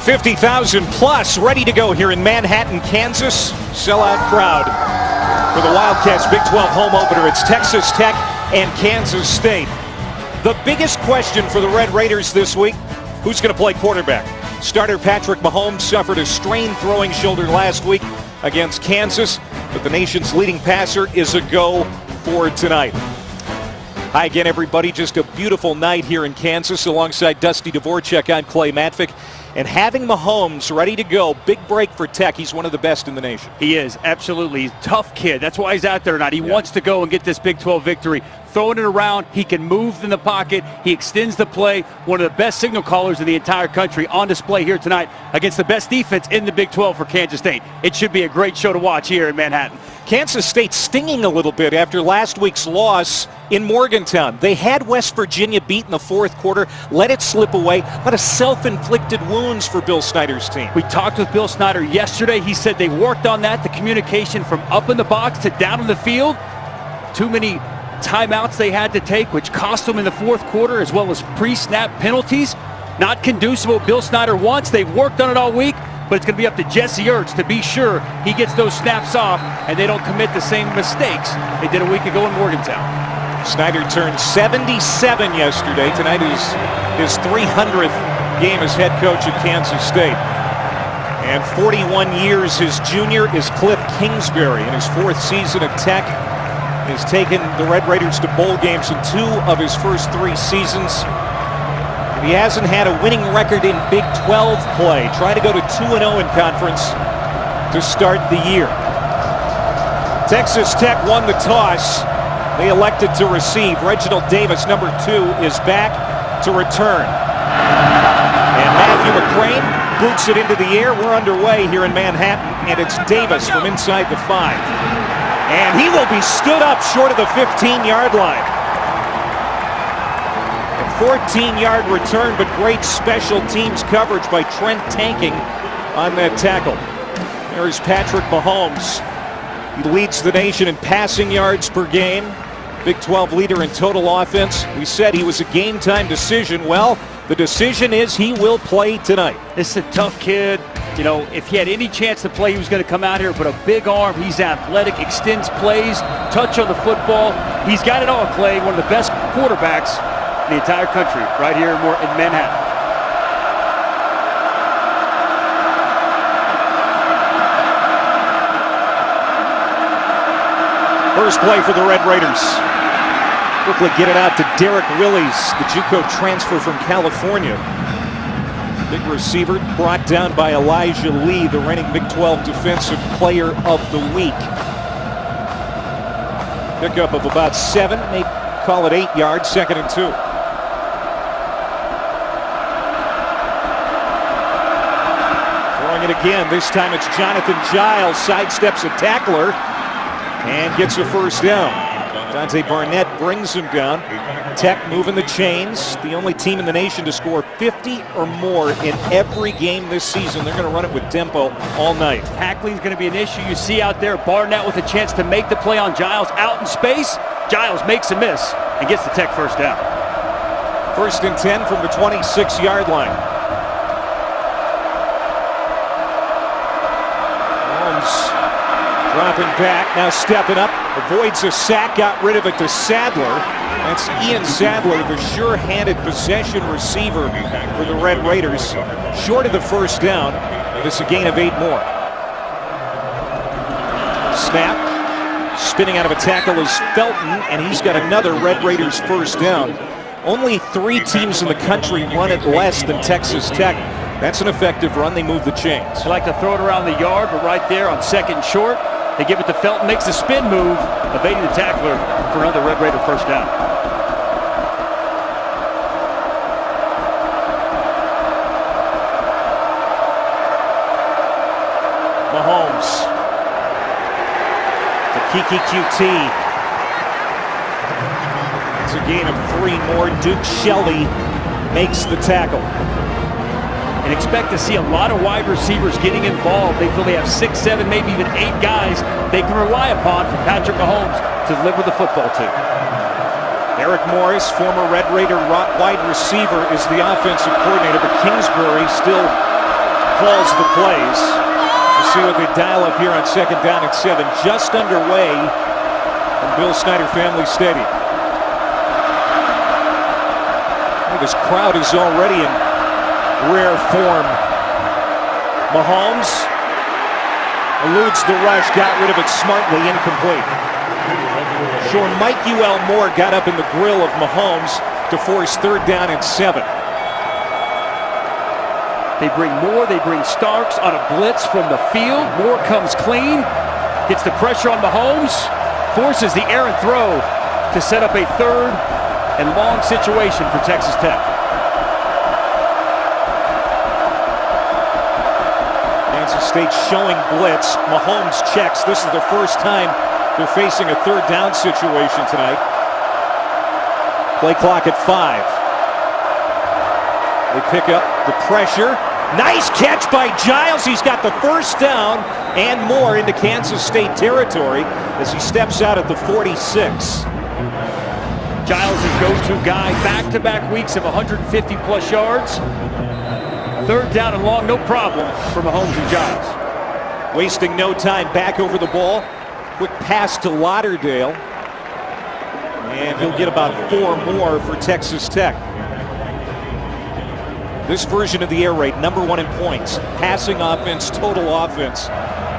50,000 plus ready to go here in Manhattan, Kansas. Sellout crowd for the Wildcats Big 12 home opener. It's Texas Tech and Kansas State. The biggest question for the Red Raiders this week, who's going to play quarterback? Starter Patrick Mahomes suffered a strained throwing shoulder last week against Kansas, but the nation's leading passer is a go for tonight. Hi again, everybody. Just a beautiful night here in Kansas. Alongside Dusty Dvorak, I'm Clay Matvick. And having Mahomes ready to go, big break for Tech. He's one of the best in the nation. He is, absolutely. He's a tough kid. That's why he's out there tonight. He wants to go and get this Big 12 victory. Throwing it around, he can move in the pocket. He extends the play. One of the best signal callers in the entire country on display here tonight against the best defense in the Big 12 for Kansas State. It should be a great show to watch here in Manhattan. Kansas State stinging a little bit after last week's loss in Morgantown. They had West Virginia beat in the fourth quarter, let it slip away. A lot of self-inflicted wounds for Bill Snyder's team. We talked with Bill Snyder yesterday. He said they worked on that, the communication from up in the box to down in the field. Too many timeouts they had to take, which cost them in the fourth quarter, as well as pre-snap penalties. Not conducive what Bill Snyder wants. They've worked on it all week, but it's going to be up to Jesse Ertz to be sure he gets those snaps off and they don't commit the same mistakes they did a week ago in Morgantown. Snyder turned 77 yesterday. Tonight is his 300th game as head coach at Kansas State. And 41 years his junior is Cliff Kingsbury. In his fourth season at Tech, has taken the Red Raiders to bowl games in 2 of his first 3 seasons. He hasn't had a winning record in Big 12 play. Trying to go to 2-0 in conference to start the year. Texas Tech won the toss. They elected to receive. Reginald Davis, number 2, is back to return. And Matthew McCrane boots it into the air. We're underway here in Manhattan, and it's Davis from inside the 5. And he will be stood up short of the 15-yard line. A 14-yard return, but great special teams coverage by Trent Tanking on that tackle. There's Patrick Mahomes. He leads the nation in passing yards per game. Big 12 leader in total offense. We said he was a game-time decision. Well, the decision is he will play tonight. This is a tough kid. You know, if he had any chance to play, he was going to come out here, but a big arm. He's athletic, extends plays, touch on the football. He's got it all, Clay. One of the best quarterbacks in the entire country right here in Manhattan. First play for the Red Raiders. Quickly get it out to Derek Willis, the JUCO transfer from California. Big receiver brought down by Elijah Lee, the reigning Big 12 Defensive Player of the Week. Pickup of about 7, maybe call it 8 yards, 2nd and 2. Throwing it again, this time it's Jonathan Giles, sidesteps a tackler and gets a first down. Dante Barnett brings him down. Tech moving the chains. The only team in the nation to score 50 or more in every game this season. They're going to run it with tempo all night. Tackling is going to be an issue. You see out there Barnett with a chance to make the play on Giles out in space. Giles makes a miss and gets the Tech first down. 1st and 10 from the 26-yard line. Holmes dropping back, now stepping up, avoids a sack, got rid of it to Sadler. That's Ian Sadler, the sure-handed possession receiver for the Red Raiders. Short of the first down, it's a gain of 8 more. Snap, spinning out of a tackle is Felton, and he's got another Red Raiders first down. Only 3 teams in the country run it less than Texas Tech. That's an effective run. They move the chains. They like to throw it around the yard, but right there on 2nd and short, they give it to Felton, makes a spin move, evading the tackler for another Red Raider first down. Mahomes to Kiki QT. It's a gain of 3 more. Duke Shelley makes the tackle. And expect to see a lot of wide receivers getting involved. They feel they have 6, 7, maybe even 8 guys they can rely upon for Patrick Mahomes to deliver the football to. Eric Morris, former Red Raider wide receiver, is the offensive coordinator, but Kingsbury still calls the plays. We'll see what they dial up here on 2nd down and 7, just underway from Bill Snyder Family Stadium. This crowd is already in rare form. Mahomes eludes the rush, got rid of it smartly, incomplete. Sure, Mike Moore got up in the grill of Mahomes to force 3rd down and 7. They bring Moore, they bring Starks on a blitz from the field. Moore comes clean, gets the pressure on Mahomes, forces the errant throw to set up a 3rd and long situation for Texas Tech. Kansas State showing blitz. Mahomes checks. This is the first time they're facing a 3rd down situation tonight. Play clock at 5. They pick up the pressure. Nice catch by Giles. He's got the 1st down and more into Kansas State territory as he steps out at the 46. Giles' go-to guy, back-to-back weeks of 150-plus yards. 3rd down and long, no problem for Mahomes and Giles. Wasting no time, back over the ball. Quick pass to Lauderdale. And he'll get about 4 more for Texas Tech. This version of the air raid, #1 in points. Passing offense, total offense.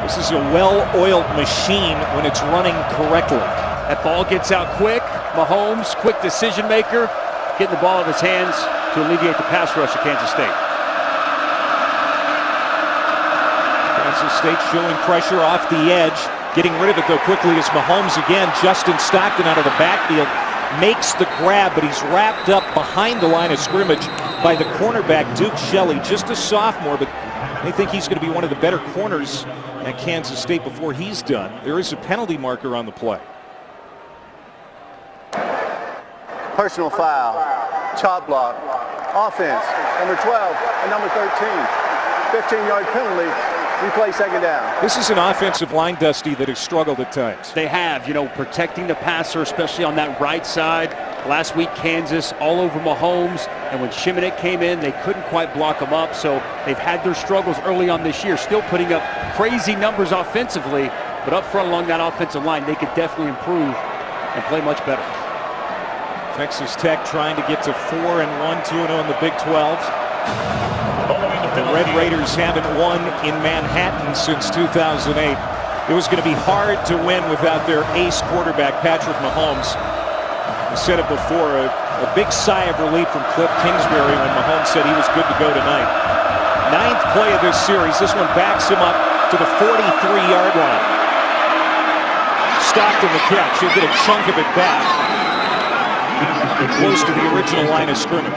This is a well-oiled machine when it's running correctly. That ball gets out quick. Mahomes, quick decision maker, getting the ball out of his hands to alleviate the pass rush of Kansas State. Kansas State showing pressure off the edge. Getting rid of it, though, quickly is Mahomes again. Justin Stockton out of the backfield makes the grab, but he's wrapped up behind the line of scrimmage by the cornerback, Duke Shelley. Just a sophomore, but they think he's going to be one of the better corners at Kansas State before he's done. There is a penalty marker on the play. Personal foul, chop block, offense, number 12 and number 13. 15-yard penalty, replay 2nd down. This is an offensive line, Dusty, that has struggled at times. They have, protecting the passer, especially on that right side. Last week, Kansas all over Mahomes, and when Shimonek came in, they couldn't quite block him up, so they've had their struggles early on this year, still putting up crazy numbers offensively, but up front along that offensive line, they could definitely improve and play much better. Texas Tech trying to get to 4-1, 2-0 in the Big 12. The Red Raiders haven't won in Manhattan since 2008. It was going to be hard to win without their ace quarterback, Patrick Mahomes. I said it before, a big sigh of relief from Cliff Kingsbury when Mahomes said he was good to go tonight. 9th play of this series. This one backs him up to the 43-yard line. Stockton the catch. He'll get a chunk of it back. Close to the original line of scrimmage.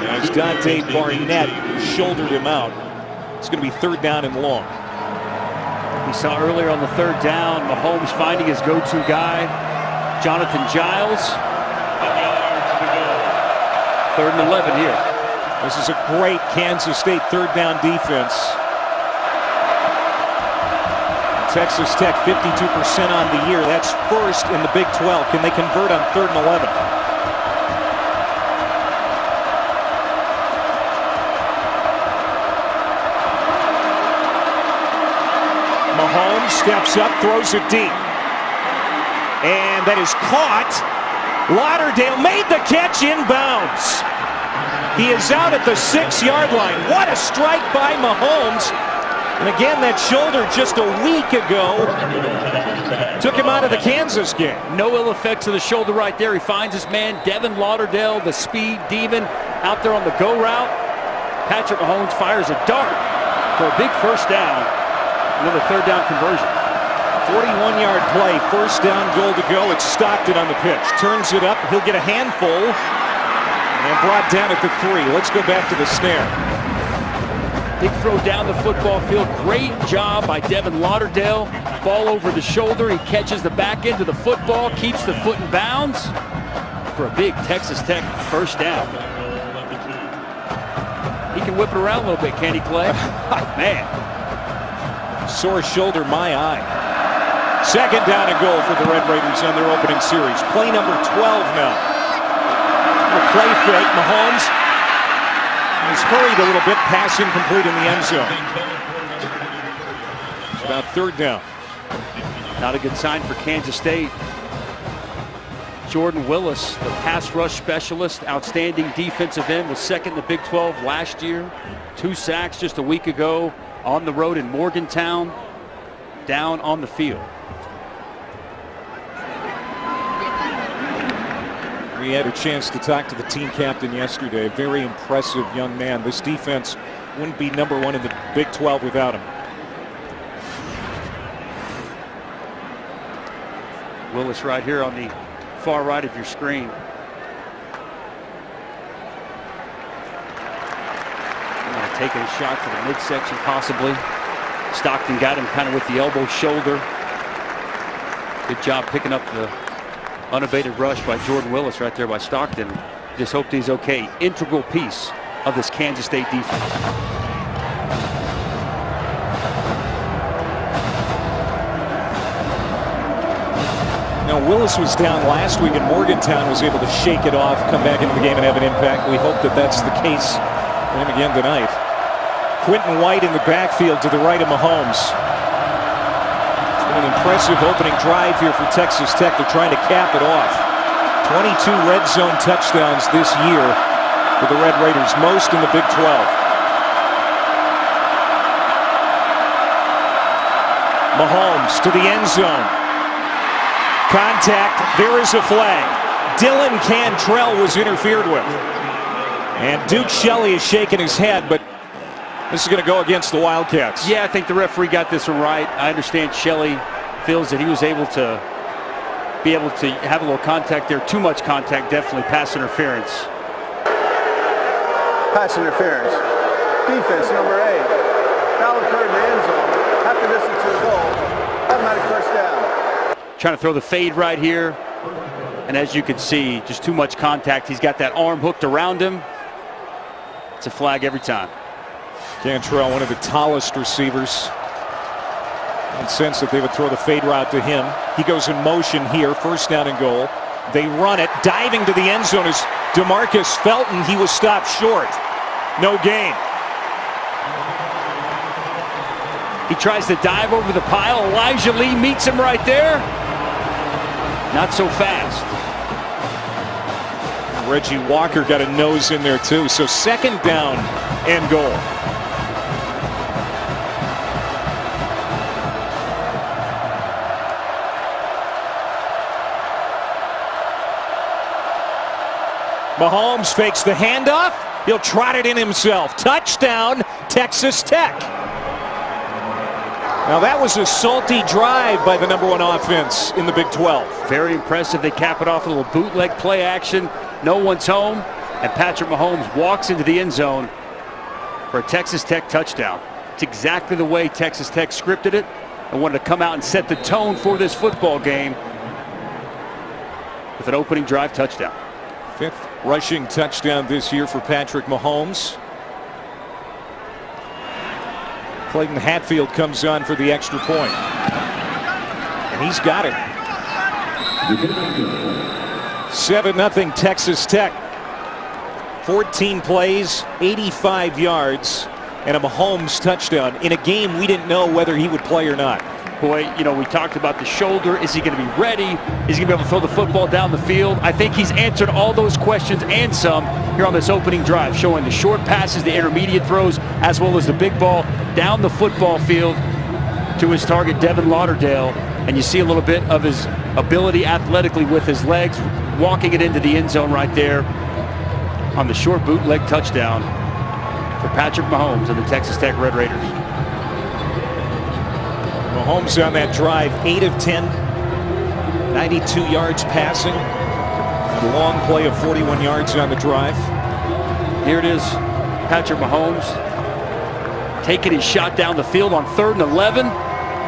As Dante Barnett shouldered him out. It's going to be 3rd down and long. We saw earlier on the 3rd down, Mahomes finding his go-to guy, Jonathan Giles. 3rd and 11 here. This is a great Kansas State 3rd down defense. Texas Tech 52% on the year. That's 1st in the Big 12. Can they convert on 3rd and 11? Mahomes steps up, throws it deep. And that is caught. Lauderdale made the catch inbounds. He is out at the 6-yard line. What a strike by Mahomes. And again, that shoulder just a week ago took him out of the Kansas game. No ill effects of the shoulder right there. He finds his man, Devin Lauderdale, the speed demon, out there on the go route. Patrick Mahomes fires a dart for a big 1st down. Another 3rd down conversion. 41-yard play, 1st down, goal to go. It's Stockton on the pitch. Turns it up. He'll get a handful. And brought down at the 3. Let's go back to the snare. Big throw down the football field. Great job by Devin Lauderdale. Ball over the shoulder. He catches the back end of the football, keeps the foot in bounds for a big Texas Tech 1st down. He can whip it around a little bit, can he, Clay? Man. Sore shoulder, my eye. 2nd down and goal for the Red Raiders on their opening series. Play number 12 now. A play fake. Mahomes He's hurried a little bit, pass incomplete in the end zone. It's about third down. Not a good sign for Kansas State. Jordan Willis, the pass rush specialist, outstanding defensive end, was second in the Big 12 last year. 2 sacks just a week ago on the road in Morgantown, down on the field. We had a chance to talk to the team captain yesterday. A very impressive young man. This defense wouldn't be #1 in the Big 12 without him. Willis right here on the far right of your screen. Taking a shot to the midsection possibly. Stockton got him kind of with the elbow shoulder. Good job picking up the unabated rush by Jordan Willis right there by Stockton. Just hope he's okay. Integral piece of this Kansas State defense. Now, Willis was down last week and Morgantown was able to shake it off, come back into the game and have an impact. We hope that that's the case for him again tonight. Quentin White in the backfield to the right of Mahomes. It's been an impressive opening drive here for Texas Tech. They're trying to cap it off. 22 red zone touchdowns this year for the Red Raiders, most in the Big 12. Mahomes to the end zone. Contact, there is a flag. Dylan Cantrell was interfered with. And Duke Shelley is shaking his head, but this is going to go against the Wildcats. Yeah, I think the referee got this one right. I understand Shelley feels that he was able to have a little contact there. Too much contact, definitely pass interference. Pass interference. Defense number 8. Foul occurred in the end zone. Half the distance to the goal. Automatic first down. Trying to throw the fade right here. And as you can see, just too much contact. He's got that arm hooked around him. It's a flag every time. Cantrell, one of the tallest receivers. And sense that they would throw the fade route to him. He goes in motion here, first down and goal. They run it, diving to the end zone is DeMarcus Felton. He was stopped short. No gain. He tries to dive over the pile. Elijah Lee meets him right there. Not so fast. Reggie Walker got a nose in there too. So second down and goal. Mahomes fakes the handoff. He'll trot it in himself. Touchdown, Texas Tech. Now that was a salty drive by the #1 offense in the Big 12. Very impressive. They cap it off a little bootleg play action. No one's home, and Patrick Mahomes walks into the end zone for a Texas Tech touchdown. It's exactly the way Texas Tech scripted it and wanted to come out and set the tone for this football game with an opening drive touchdown. 5th rushing touchdown this year for Patrick Mahomes. Clayton Hatfield comes on for the extra point. And he's got it. 7-0 Texas Tech. 14 plays, 85 yards, and a Mahomes touchdown in a game we didn't know whether he would play or not. Boy, you know, we talked about the shoulder. Is he going to be ready? Is he going to be able to throw the football down the field? I think he's answered all those questions and some here on this opening drive, showing the short passes, the intermediate throws, as well as the big ball down the football field to his target, Devin Lauderdale. And you see a little bit of his ability athletically with his legs, walking it into the end zone right there on the short bootleg touchdown for Patrick Mahomes and the Texas Tech Red Raiders. Mahomes on that drive, 8 of 10, 92 yards passing, and a long play of 41 yards on the drive. Here it is, Patrick Mahomes taking his shot down the field on 3rd and 11.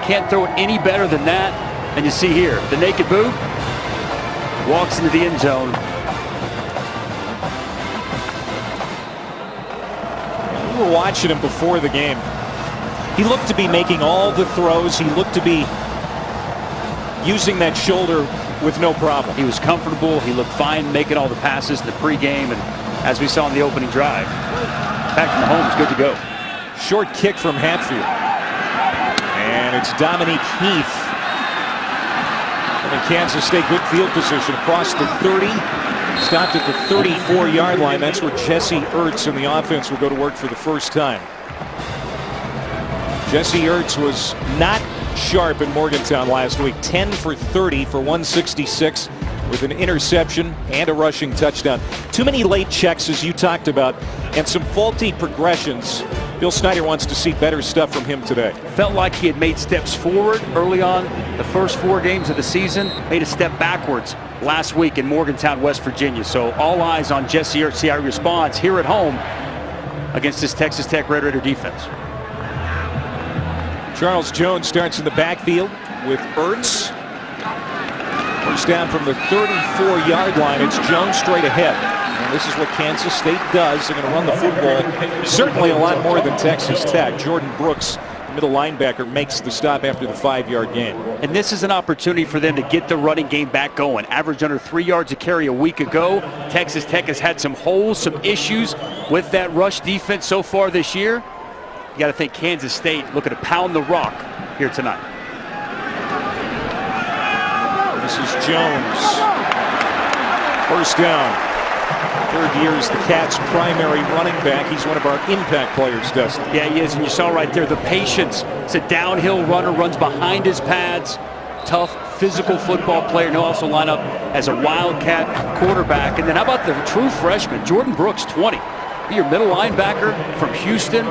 Can't throw it any better than that. And you see here, the naked boot, walks into the end zone. We were watching him before the game. He looked to be making all the throws. He looked to be using that shoulder with no problem. He was comfortable. He looked fine making all the passes in the pregame and as we saw in the opening drive. Patrick Mahomes good to go. Short kick from Hatfield. And it's Dominique Heath. From Kansas State, good field position across the 30. Stopped at the 34-yard line. That's where Jesse Ertz and the offense will go to work for the first time. Jesse Ertz was not sharp in Morgantown last week. 10 for 30 for 166 with an interception and a rushing touchdown. Too many late checks, as you talked about, and some faulty progressions. Bill Snyder wants to see better stuff from him today. Felt like he had made steps forward early on the first 4 games of the season. Made a step backwards last week in Morgantown, West Virginia. So all eyes on Jesse Ertz, see how he responds here at home against this Texas Tech Red Raider defense. Charles Jones starts in the backfield with Ertz. First down from the 34-yard line. It's Jones straight ahead. And this is what Kansas State does. They're going to run the football certainly a lot more than Texas Tech. Jordan Brooks, the middle linebacker, makes the stop after the 5-yard gain. And this is an opportunity for them to get the running game back going. Average under 3 yards a carry a week ago. Texas Tech has had some holes, some issues with that rush defense so far this year. You got to think Kansas State looking to pound the rock here tonight. This is Jones. First down. Third year is the Cats' primary running back. He's one of our impact players, Dustin. Yeah, he is, and you saw right there the patience. It's a downhill runner, runs behind his pads. Tough, physical football player. And he'll also line up as a Wildcat quarterback. And then how about the true freshman, Jordan Brooks, 20. Your middle linebacker from Houston.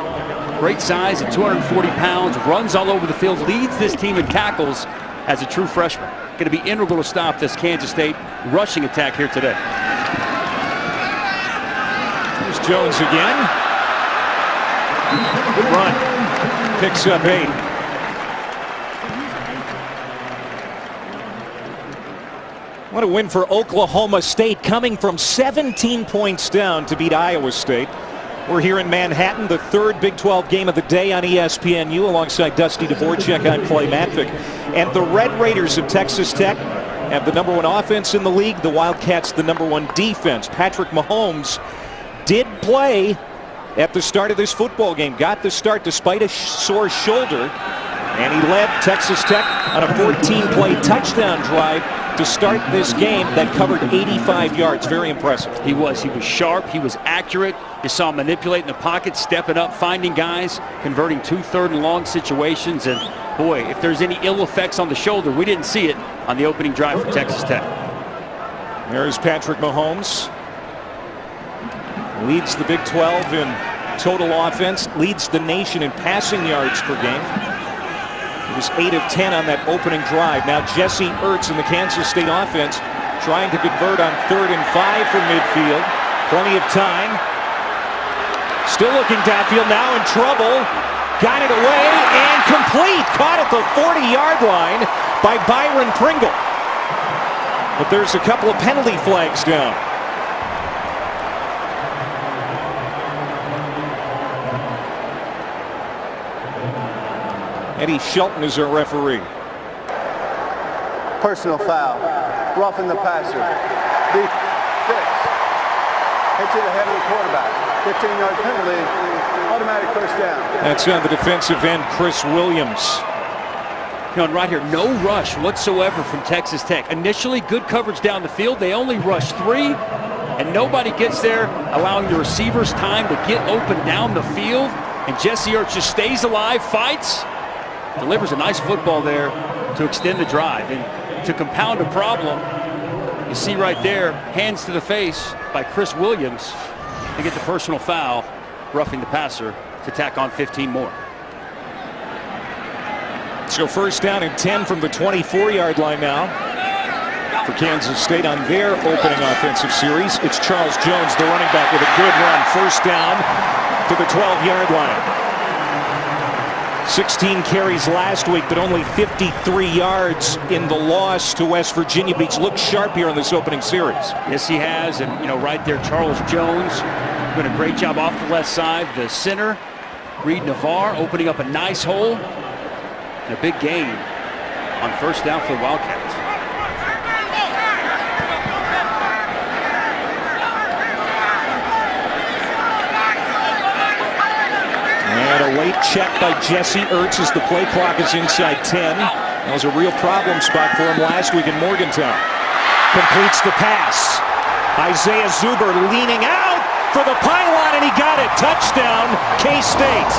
Great size at 240 pounds, runs all over the field, leads this team in tackles as a true freshman. Going to be integral to stop this Kansas State rushing attack here today. Here's Jones again. Good run. Picks up 8. What a win for Oklahoma State, coming from 17 points down to beat Iowa State. We're here in Manhattan, the third Big 12 game of the day on ESPNU, alongside Dusty Dvorak. I'm Clay Matvick. And the Red Raiders of Texas Tech have the #1 offense in the league. The Wildcats the #1 defense. Patrick Mahomes did play at the start of this football game. Got the start despite a sore shoulder. And he led Texas Tech on a 14-play touchdown drive to start this game that covered 85 yards. Very impressive. He was sharp, he was accurate. You saw him manipulating the pocket, stepping up, finding guys, converting 2 third and long situations. And boy, if there's any ill effects on the shoulder, we didn't see it on the opening drive for Texas Tech. There's Patrick Mahomes. Leads the Big 12 in total offense, leads the nation in passing yards per game. He was 8 of 10 on that opening drive. Now Jesse Ertz in the Kansas State offense trying to convert on 3rd and 5 from midfield. Plenty of time. Still looking downfield, now in trouble. Got it away and complete. Caught at the 40-yard line by Byron Pringle. But there's a couple of penalty flags down. Eddie Shelton is our referee. Personal foul. Roughing the passer. Deep 6. Hits to the head of the quarterback. 15-yard penalty. Automatic first down. That's on the defensive end, Chris Williams. You know, and right here, no rush whatsoever from Texas Tech. Initially, good coverage down the field. They only rush 3, and nobody gets there, allowing the receivers time to get open down the field. And Jesse Ertz just stays alive, fights, delivers a nice football there to extend the drive. And to compound a problem, you see right there, hands to the face by Chris Williams to get the personal foul, roughing the passer to tack on 15 more. So first down and 10 from the 24-yard line now for Kansas State on their opening offensive series. It's Charles Jones, the running back, with a good run. First down to the 12-yard line. 16 carries last week, but only 53 yards in the loss to West Virginia. But he's looked sharp here in this opening series. Yes, he has. And, you know, right there, Charles Jones doing a great job off the left side. The center, Reed Navarre, opening up a nice hole. And a big gain on first down for the Wildcats. check by Jesse Ertz as the play clock is inside 10. That was a real problem spot for him last week in Morgantown. Completes the pass. Isaiah Zuber leaning out for the pylon, and he got it. Touchdown, K-State.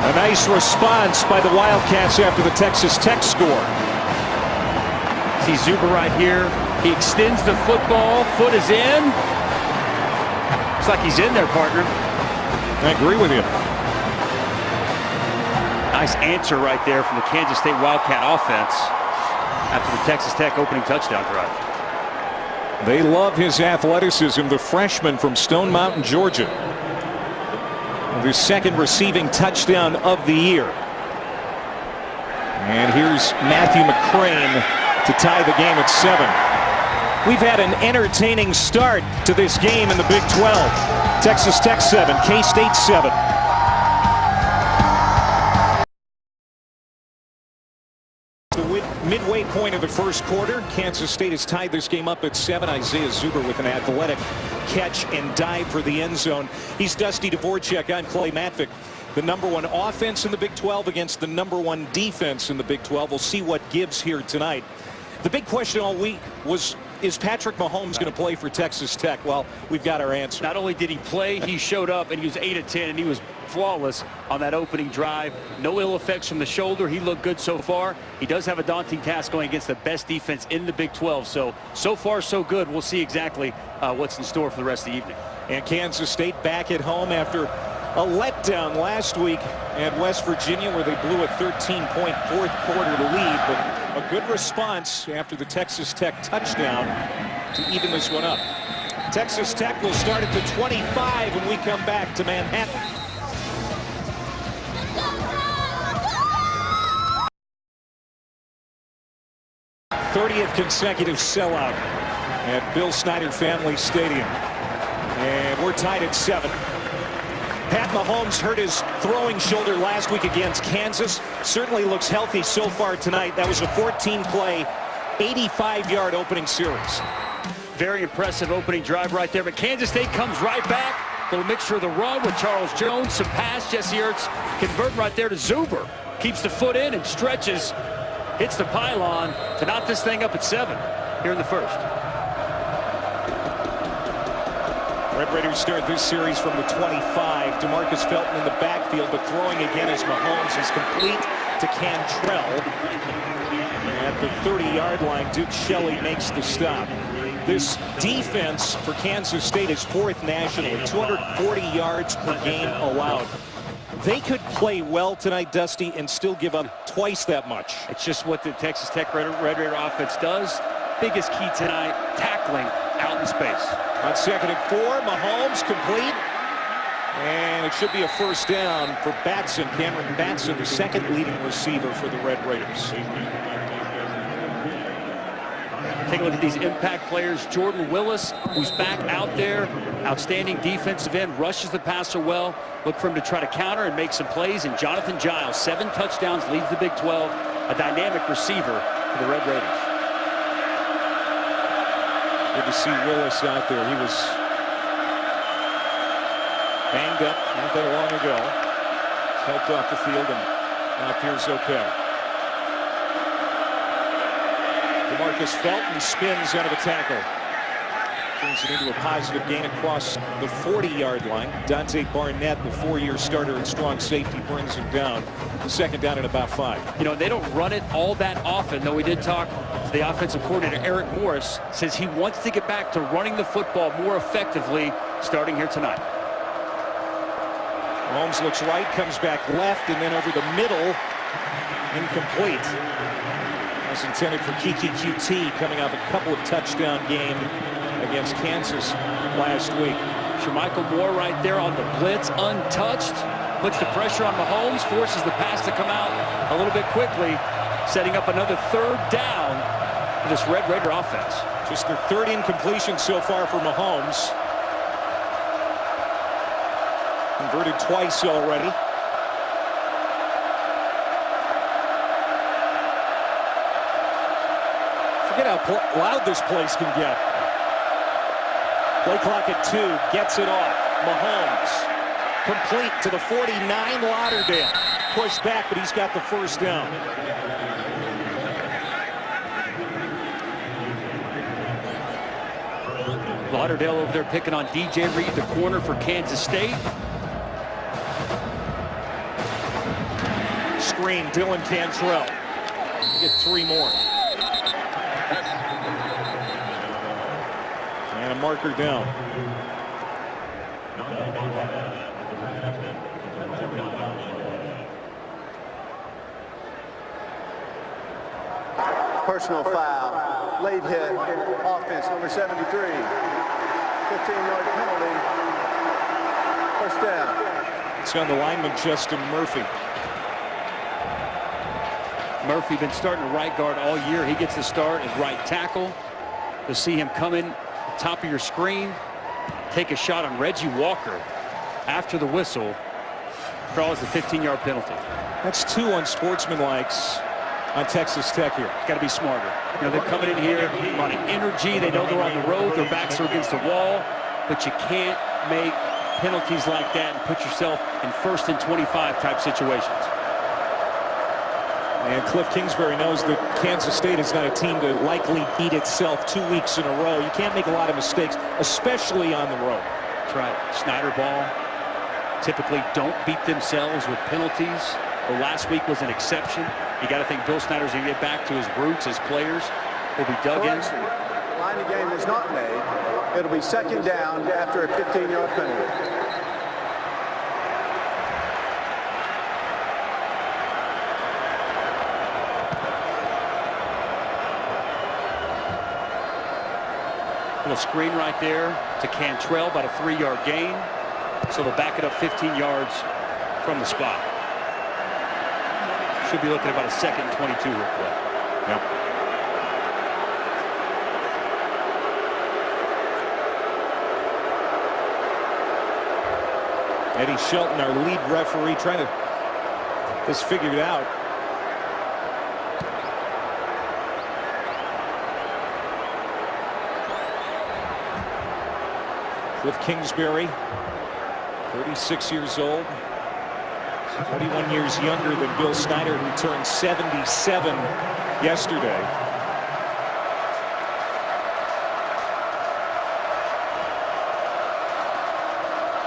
A nice response by the Wildcats after the Texas Tech score. See Zuber right here. He extends the football. Foot is in. Looks like he's in there, partner. I agree with you. Nice answer right there from the Kansas State Wildcat offense after the Texas Tech opening touchdown drive. They love his athleticism, the freshman from Stone Mountain, Georgia. The second receiving touchdown of the year. And here's Matthew McCrane to tie the game at 7. We've had an entertaining start to this game in the Big 12. Texas Tech 7, K-State 7. The midway point of the first quarter, Kansas State has tied this game up at 7. Isaiah Zuber with an athletic catch and dive for the end zone. He's Dusty Dvorak. I'm Clay Matvick. The #1 offense in the Big 12 against the #1 defense in the Big 12. We'll see what gives here tonight. The big question all week was, is Patrick Mahomes going to play for Texas Tech? Well, we've got our answer. Not only did he play, he showed up, and he was 8 of 10, and he was flawless on that opening drive. No ill effects from the shoulder. He looked good so far. He does have a daunting task going against the best defense in the Big 12. So far, so good. We'll see exactly what's in store for the rest of the evening. And Kansas State back at home after a letdown last week at West Virginia, where they blew a 13-point fourth quarter lead, but a good response after the Texas Tech touchdown to even this one up. Texas Tech will start at the 25 when we come back to Manhattan. '30th consecutive sellout at Bill Snyder Family Stadium, and we're tied at 7. Pat Mahomes hurt his throwing shoulder last week against Kansas. Certainly looks healthy so far tonight. That was a 14-play, 85-yard opening series. Very impressive opening drive right there. But Kansas State comes right back. A little mixture of the run with Charles Jones. Some pass. Jesse Ertz converting right there to Zuber. Keeps the foot in and stretches. Hits the pylon to knot this thing up at 7 here in the first. Red Raiders start this series from the 25. DeMarcus Felton in the backfield, but throwing again as Mahomes is complete to Cantrell. At the 30-yard line, Duke Shelley makes the stop. This defense for Kansas State is 4th nationally, 240 yards per game allowed. They could play well tonight, Dusty, and still give up twice that much. It's just what the Texas Tech Red Raider offense does. Biggest key tonight, tackling out in space. On 2nd and 4, Mahomes complete. And it should be a first down for Batson. Cameron Batson, the second leading receiver for the Red Raiders. Take a look at these impact players. Jordan Willis, who's back out there. Outstanding defensive end, rushes the passer well. Look for him to try to counter and make some plays. And Jonathan Giles, 7 touchdowns, leads the Big 12. A dynamic receiver for the Red Raiders. Good to see Willis out there. He was banged up not that long ago. Helped off the field and now appears okay. DeMarcus Felton spins out of a tackle. Turns it into a positive gain across the 40-yard line. Dante Barnett, the 4-year starter and strong safety, brings him down. The second down at about 5. You know, they don't run it all that often, though we did talk to the offensive coordinator, Eric Morris, says he wants to get back to running the football more effectively starting here tonight. Mahomes looks right, comes back left, and then over the middle, incomplete. Was intended for Kiki QT, coming off a couple of touchdown game against Kansas last week. Jermichael Moore right there on the blitz, untouched. Puts the pressure on Mahomes, forces the pass to come out a little bit quickly, setting up another 3rd down for this Red Raider offense. Just their 3rd incompletion so far for Mahomes. Converted twice already. Look at how loud this place can get. Play clock at 2, gets it off. Mahomes, complete to the 49, Lauderdale. Pushed back, but he's got the first down. Lauderdale over there picking on DJ Reed, the corner for Kansas State. Screen, Dylan Cantrell. Get 3 more. And a marker down. Personal foul, late hit, offense, number 73. 15-yard penalty, first down. It's on the lineman, Justin Murphy. Murphy been starting to right guard all year. He gets the start at right tackle. To see him come in top of your screen, take a shot on Reggie Walker after the whistle, draws the 15-yard penalty. That's 2 unsportsmanlikes on Texas Tech here. Got to be smarter. You know, they're coming in here on energy. They know they're on the road. Their backs are against the wall. But you can't make penalties like that and put yourself in 1st and 25 type situations. And Cliff Kingsbury knows that Kansas State is not a team to likely beat itself 2 weeks in a row. You can't make a lot of mistakes, especially on the road. That's right. Snyder ball typically don't beat themselves with penalties. Well, last week was an exception. You got to think Bill Snyder's going to get back to his roots as players. Will be dug in. Line of game was not made. It'll be 2nd down after a 15-yard penalty. Little screen right there to Cantrell, about a 3-yard gain. So they'll back it up 15 yards from the spot. Should be looking at about a 2nd and 22 real quick. Yep. Eddie Shelton, our lead referee, trying to get this figured out. Cliff Kingsbury, 36 years old, 21 years younger than Bill Snyder, who turned 77 yesterday.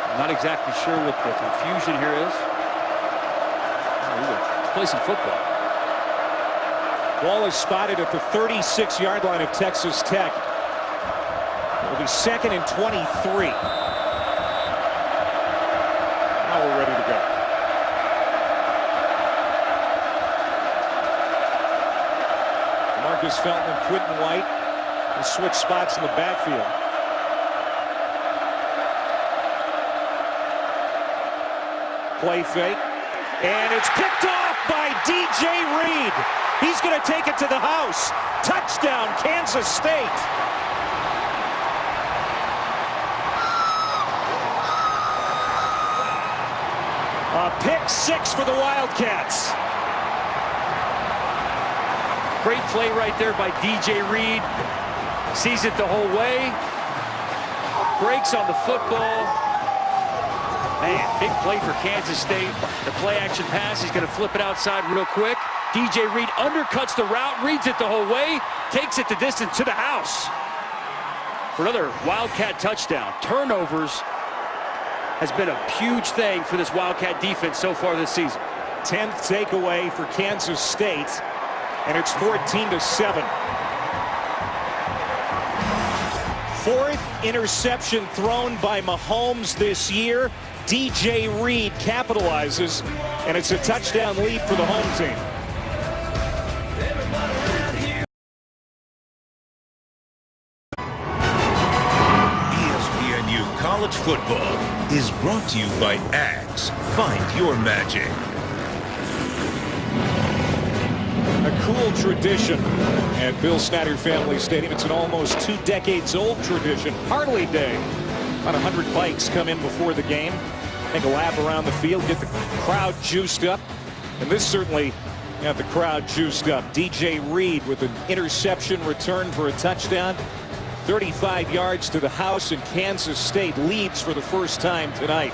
I'm not exactly sure what the confusion here is. Let's play some football. Ball is spotted at the 36-yard line of Texas Tech. It'll be 2nd and 23. Now we're ready to go. Marcus Felton and Quentin White will switch spots in the backfield. Play fake. And it's picked off by DJ Reed. He's going to take it to the house. Touchdown, Kansas State. A pick 6 for the Wildcats. Great play right there by DJ Reed. Sees it the whole way. Breaks on the football. Man, big play for Kansas State. The play action pass, he's going to flip it outside real quick. DJ Reed undercuts the route, reads it the whole way, takes it the distance to the house for another Wildcat touchdown. Turnovers has been a huge thing for this Wildcat defense so far this season. 10th takeaway for Kansas State, and it's 14-7. 4th interception thrown by Mahomes this year. DJ Reed capitalizes, and it's a touchdown lead for the home team. ESPNU College Football is brought to you by Axe. Find your magic. A cool tradition at Bill Snyder Family Stadium. It's an almost 2 decades old tradition. Harley Day. About 100 bikes come in before the game, make a lap around the field, get the crowd juiced up. And this certainly Got the crowd juiced up. DJ Reed with an interception return for a touchdown. 35 yards to the house, and Kansas State leads for the first time tonight.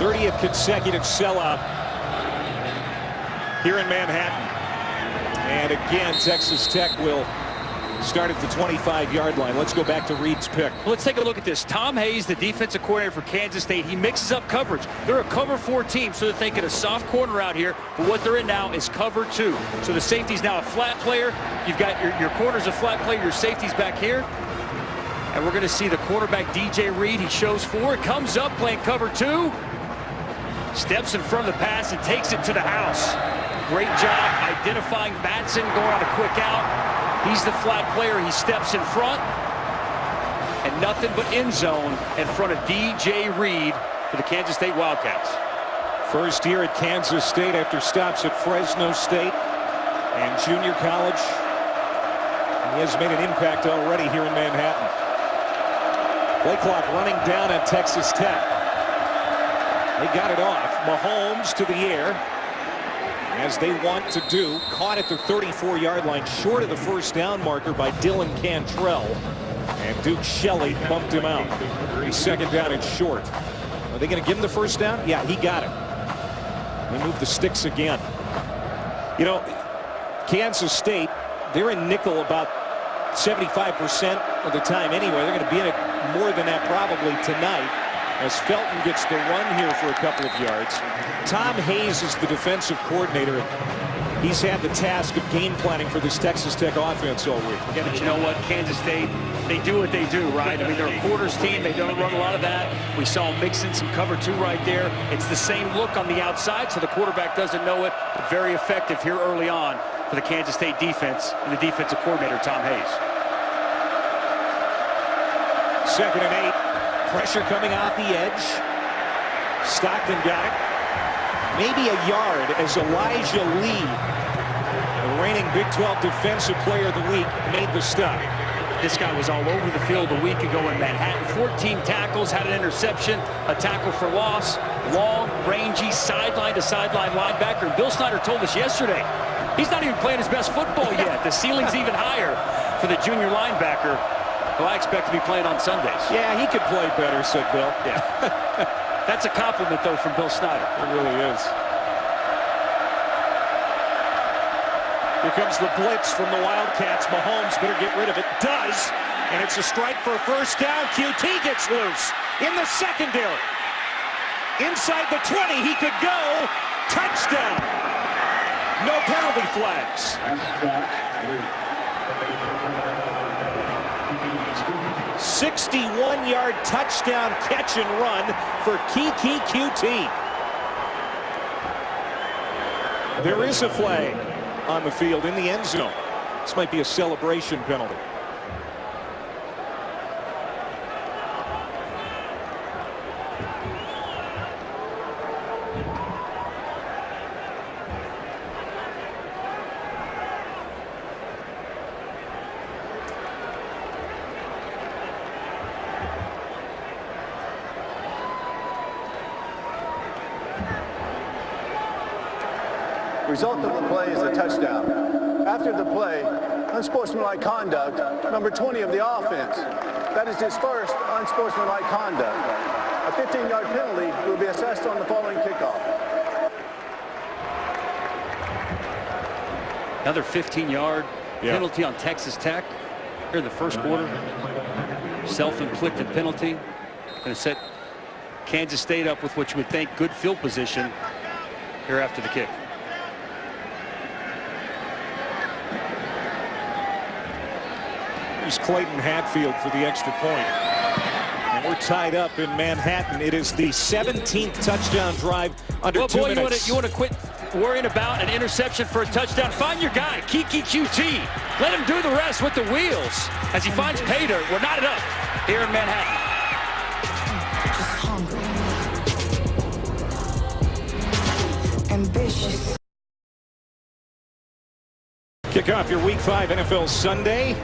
th consecutive sellout here in Manhattan. And again, Texas Tech will start at the 25-yard line. Let's go back to Reed's pick. Let's take a look at this. Tom Hayes, the defensive coordinator for Kansas State, he mixes up coverage. They're a cover 4 team, so they're thinking a soft corner out here. But what they're in now is cover 2. So the safety's now a flat player. You've got your corner's a flat player. Your safety's back here. And we're going to see the quarterback, DJ Reed. He shows 4. Comes up playing cover 2. Steps in front of the pass and takes it to the house. Great job identifying Batson, going on a quick out. He's the flat player. He steps in front. And nothing but end zone in front of DJ Reed for the Kansas State Wildcats. First year at Kansas State after stops at Fresno State and junior college. He has made an impact already here in Manhattan. Play clock running down at Texas Tech. They got it off. Mahomes to the air, as they want to do. Caught at the 34-yard line, short of the first down marker by Dylan Cantrell. And Duke Shelley bumped him out. He's second down and short. Are they going to give him the first down? Yeah, he got it. They move the sticks again. You know, Kansas State, they're in nickel about 75% of the time anyway. They're going to be in it more than that probably tonight, as Felton gets the run here for a couple of yards. Tom Hayes is the defensive coordinator. He's had the task of game planning for this Texas Tech offense all week. Yeah, but you know what? Kansas State, they do what they do, right? I mean, they're a quarters team. They don't run a lot of that. We saw them mixing some cover 2 right there. It's the same look on the outside, so the quarterback doesn't know it. But very effective here early on for the Kansas State defense and the defensive coordinator, Tom Hayes. Second and 8. Pressure coming off the edge. Stockton got it. Maybe a yard as Elijah Lee, the reigning Big 12 Defensive Player of the Week, made the stop. This guy was all over the field a week ago in Manhattan. 14 tackles, had an interception, a tackle for loss. Long, rangy, sideline-to-sideline linebacker. And Bill Snyder told us yesterday, he's not even playing his best football yet. The ceiling's even higher for the junior linebacker, who I expect to be playing on Sundays. Yeah, he could play better, said Bill. Yeah. That's a compliment, though, from Bill Snyder. It really is. Here comes the blitz from the Wildcats. Mahomes better get rid of it. Does. And it's a strike for a first down. QT gets loose in the secondary. Inside the 20, he could go. Touchdown. No penalty flags. 61-yard touchdown catch and run for Kiki QT. There is a flag on the field in the end zone. This might be a celebration penalty. Result of the play is a touchdown. After the play, unsportsmanlike conduct, number 20 of the offense. That is his first unsportsmanlike conduct. A 15-yard penalty will be assessed on the following kickoff. Another 15-yard penalty on Texas Tech here in the first quarter. Self-inflicted penalty. Going to set Kansas State up with what you would think good field position here after the kick. Here's Clayton Hatfield for the extra point. And we're tied up in Manhattan. It is the 17th touchdown drive under 2 minutes. You want to quit worrying about an interception for a touchdown? Find your guy, Kiki QT. Let him do the rest with the wheels as he finds pay dirt. We're knotted up here in Manhattan. Just hungry. Ambitious. Kick off your Week 5 NFL Sunday.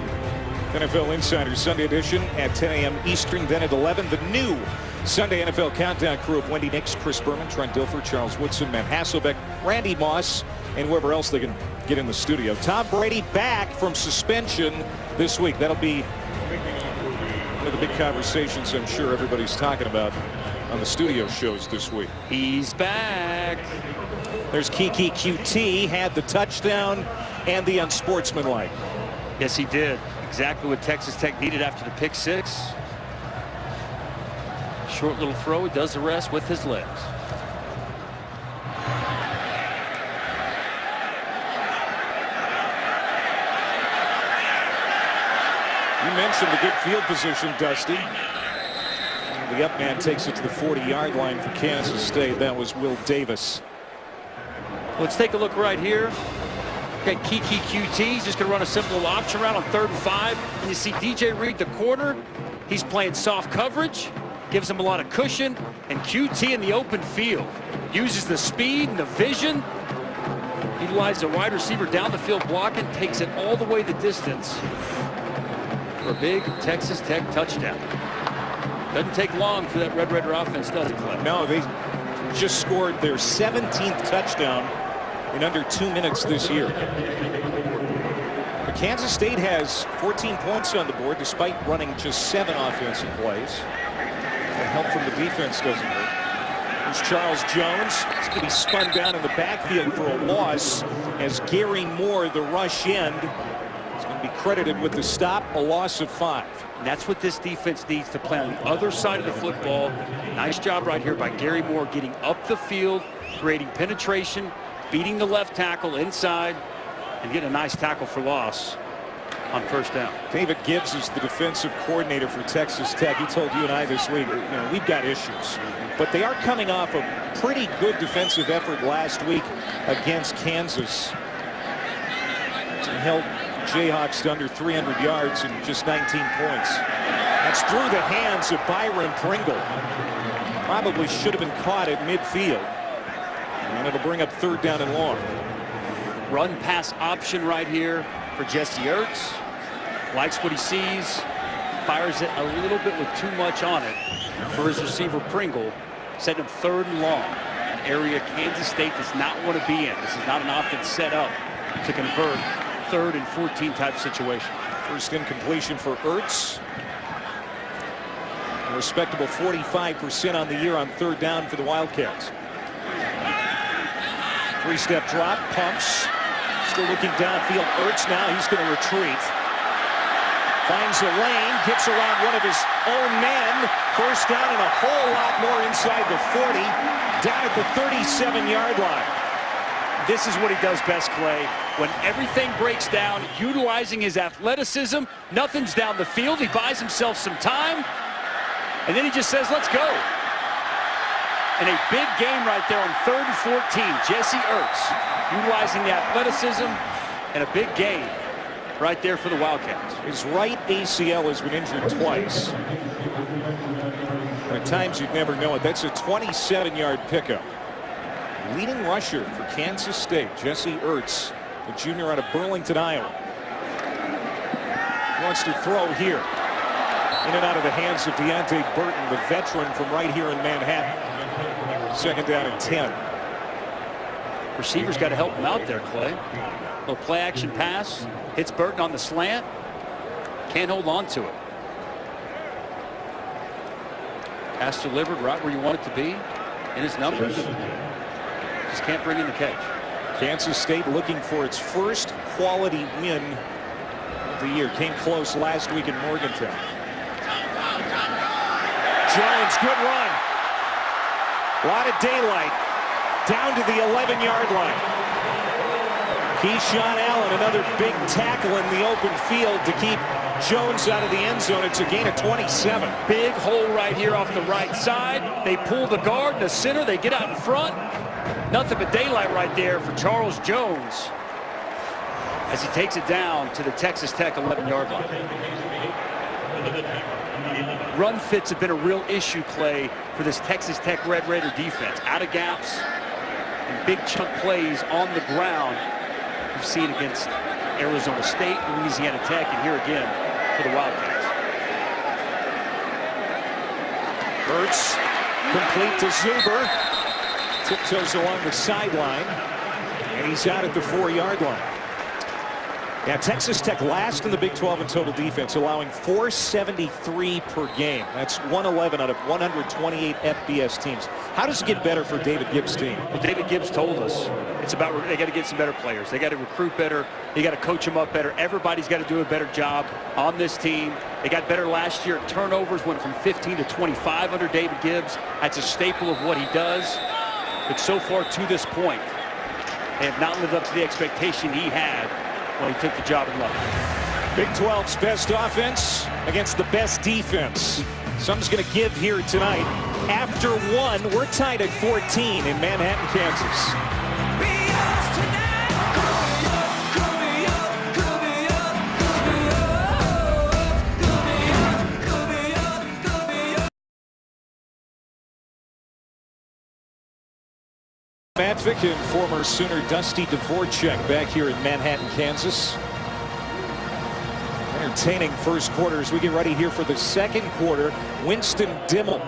NFL Insider Sunday edition at 10 a.m. Eastern, then at 11. The new Sunday NFL Countdown crew of Wendy Nix, Chris Berman, Trent Dilfer, Charles Woodson, Matt Hasselbeck, Randy Moss, and whoever else they can get in the studio. Tom Brady back from suspension this week. That'll be one of the big conversations I'm sure everybody's talking about on the studio shows this week. He's back. There's Kiki QT, had the touchdown and the unsportsmanlike. Yes, he did. Exactly what Texas Tech needed after the pick six. Short little throw. He does the rest with his legs. You mentioned the good field position, Dusty. The up man takes it to the 40-yard line for Kansas State. That was Will Davis. Let's take a look right here. Okay, Kiki QT, he's just going to run a simple option route on 3rd and 5. And you see DJ Reed, the corner. He's playing soft coverage, gives him a lot of cushion. And QT in the open field uses the speed and the vision, utilizes a wide receiver down the field blocking, takes it all the way the distance for a big Texas Tech touchdown. Doesn't take long for that Red Raider offense, does it, Clay? No, they just scored their 17th touchdown in under 2 minutes this year. But Kansas State has 14 points on the board despite running just 7 offensive plays. The help from the defense doesn't hurt. There's Charles Jones. He's going to be spun down in the backfield for a loss as Gary Moore, the rush end, is going to be credited with the stop, a loss of 5. And that's what this defense needs to play on the other side of the football. Nice job right here by Gary Moore getting up the field, creating penetration, beating the left tackle inside, and getting a nice tackle for loss on 1st down. David Gibbs is the defensive coordinator for Texas Tech. He told you and I this week, we've got issues. But they are coming off a pretty good defensive effort last week against Kansas. It held Jayhawks to under 300 yards and just 19 points. That's through the hands of Byron Pringle. Probably should have been caught at midfield. And it'll bring up 3rd down and long. Run pass option right here for Jesse Ertz. Likes what he sees. Fires it a little bit with too much on it for his receiver Pringle. Setting him 3rd and long. An area Kansas State does not want to be in. This is not an offense set up to convert 3rd and 14 type situation. First incompletion for Ertz. A respectable 45% on the year on 3rd down for the Wildcats. 3-step drop, pumps. Still looking downfield. Ertz now, he's going to retreat. Finds a lane, gets around one of his own men. 1st down and a whole lot more inside the 40. Down at the 37-yard line. This is what he does best, Clay. When everything breaks down, utilizing his athleticism, nothing's down the field. He buys himself some time, and then he just says, let's go. And a big game right there on 3rd and 14. Jesse Ertz utilizing the athleticism and a big game right there for the Wildcats. His right ACL has been injured twice. And at times you'd never know it. That's a 27-yard pickup. Leading rusher for Kansas State, Jesse Ertz, the junior out of Burlington, Iowa. Wants to throw here. In and out of the hands of Deontay Burton, the veteran from right here in Manhattan. 2nd down and 10. Receivers got to help him out there, Clay. A little play action pass. Hits Burton on the slant. Can't hold on to it. Pass delivered right where you want it to be. In his numbers. Just can't bring in the catch. Kansas State looking for its first quality win of the year. Came close last week in Morgantown. Jones, good run. A lot of daylight. Down to the 11-yard line. Keyshawn Allen, another big tackle in the open field to keep Jones out of the end zone. It's a gain of 27. Big hole right here off the right side. They pull the guard, the center, they get out in front. Nothing but daylight right there for Charles Jones as he takes it down to the Texas Tech 11-yard line. Run fits have been a real issue, Clay, for this Texas Tech Red Raider defense. Out of gaps and big chunk plays on the ground. We've seen against Arizona State, Louisiana Tech, and here again for the Wildcats. Hurts, complete to Zuber. Tiptoes along the sideline, and he's out at the 4-yard line. Yeah, Texas Tech last in the Big 12 in total defense, allowing 473 per game. That's 111 out of 128 FBS teams. How does it get better for David Gibbs' team? Well, David Gibbs told us it's about they got to get some better players. They got to recruit better. They got to coach them up better. Everybody's got to do a better job on this team. They got better last year. Turnovers went from 15 to 25 under David Gibbs. That's a staple of what he does. But so far to this point, they have not lived up to the expectation he had when he took the job in Lubbock. Big 12's best offense against the best defense. Something's going to give here tonight. After one, we're tied at 14 in Manhattan, Kansas. Matvick and former Sooner Dusty Dvorak back here in Manhattan, Kansas. Entertaining first quarter as we get ready here for the second quarter. Winston Dimmel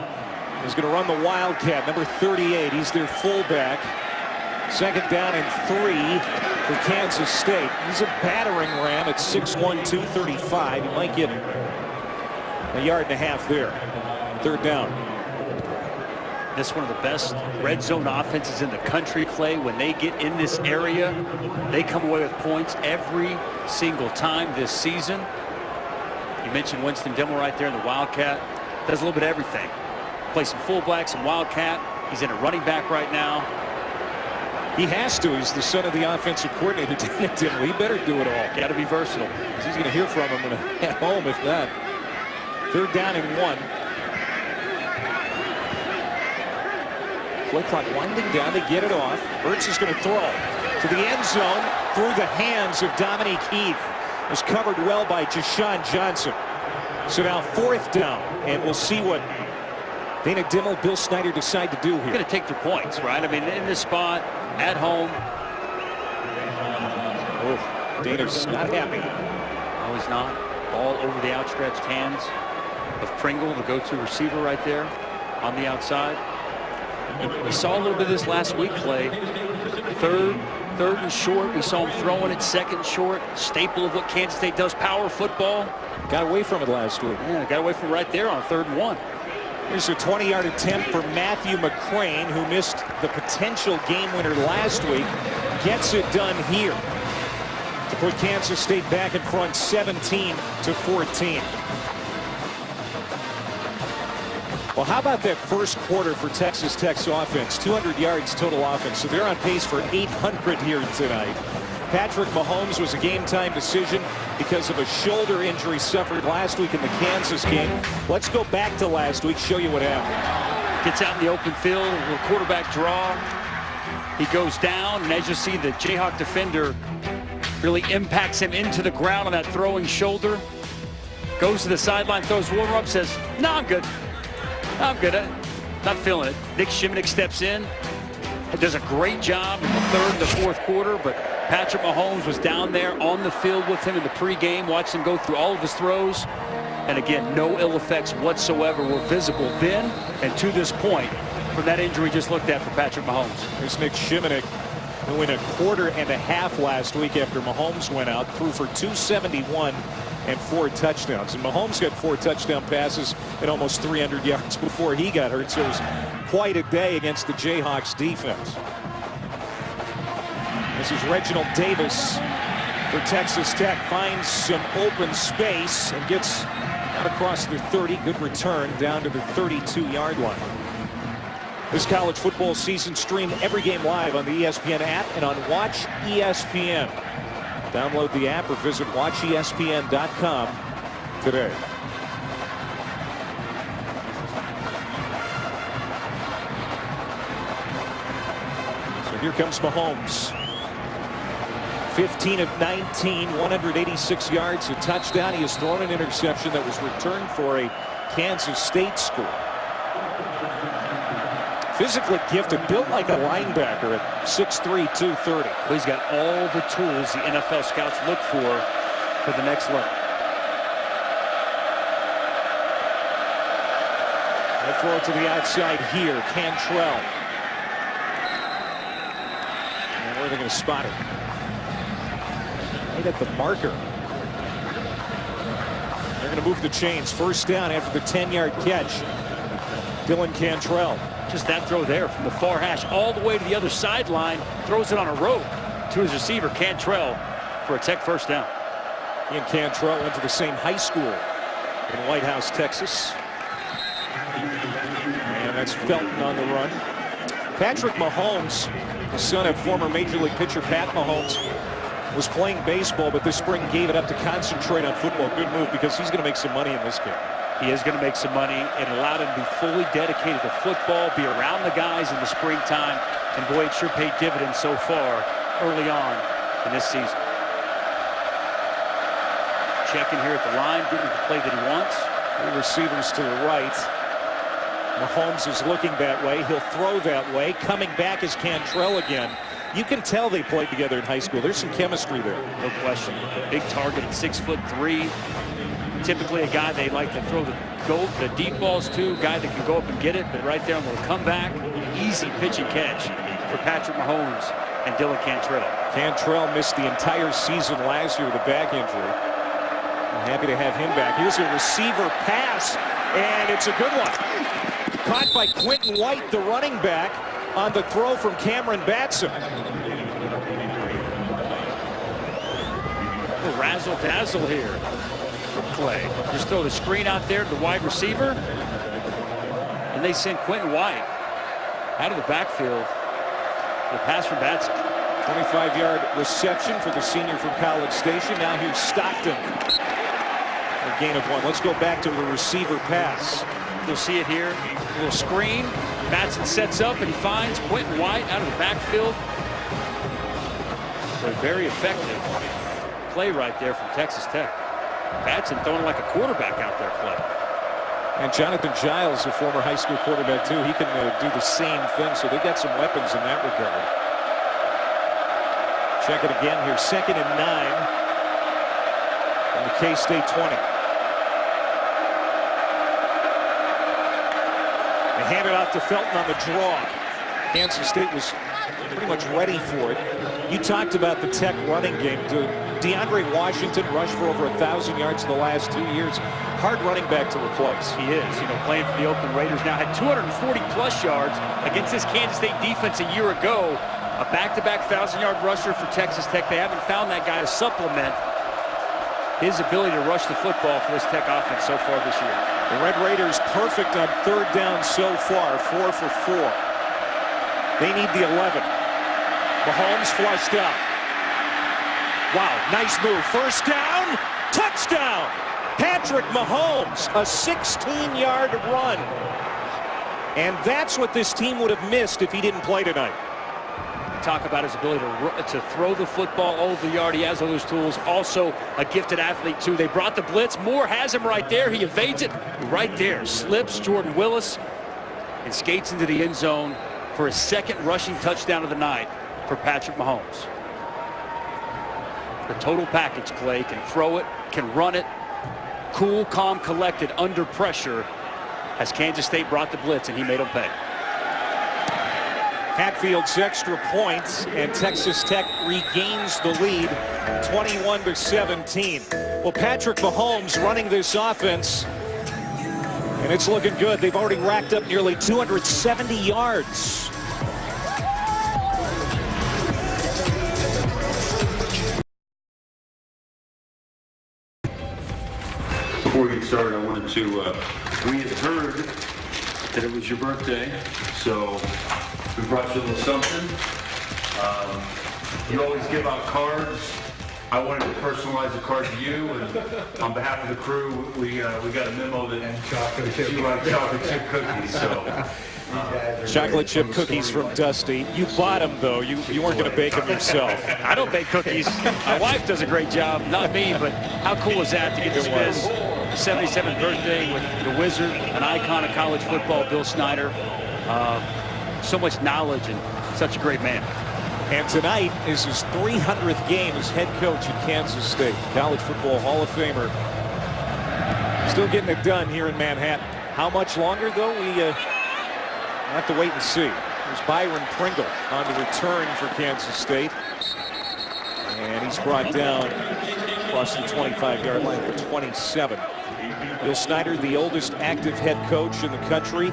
is going to run the Wildcat, number 38. He's their fullback. Second down and 3 for Kansas State. He's a battering ram at 6'1", 235. He might get a yard and a half there. Third down. This is one of the best red zone offenses in the country, Clay. When they get in this area, they come away with points every single time this season. You mentioned Winston Dimmel right there in the Wildcat. Does a little bit of everything. Plays some fullback, some Wildcat. He's in a running back right now. He has to. He's the son of the offensive coordinator, Dimmel. He better do it all. Got to be versatile. He's going to hear from him at home if not. Third down and 1. Play clock winding down to get it off. Hurts is going to throw to the end zone through the hands of Dominique Heath. Is covered well by Jashawn Johnson. So now fourth down, and we'll see what Dana Dimmel, Bill Snyder decide to do here. They're going to take their points, right? I mean, in this spot, at home. Oh, Dana's not happy. No, he's not. Ball over the outstretched hands of Pringle, the go-to receiver right there on the outside. We saw a little bit of this last week, Clay. Third and short. We saw him throwing it second short. Staple of what Kansas State does, power football. Got away from it last week. Yeah, got away from it right there on 3rd and 1. Here's a 20-yard attempt for Matthew McCrane, who missed the potential game winner last week. Gets it done here to put Kansas State back in front 17-14. Well, how about that first quarter for Texas Tech's offense? 200 yards total offense, so they're on pace for 800 here tonight. Patrick Mahomes was a game-time decision because of a shoulder injury suffered last week in the Kansas game. Let's go back to last week, show you what happened. Gets out in the open field, a little quarterback draw. He goes down, and as you see, the Jayhawk defender really impacts him into the ground on that throwing shoulder. Goes to the sideline, throws one up, says, "No, I'm good. I'm good. Not feeling it." Nick Shimonek steps in and does a great job in the third and the fourth quarter, but Patrick Mahomes was down there on the field with him in the pregame, watched him go through all of his throws. And again, no ill effects whatsoever were visible then and to this point from that injury just looked at for Patrick Mahomes. Here's Nick Shimonek, who in a quarter and a half last week after Mahomes went out, threw for 271 and 4 touchdowns. And Mahomes got 4 touchdown passes and almost 300 yards before he got hurt. So it was quite a day against the Jayhawks defense. This is Reginald Davis for Texas Tech. Finds some open space and gets out across the 30. Good return down to the 32-yard line. This college football season streamed every game live on the ESPN app and on Watch ESPN. Download the app or visit watchespn.com today. So here comes Mahomes. 15 of 19, 186 yards, a touchdown. He has thrown an interception that was returned for a Kansas State score. Physically gifted, built like a linebacker at 6'3", 230. Well, he's got all the tools the NFL scouts look for the next level. throw to the outside here. Cantrell. And where are they going to spot it? Right at the marker. They're going to move the chains. First down after the 10-yard catch. Dylan Cantrell. Just that throw there from the far hash all the way to the other sideline. Throws it on a rope to his receiver, Cantrell, for a Tech first down. He and Cantrell went to the same high school in White House, Texas. And that's Felton on the run. Patrick Mahomes, the son of former Major League pitcher Pat Mahomes, was playing baseball, but this spring gave it up to concentrate on football. Good move, because he's going to make some money in this game. He is going to make some money. It allowed him to be fully dedicated to football, be around the guys in the springtime, and boy, it sure paid dividends so far early on in this season. Checking here at the line, getting the play that he wants. The receivers to the right. Mahomes is looking that way. He'll throw that way. Coming back is Cantrell again. You can tell they played together in high school. There's some chemistry there. No question. Big target at 6'3". Typically a guy they like to throw the deep balls to, guy that can go up and get it, but right there on the comeback, easy pitch and catch for Patrick Mahomes and Dylan Cantrell. Cantrell missed the entire season last year with a back injury. I'm happy to have him back. Here's a receiver pass, and it's a good one. Caught by Quentin White, the running back, on the throw from Cameron Batson. Razzle-dazzle here from Clay. Just throw the screen out there to the wide receiver, and they send Quentin White out of the backfield. The pass from Batson. 25-yard reception for the senior from College Station. Now here's Stockton. A gain of 1. Let's go back to the receiver pass. You'll see it here. A little screen. Batson sets up and finds Quentin White out of the backfield. So very effective play right there from Texas Tech. Batson throwing like a quarterback out there, Clay. And Jonathan Giles, a former high school quarterback too, he can do the same thing. So they've got some weapons in that regard. Check it again here. 2nd and 9 from the K-State 20. They hand it off to Felton on the draw. Kansas State was pretty much ready for it. You talked about the Tech running game. DeAndre Washington rushed for over 1,000 yards in the last 2 years. Hard running back to replace. He is, playing for the Oakland Raiders now. Had 240-plus yards against this Kansas State defense a year ago. A back-to-back 1,000-yard rusher for Texas Tech. They haven't found that guy to supplement his ability to rush the football for this Tech offense so far this year. The Red Raiders perfect on 3rd down so far, 4 for 4. They need the 11. Mahomes flushed out. Wow, nice move. First down, touchdown. Patrick Mahomes, a 16-yard run. And that's what this team would have missed if he didn't play tonight. Talk about his ability to throw the football over the yard. He has all those tools. Also a gifted athlete too. They brought the blitz. Moore has him right there. He evades it right there. Slips Jordan Willis and skates into the end zone for his 2nd rushing touchdown of the night for Patrick Mahomes. The total package, Clay. Can throw it, can run it. Cool, calm, collected under pressure as Kansas State brought the blitz and he made them pay. Hatfield's extra points, and Texas Tech regains the lead 21-17. Well, Patrick Mahomes running this offense, and it's looking good. They've already racked up nearly 270 yards. Before we get started, I wanted to, we had heard that it was your birthday, so we brought you a little something. You always give out cards. I wanted to personalize a card to you, and on behalf of the crew, we got a memo that you like chocolate chip cookies, so. Chocolate chip cookies from Dusty. You bought them, though. You weren't going to bake them yourself. I don't bake cookies. My wife does a great job, not me, but how cool is that to get to spend his 77th birthday with the Wizard, an icon of college football, Bill Snyder. So much knowledge and such a great man. And tonight is his 300th game as head coach at Kansas State. College football Hall of Famer. Still getting it done here in Manhattan. How much longer, though, we'll have to wait and see. There's Byron Pringle on the return for Kansas State. And he's brought down across the 25-yard line for 27. Bill Snyder, the oldest active head coach in the country.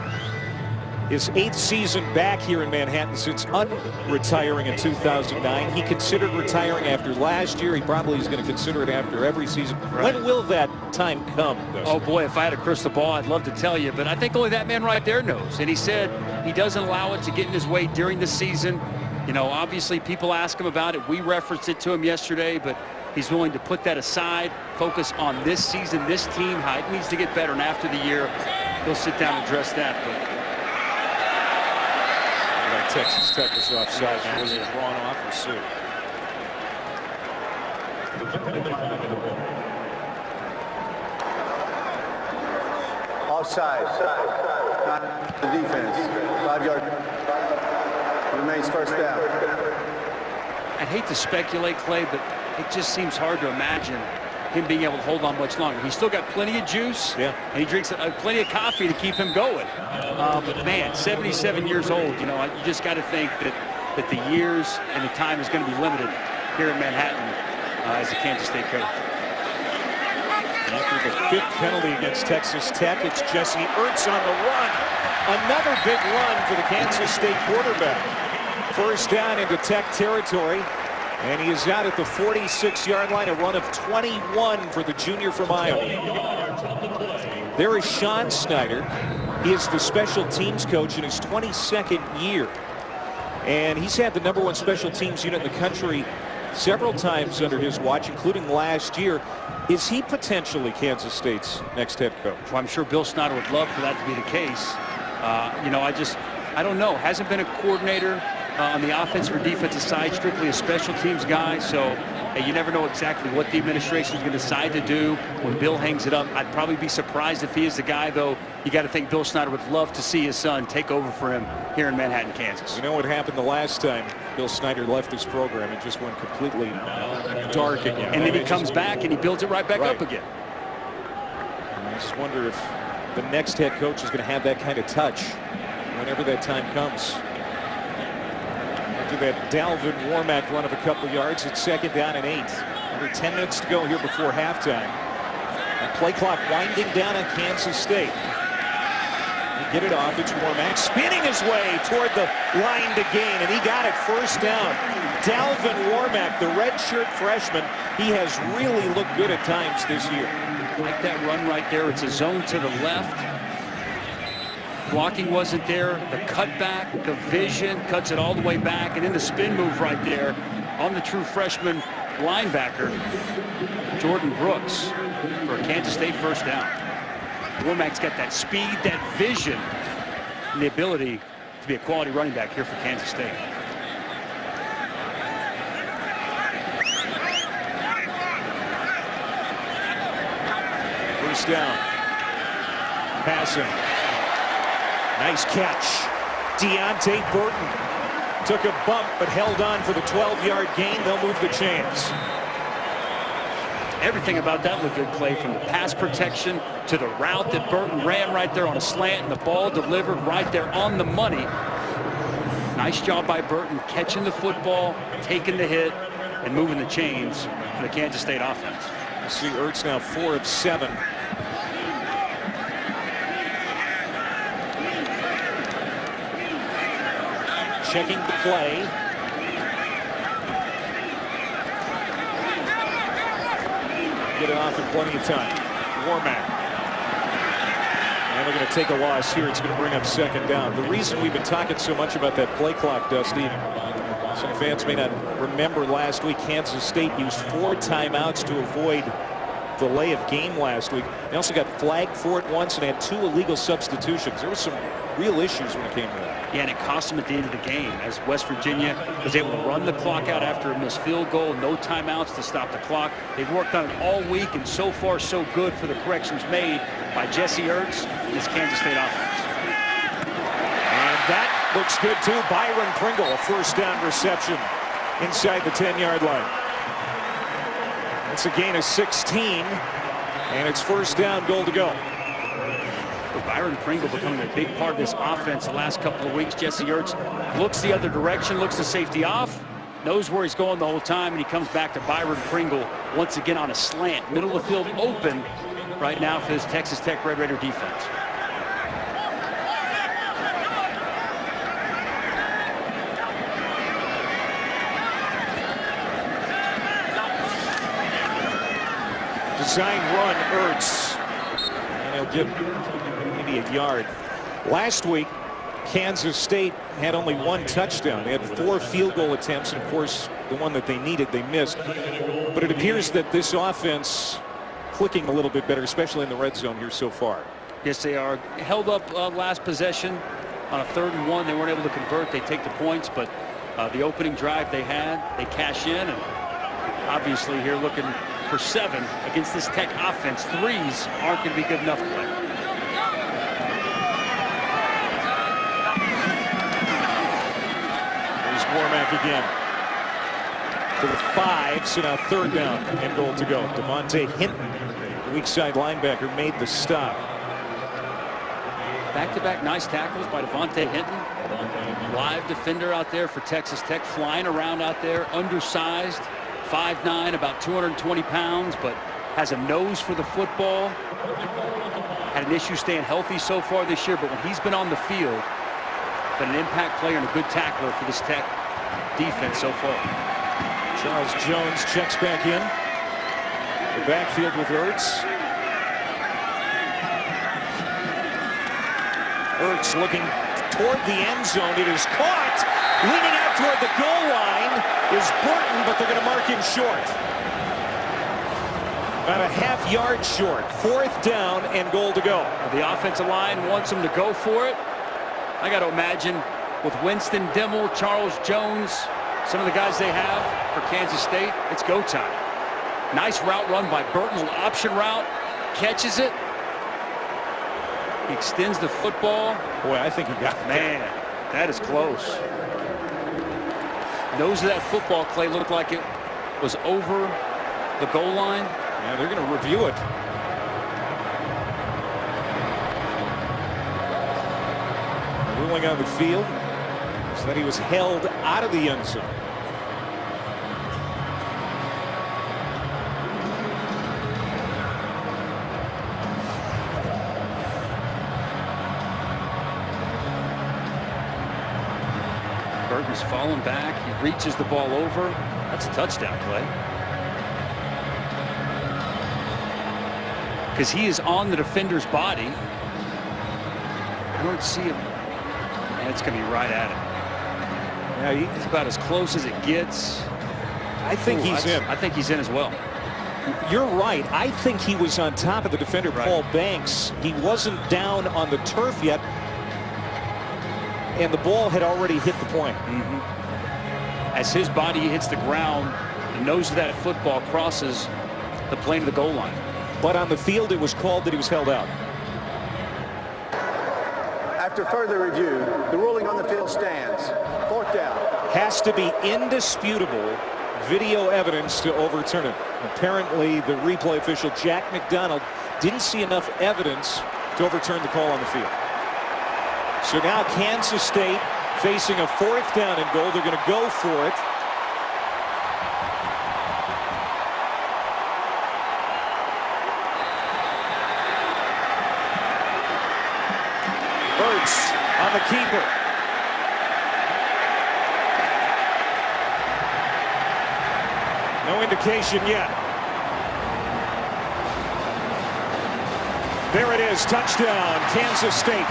His 8th season back here in Manhattan since unretiring in 2009. He considered retiring after last year. He probably is going to consider it after every season. Right. When will that time come, Dustin? Oh, boy, if I had a crystal ball, I'd love to tell you. But I think only that man right there knows. And he said he doesn't allow it to get in his way during the season. You know, obviously, people ask him about it. We referenced it to him yesterday, but he's willing to put that aside, focus on this season, this team, how it needs to get better. And after the year, he'll sit down and address that. But Texas Tech is offside. Now was it drawn off or sued? Offside. Not the defense. 5-yard. Remains first down. I'd hate to speculate, Clay, but it just seems hard to imagine him being able to hold on much longer. He's still got plenty of juice, and he drinks plenty of coffee to keep him going. But man, 77 years old, you know, you just got to think that the years and the time is going to be limited here in Manhattan as a Kansas State coach. After the 5th penalty against Texas Tech, it's Jesse Ertz on the run. Another big run for the Kansas State quarterback. First down into Tech territory. And he is out at the 46-yard line, a run of 21 for the junior from Iowa. There is Sean Snyder. He is the special teams coach in his 22nd year. And he's had the #1 special teams unit in the country several times under his watch, including last year. Is he potentially Kansas State's next head coach? Well, I'm sure Bill Snyder would love for that to be the case. You know, I don't know. Hasn't been a coordinator on the offensive or defensive side, strictly a special teams guy. So you never know exactly what the administration is going to decide to do when Bill hangs it up. I'd probably be surprised if he is the guy, though. You got to think Bill Snyder would love to see his son take over for him here in Manhattan, Kansas. You know what happened the last time Bill Snyder left this program? It just went completely dark again. And then he comes back and he builds it right back up again. And I just wonder if the next head coach is going to have that kind of touch whenever that time comes. After that Dalvin Warmack run of a couple yards, it's 2nd down and 8. Under 10 minutes to go here before halftime. And play clock winding down on Kansas State. You get it off, it's Warmack spinning his way toward the line to gain, and he got it first down. Dalvin Warmack, the redshirt freshman, he has really looked good at times this year. Like that run right there, it's a zone to the left. Blocking wasn't there, the cutback, the vision, cuts it all the way back, and in the spin move right there on the true freshman linebacker, Jordan Brooks, for a Kansas State first down. Warmack's got that speed, that vision, and the ability to be a quality running back here for Kansas State. First down. Passing. Nice catch. Deontay Burton took a bump but held on for the 12-yard gain. They'll move the chains. Everything about that looked good, Clay, from the pass protection to the route that Burton ran right there on a slant, and the ball delivered right there on the money. Nice job by Burton catching the football, taking the hit, and moving the chains for the Kansas State offense. You see Ertz now 4 of 7. Checking the play. Get it off in plenty of time. Warmack. And they're going to take a loss here. It's going to bring up 2nd down. The reason we've been talking so much about that play clock, Dusty, some fans may not remember last week Kansas State used 4 timeouts to avoid delay of game last week. They also got flagged for it once and had 2 illegal substitutions. There were some real issues when it came to that. Yeah, and it cost them at the end of the game as West Virginia was able to run the clock out after a missed field goal. No timeouts to stop the clock. They've worked on it all week, and so far so good for the corrections made by Jesse Ertz and his Kansas State offense. And that looks good too. Byron Pringle, a first down reception inside the 10-yard line. It's a gain of 16, and it's first down, goal to go. With Byron Pringle becoming a big part of this offense the last couple of weeks, Jesse Ertz looks the other direction, looks the safety off, knows where he's going the whole time, and he comes back to Byron Pringle once again on a slant. Middle of the field open right now for this Texas Tech Red Raider defense. Design run, Ertz, and he'll get maybe a yard. Last week, Kansas State had only one touchdown. They had 4 field goal attempts, and of course, the one that they needed, they missed. But it appears that this offense clicking a little bit better, especially in the red zone here so far. Yes, they are. Held up last possession on a 3rd and 1. They weren't able to convert. They take the points, but the opening drive they had, they cash in, and obviously here looking for 7 against this Tech offense. 3s aren't going to be good enough for them. There's Warmack again. To the 5, so now 3rd down and goal to go. Devontae Hinton, weak side linebacker, made the stop. Back-to-back nice tackles by Devontae Hinton. Live defender out there for Texas Tech, flying around out there, undersized. 5'9", about 220 pounds, but has a nose for the football. Had an issue staying healthy so far this year, but when he's been on the field, been an impact player and a good tackler for this Tech defense so far. Charles Jones checks back in. The backfield with Ertz. Ertz looking toward the end zone. It is caught. Leaning out toward the goal line is Burton, but they're going to mark him short. About a half-yard short. 4th down and goal to go. The offensive line wants him to go for it. I got to imagine with Winston Dimmel, Charles Jones, some of the guys they have for Kansas State, it's go time. Nice route run by Burton, little option route, catches it. He extends the football. Boy, I think he got it. Man, that is close. Nose of that football, Clay, looked like it was over the goal line. Yeah, they're going to review it. Ruling on the field so that he was held out of the end zone. Burton's falling back. He reaches the ball over. That's a touchdown play. Because he is on the defender's body. I don't see him. And it's going to be right at him. Yeah, he's about as close as it gets. I think he's in. I think he's in as well. You're right. I think he was on top of the defender, right. Paul Banks. He wasn't down on the turf yet. And the ball had already hit the point. As his body hits the ground, the nose of that football crosses the plane of the goal line. But on the field, it was called that he was held out. After further review, the ruling on the field stands. 4th down. Has to be indisputable video evidence to overturn it. Apparently, the replay official, Jack McDonald, didn't see enough evidence to overturn the call on the field. So now Kansas State facing a 4th down and goal. They're going to go for it. Ertz on the keeper. No indication yet. There it is, touchdown, Kansas State.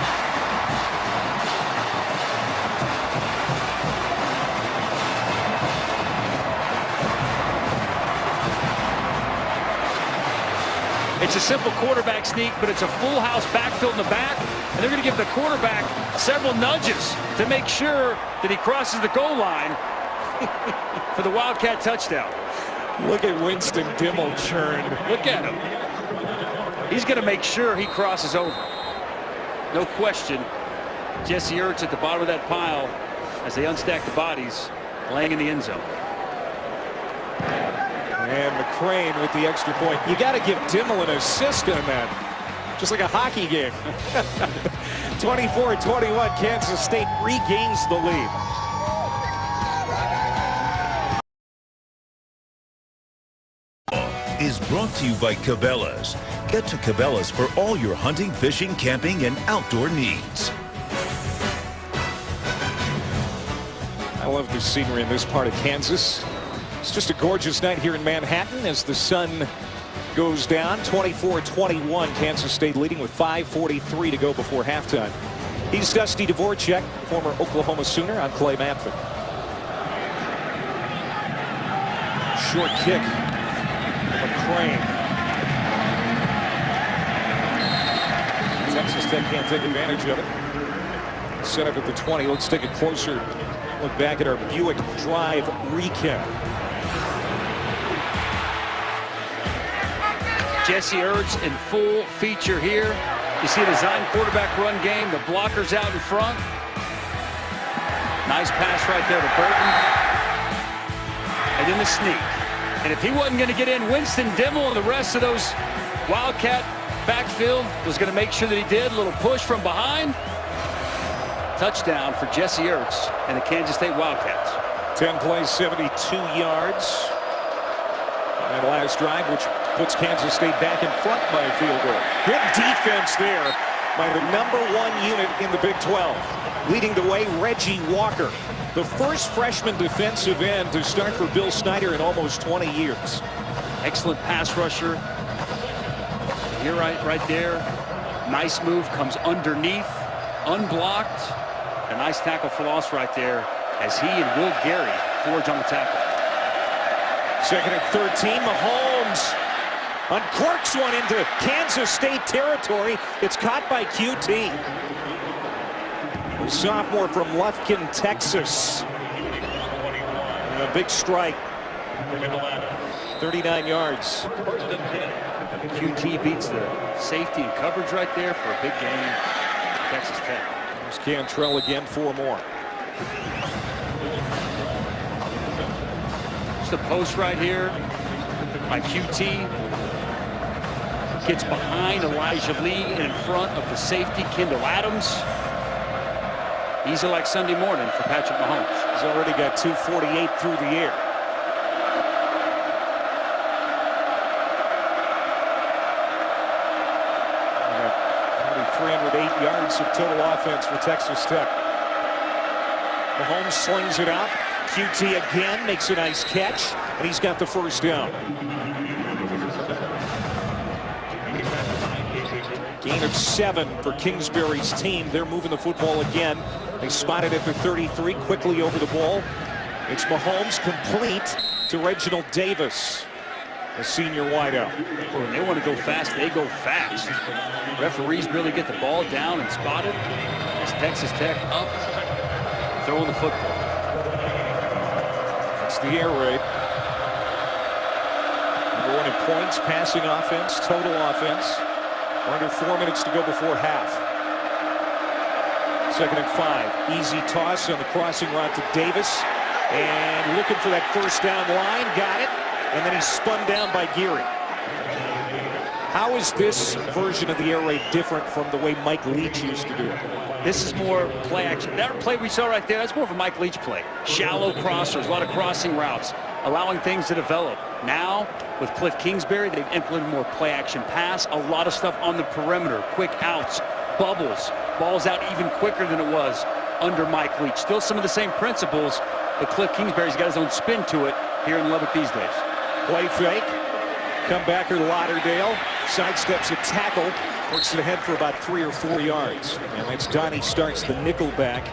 It's a simple quarterback sneak, but it's a full house backfield in the back, and they're going to give the quarterback several nudges to make sure that he crosses the goal line for the Wildcat touchdown. Look at Winston Dimmel churned. Look at him. He's going to make sure he crosses over. No question. Jesse Ertz at the bottom of that pile as they unstack the bodies, laying in the end zone. And McCrane with the extra point. You got to give Dimmel an assist on that. Just like a hockey game. 24-21, Kansas State regains the lead. Is brought to you by Cabela's. Get to Cabela's for all your hunting, fishing, camping, and outdoor needs. I love the scenery in this part of Kansas. It's just a gorgeous night here in Manhattan as the sun goes down. 24-21, Kansas State leading with 5:43 to go before halftime. He's Dusty Dvorak, former Oklahoma Sooner. I'm Clay Manford. Short kick. McCrane. Texas Tech can't take advantage of it. Set up at the 20. Let's take a closer look back at our Buick Drive recap. Jesse Ertz in full feature here. You see the Zion quarterback run game. The blockers out in front. Nice pass right there to Burton. And then the sneak. And if he wasn't going to get in, Winston Dimmel and the rest of those Wildcat backfield was going to make sure that he did. A little push from behind. Touchdown for Jesse Ertz and the Kansas State Wildcats. 10 plays, 72 yards. And last drive, which puts Kansas State back in front by a field goal. Good defense there by the #1 unit in the Big 12. Leading the way, Reggie Walker. The first freshman defensive end to start for Bill Snyder in almost 20 years. Excellent pass rusher. You're right there. Nice move, comes underneath, unblocked. A nice tackle for loss right there as he and Will Gary forge on the tackle. 2nd and 13, Mahomes uncorks one into Kansas State territory. It's caught by QT. The sophomore from Lufkin, Texas. And a big strike. 39 yards. QT beats the safety and coverage right there for a big game. Texas Tech. There's Cantrell again, 4 more. Just a post right here by QT. Gets behind Elijah Lee and in front of the safety, Kendall Adams. Easy like Sunday morning for Patrick Mahomes. He's already got 248 through the air. Only 308 yards of total offense for Texas Tech. Mahomes slings it out. QT again makes a nice catch, and he's got the first down. Gain of 7 for Kingsbury's team. They're moving the football again. They spot it at the 33, quickly over the ball. It's Mahomes complete to Reginald Davis, a senior wideout. When they want to go fast, they go fast. Referees really get the ball down and spot it. As Texas Tech up, throwing the football. That's the air raid. Number 1 in points, passing offense, total offense. We're under 4 minutes to go before half. 2nd and 5. Easy toss on the crossing route to Davis. And looking for that first down line. Got it. And then he's spun down by Geary. How is this version of the air raid different from the way Mike Leach used to do it? This is more play action. That play we saw right there, that's more of a Mike Leach play. Shallow crossers, a lot of crossing routes, allowing things to develop. Now, with Cliff Kingsbury, they've implemented more play action pass, a lot of stuff on the perimeter, quick outs, bubbles, balls out even quicker than it was under Mike Leach. Still some of the same principles, but Cliff Kingsbury's got his own spin to it here in Lubbock these days. Play fake. Comebacker Lauderdale sidesteps a tackle, works it ahead for about 3 or 4 yards. And that's Donnie Starks, the nickel back,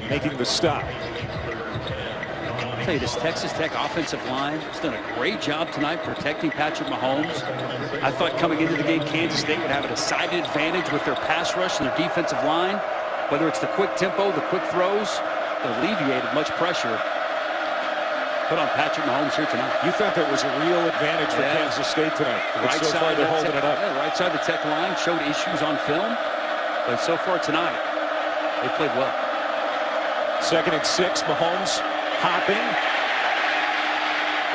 making the stop. I'll tell you, this Texas Tech offensive line has done a great job tonight protecting Patrick Mahomes. I thought coming into the game, Kansas State would have a decided advantage with their pass rush and their defensive line. Whether it's the quick tempo, the quick throws, it alleviated much pressure put on Patrick Mahomes here tonight. You thought that was a real advantage for Kansas State tonight. Right so far side, they're holding it up. Yeah, right side of the Tech line showed issues on film, but so far tonight, they played well. 2nd and 6, Mahomes hopping,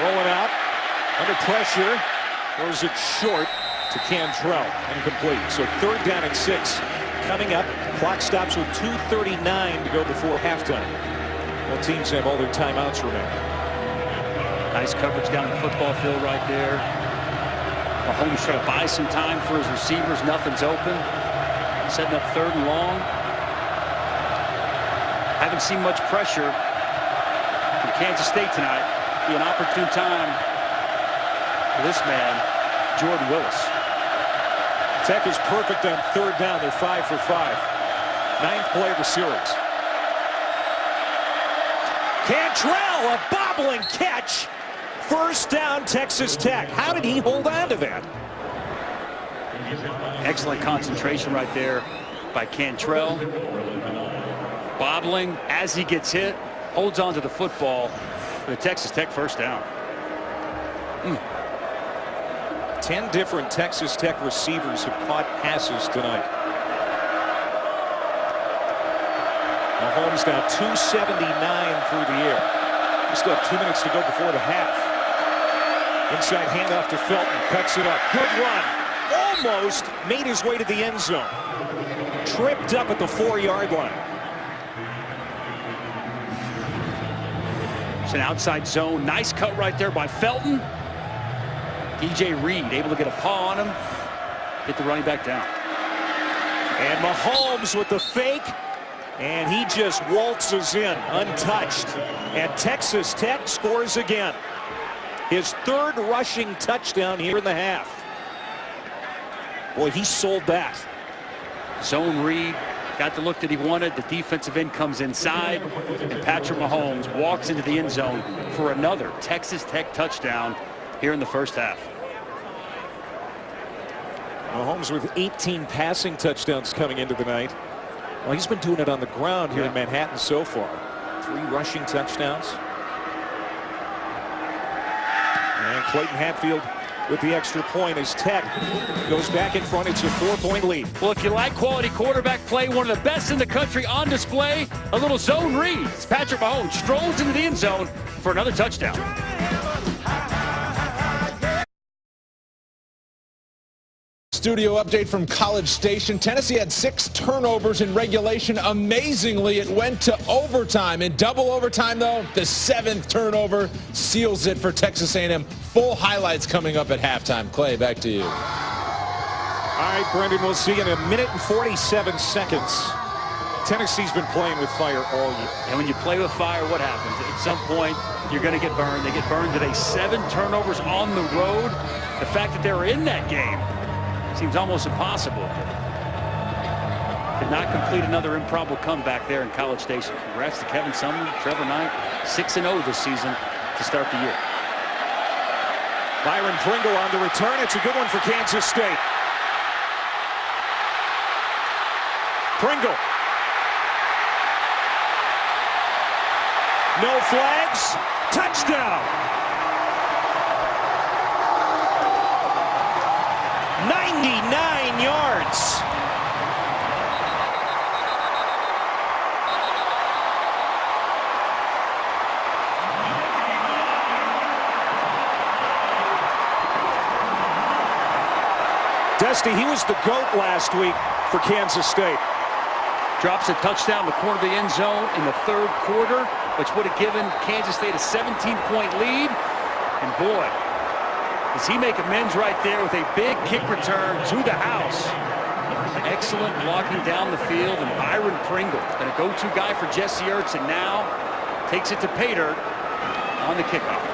rolling out, under pressure, throws it short. to Cantrell, incomplete. So 3rd down and 6 coming up. Clock stops with 2:39 to go before halftime. Both teams have all their timeouts remaining. Nice coverage down the football field right there. Mahomes trying to buy some time for his receivers. Nothing's open. Setting up 3rd and long. Haven't seen much pressure from Kansas State tonight. Be an opportune time for this man, Jordan Willis. Tech is perfect on 3rd down. They're 5 for 5. 9th play of the series. Cantrell, a bobbling catch. 1st down, Texas Tech. How did he hold on to that? Excellent concentration right there by Cantrell. Bobbling as he gets hit, holds on to the football for the Texas Tech 1st down. 10 different Texas Tech receivers have caught passes tonight. Mahomes now 279 through the air. We still have 2 minutes to go before the half. Inside handoff to Felton, cuts it up. Good run. Almost made his way to the end zone. Tripped up at the 4-yard line. It's an outside zone. Nice cut right there by Felton. DJ Reed able to get a paw on him. Get the running back down. And Mahomes with the fake. And he just waltzes in untouched. And Texas Tech scores again. His 3rd rushing touchdown here in the half. Boy, he sold that. Zone read. Got the look that he wanted. The defensive end comes inside. And Patrick Mahomes walks into the end zone for another Texas Tech touchdown here in the 1st half. Mahomes with 18 passing touchdowns coming into the night. Well, he's been doing it on the ground here in Manhattan so far. 3 rushing touchdowns. And Clayton Hatfield with the extra point as Tech goes back in front. It's a 4-point lead. Well, if you like quality quarterback play, one of the best in the country on display, a little zone read. Patrick Mahomes strolls into the end zone for another touchdown. Studio update from College Station. Tennessee had 6 turnovers in regulation. Amazingly, it went to overtime. In double overtime, though, the 7th turnover seals it for Texas A&M. Full highlights coming up at halftime. Clay, back to you. All right, Brendan, we'll see in a minute and 47 seconds. Tennessee's been playing with fire all year. And when you play with fire, what happens? At some point, you're going to get burned. They get burned today. 7 turnovers on the road. The fact that they're in that game seems almost impossible. Could not complete another improbable comeback there in College Station. Congrats to Kevin Sumner, Trevor Knight, 6-0 this season to start the year. Byron Pringle on the return. It's a good one for Kansas State. Pringle. No flags. Touchdown. 99 yards. Dusty, he was the GOAT last week for Kansas State. Drops a touchdown in the corner of the end zone in the 3rd quarter, which would have given Kansas State a 17-point lead. And boy, does he make amends right there with a big kick return to the house. Excellent blocking down the field, and Byron Pringle, been a go-to guy for Jesse Ertz, and now takes it to pay dirt on the kickoff.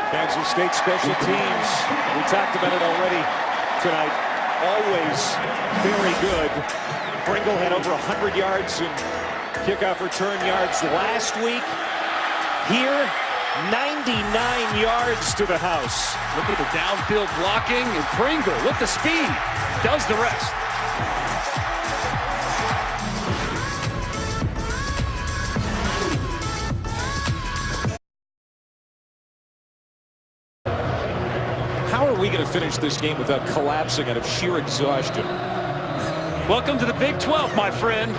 Kansas State special teams, we talked about it already tonight, always very good. Pringle had over 100 yards in kickoff return yards last week. Here, 99 yards to the house. Look at the downfield blocking, and Pringle with the speed does the rest. How are we going to finish this game without collapsing out of sheer exhaustion? Welcome to the Big 12, my friend.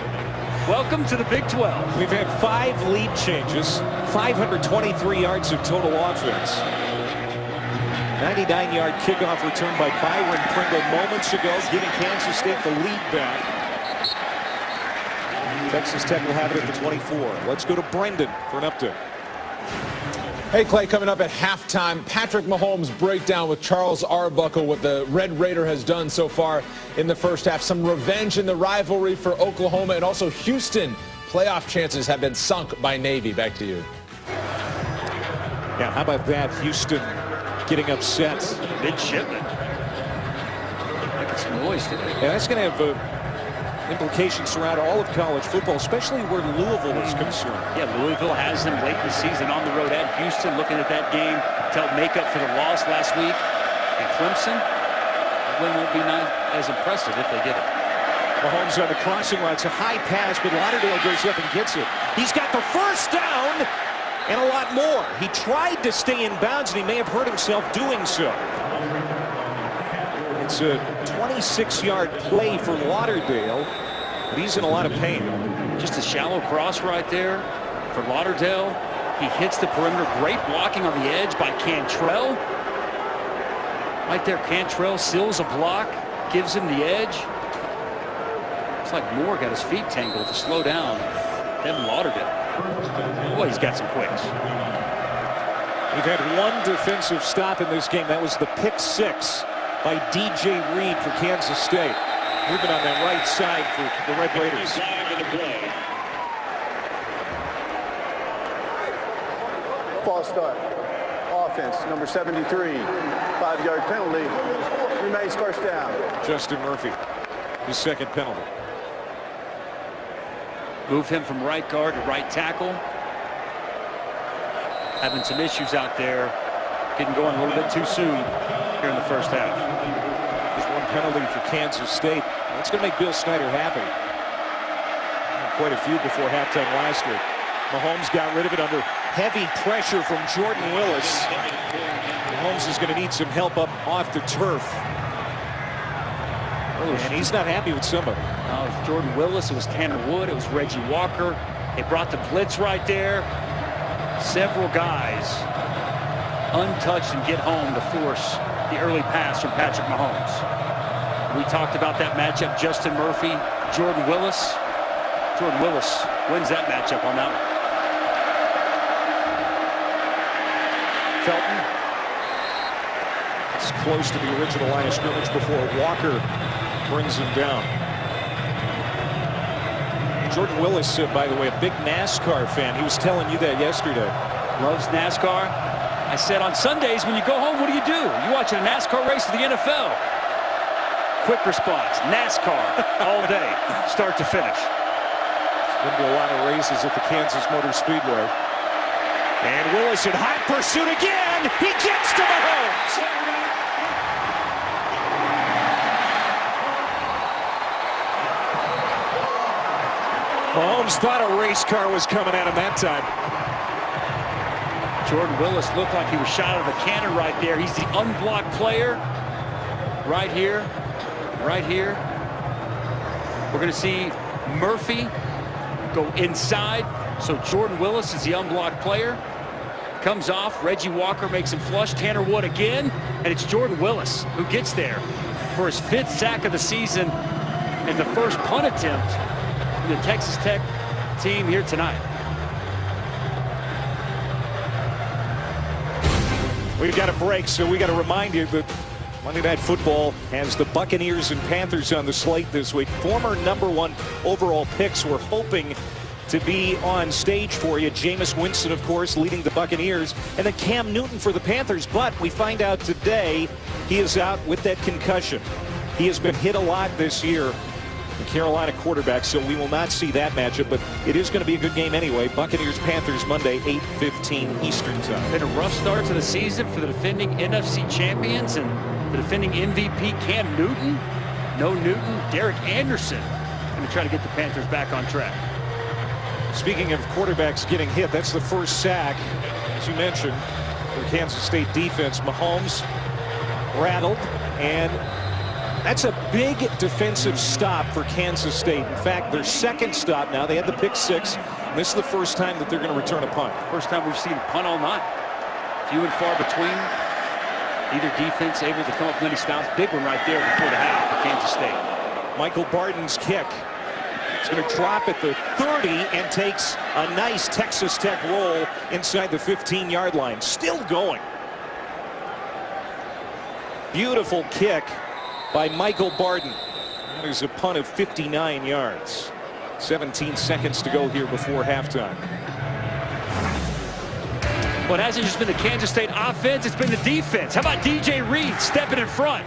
Welcome to the Big 12. We've had 5 lead changes, 523 yards of total offense. 99-yard kickoff return by Byron Pringle moments ago, giving Kansas State the lead back. Texas Tech will have it at the 24. Let's go to Brendan for an update. Hey, Clay, coming up at halftime, Patrick Mahomes breakdown with Charles Arbuckle, what the Red Raider has done so far in the first half. Some revenge in the rivalry for Oklahoma, and also Houston. Playoff chances have been sunk by Navy. Back to you. Yeah, how about that? Houston getting upset. Midshipman. Making some noise today. Yeah, that's going to have implications throughout all of college football, especially where Louisville is concerned. Yeah, Louisville has them late in the season on the road at Houston, looking at that game to help make up for the loss last week. And Clemson, that win won't be not as impressive if they get it. Mahomes on the crossing line. It's a high pass, but Lauderdale goes up and gets it. He's got the first down and a lot more. He tried to stay in bounds, and he may have hurt himself doing so. It's a 26-yard play for Lauderdale, but he's in a lot of pain. Just a shallow cross right there for Lauderdale. He hits the perimeter. Great blocking on the edge by Cantrell. Right there, Cantrell seals a block, gives him the edge. Looks like Moore got his feet tangled to slow down Devin Lauderdale. Boy, he's got some quicks. We've had one defensive stop in this game. That was the pick six by DJ Reed for Kansas State. Moving on that right side for the Red Raiders. False start. Offense, number 73. 5-yard penalty. Remains first down. Justin Murphy, his second penalty. Move him from right guard to right tackle. Having some issues out there. Getting going a little bit too soon here in the first half. There's one penalty for Kansas State. That's going to make Bill Snyder happy. Quite a few before halftime last week. Mahomes got rid of it under heavy pressure from Jordan Willis. Mahomes is going to need some help up off the turf. And he's not happy with somebody. No, it was Jordan Willis, it was Tanner Wood, it was Reggie Walker. They brought the blitz right there. Several guys untouched and get home to force the early pass from Patrick Mahomes. We talked about that matchup, Justin Murphy, Jordan Willis. Jordan Willis wins that matchup on that one. Felton. It's close to the original line of scrimmage before Walker brings him down. Jordan Willis, by the way, a big NASCAR fan. He was telling you that yesterday. Loves NASCAR. I said on Sundays when you go home, what do? You watching a NASCAR race to the NFL. Quick response, NASCAR all day, start to finish. Been to a lot of races at the Kansas Motor Speedway. And Willis in hot pursuit again. He gets to Mahomes. Mahomes thought a race car was coming at him that time. Jordan Willis looked like he was shot out of a cannon right there. He's the unblocked player. Right here. Right here. We're going to see Murphy go inside. So Jordan Willis is the unblocked player. Comes off. Reggie Walker makes him flush. Tanner Wood again. And it's Jordan Willis who gets there for his 5th sack of the season and the first punt attempt for the Texas Tech team here tonight. We've got a break, so we got to remind you that Monday Night Football has the Buccaneers and Panthers on the slate this week. Former #1 overall picks were hoping to be on stage for you. Jameis Winston, of course, leading the Buccaneers, and then Cam Newton for the Panthers. But we find out today he is out with that concussion. He has been hit a lot this year, the Carolina quarterback, so we will not see that matchup, but it is going to be a good game anyway. Buccaneers-Panthers Monday, 8:15 Eastern time. Been a rough start to the season for the defending NFC champions and the defending MVP Cam Newton. No Newton. Derek Anderson going to try to get the Panthers back on track. Speaking of quarterbacks getting hit, that's the first sack, as you mentioned, for Kansas State defense. Mahomes rattled, and that's a big defensive stop for Kansas State. In fact, their second stop now. They had the pick 6. And this is the first time that they're going to return a punt. First time we've seen a punt all night. Few and far between. Either defense able to come up with many stops. Big one right there before the half for Kansas State. Michael Barton's kick. It's going to drop at the 30 and takes a nice Texas Tech roll inside the 15-yard line. Still going. Beautiful kick by Michael Barton. There's a punt of 59 yards. 17 seconds to go here before halftime. Well, it hasn't just been the Kansas State offense, it's been the defense. How about DJ Reed stepping in front,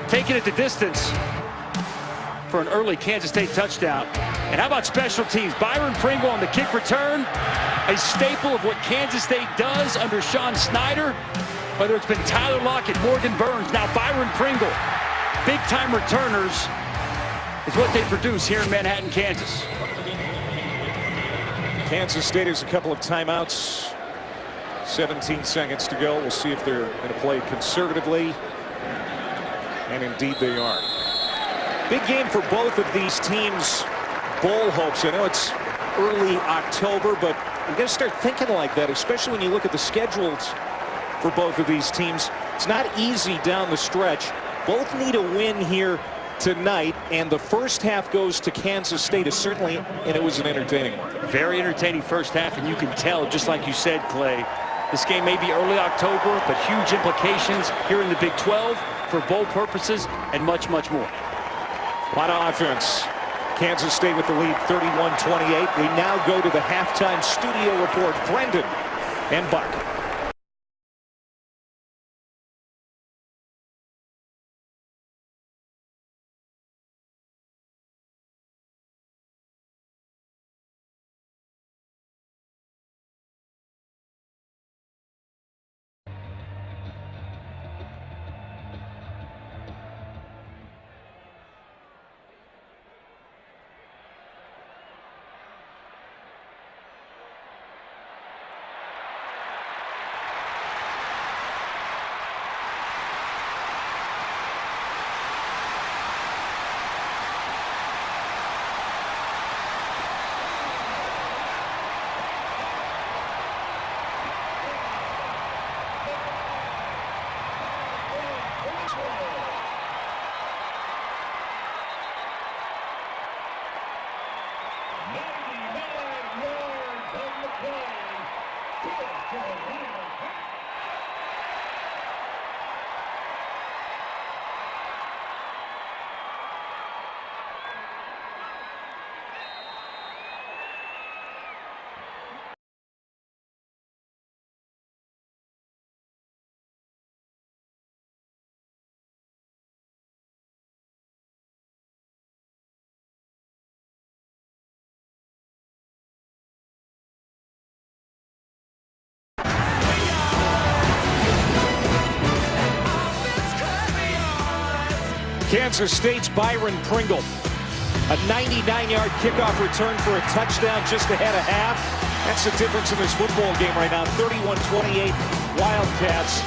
taking it the distance for an early Kansas State touchdown. And how about special teams? Byron Pringle on the kick return, a staple of what Kansas State does under Sean Snyder. Whether it's been Tyler Lockett, Morgan Burns, now Byron Pringle. Big-time returners is what they produce here in Manhattan, Kansas. Kansas State has a couple of timeouts. 17 seconds to go. We'll see if they're going to play conservatively. And indeed they are. Big game for both of these teams' bowl hopes. I know it's early October, but we've got to start thinking like that, especially when you look at the schedules for both of these teams. It's not easy down the stretch. Both need a win here tonight, and the first half goes to Kansas State. Is certainly, and it was an entertaining one. Very entertaining first half, and you can tell, just like you said, Clay, this game may be early October, but huge implications here in the Big 12 for bowl purposes and much, much more. A lot of offense. Kansas State with the lead, 31-28. We now go to the halftime studio report. Brendan and Buck. Kansas State's Byron Pringle. A 99-yard kickoff return for a touchdown just ahead of half. That's the difference in this football game right now. 31-28 Wildcats.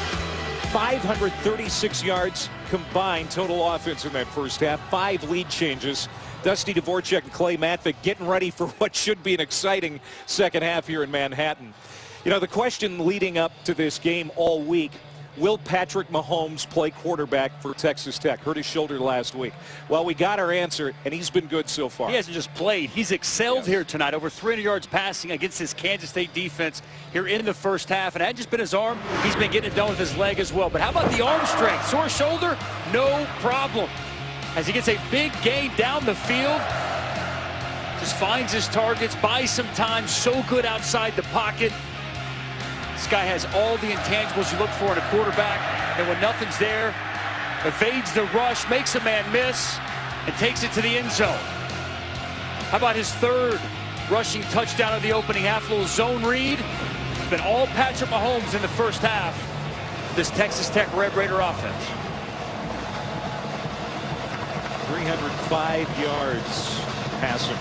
536 yards combined total offense in that first half. 5 lead changes. Dusty Dvorak and Clay Matvick getting ready for what should be an exciting second half here in Manhattan. You know, the question leading up to this game all week, will Patrick Mahomes play quarterback for Texas Tech? Hurt his shoulder last week. Well, we got our answer, and he's been good so far. He hasn't just played. He's excelled here tonight. Over 300 yards passing against this Kansas State defense here in the first half. And it hadn't just been his arm. He's been getting it done with his leg as well. But how about the arm strength? Sore shoulder? No problem. As he gets a big gain down the field, just finds his targets, buys some time, so good outside the pocket. This guy has all the intangibles you look for in a quarterback, and when nothing's there, evades the rush, makes a man miss, and takes it to the end zone. How about his third rushing touchdown of the opening half? A little zone read. It's been all Patrick Mahomes in the first half. This Texas Tech Red Raider offense. 305 yards passing.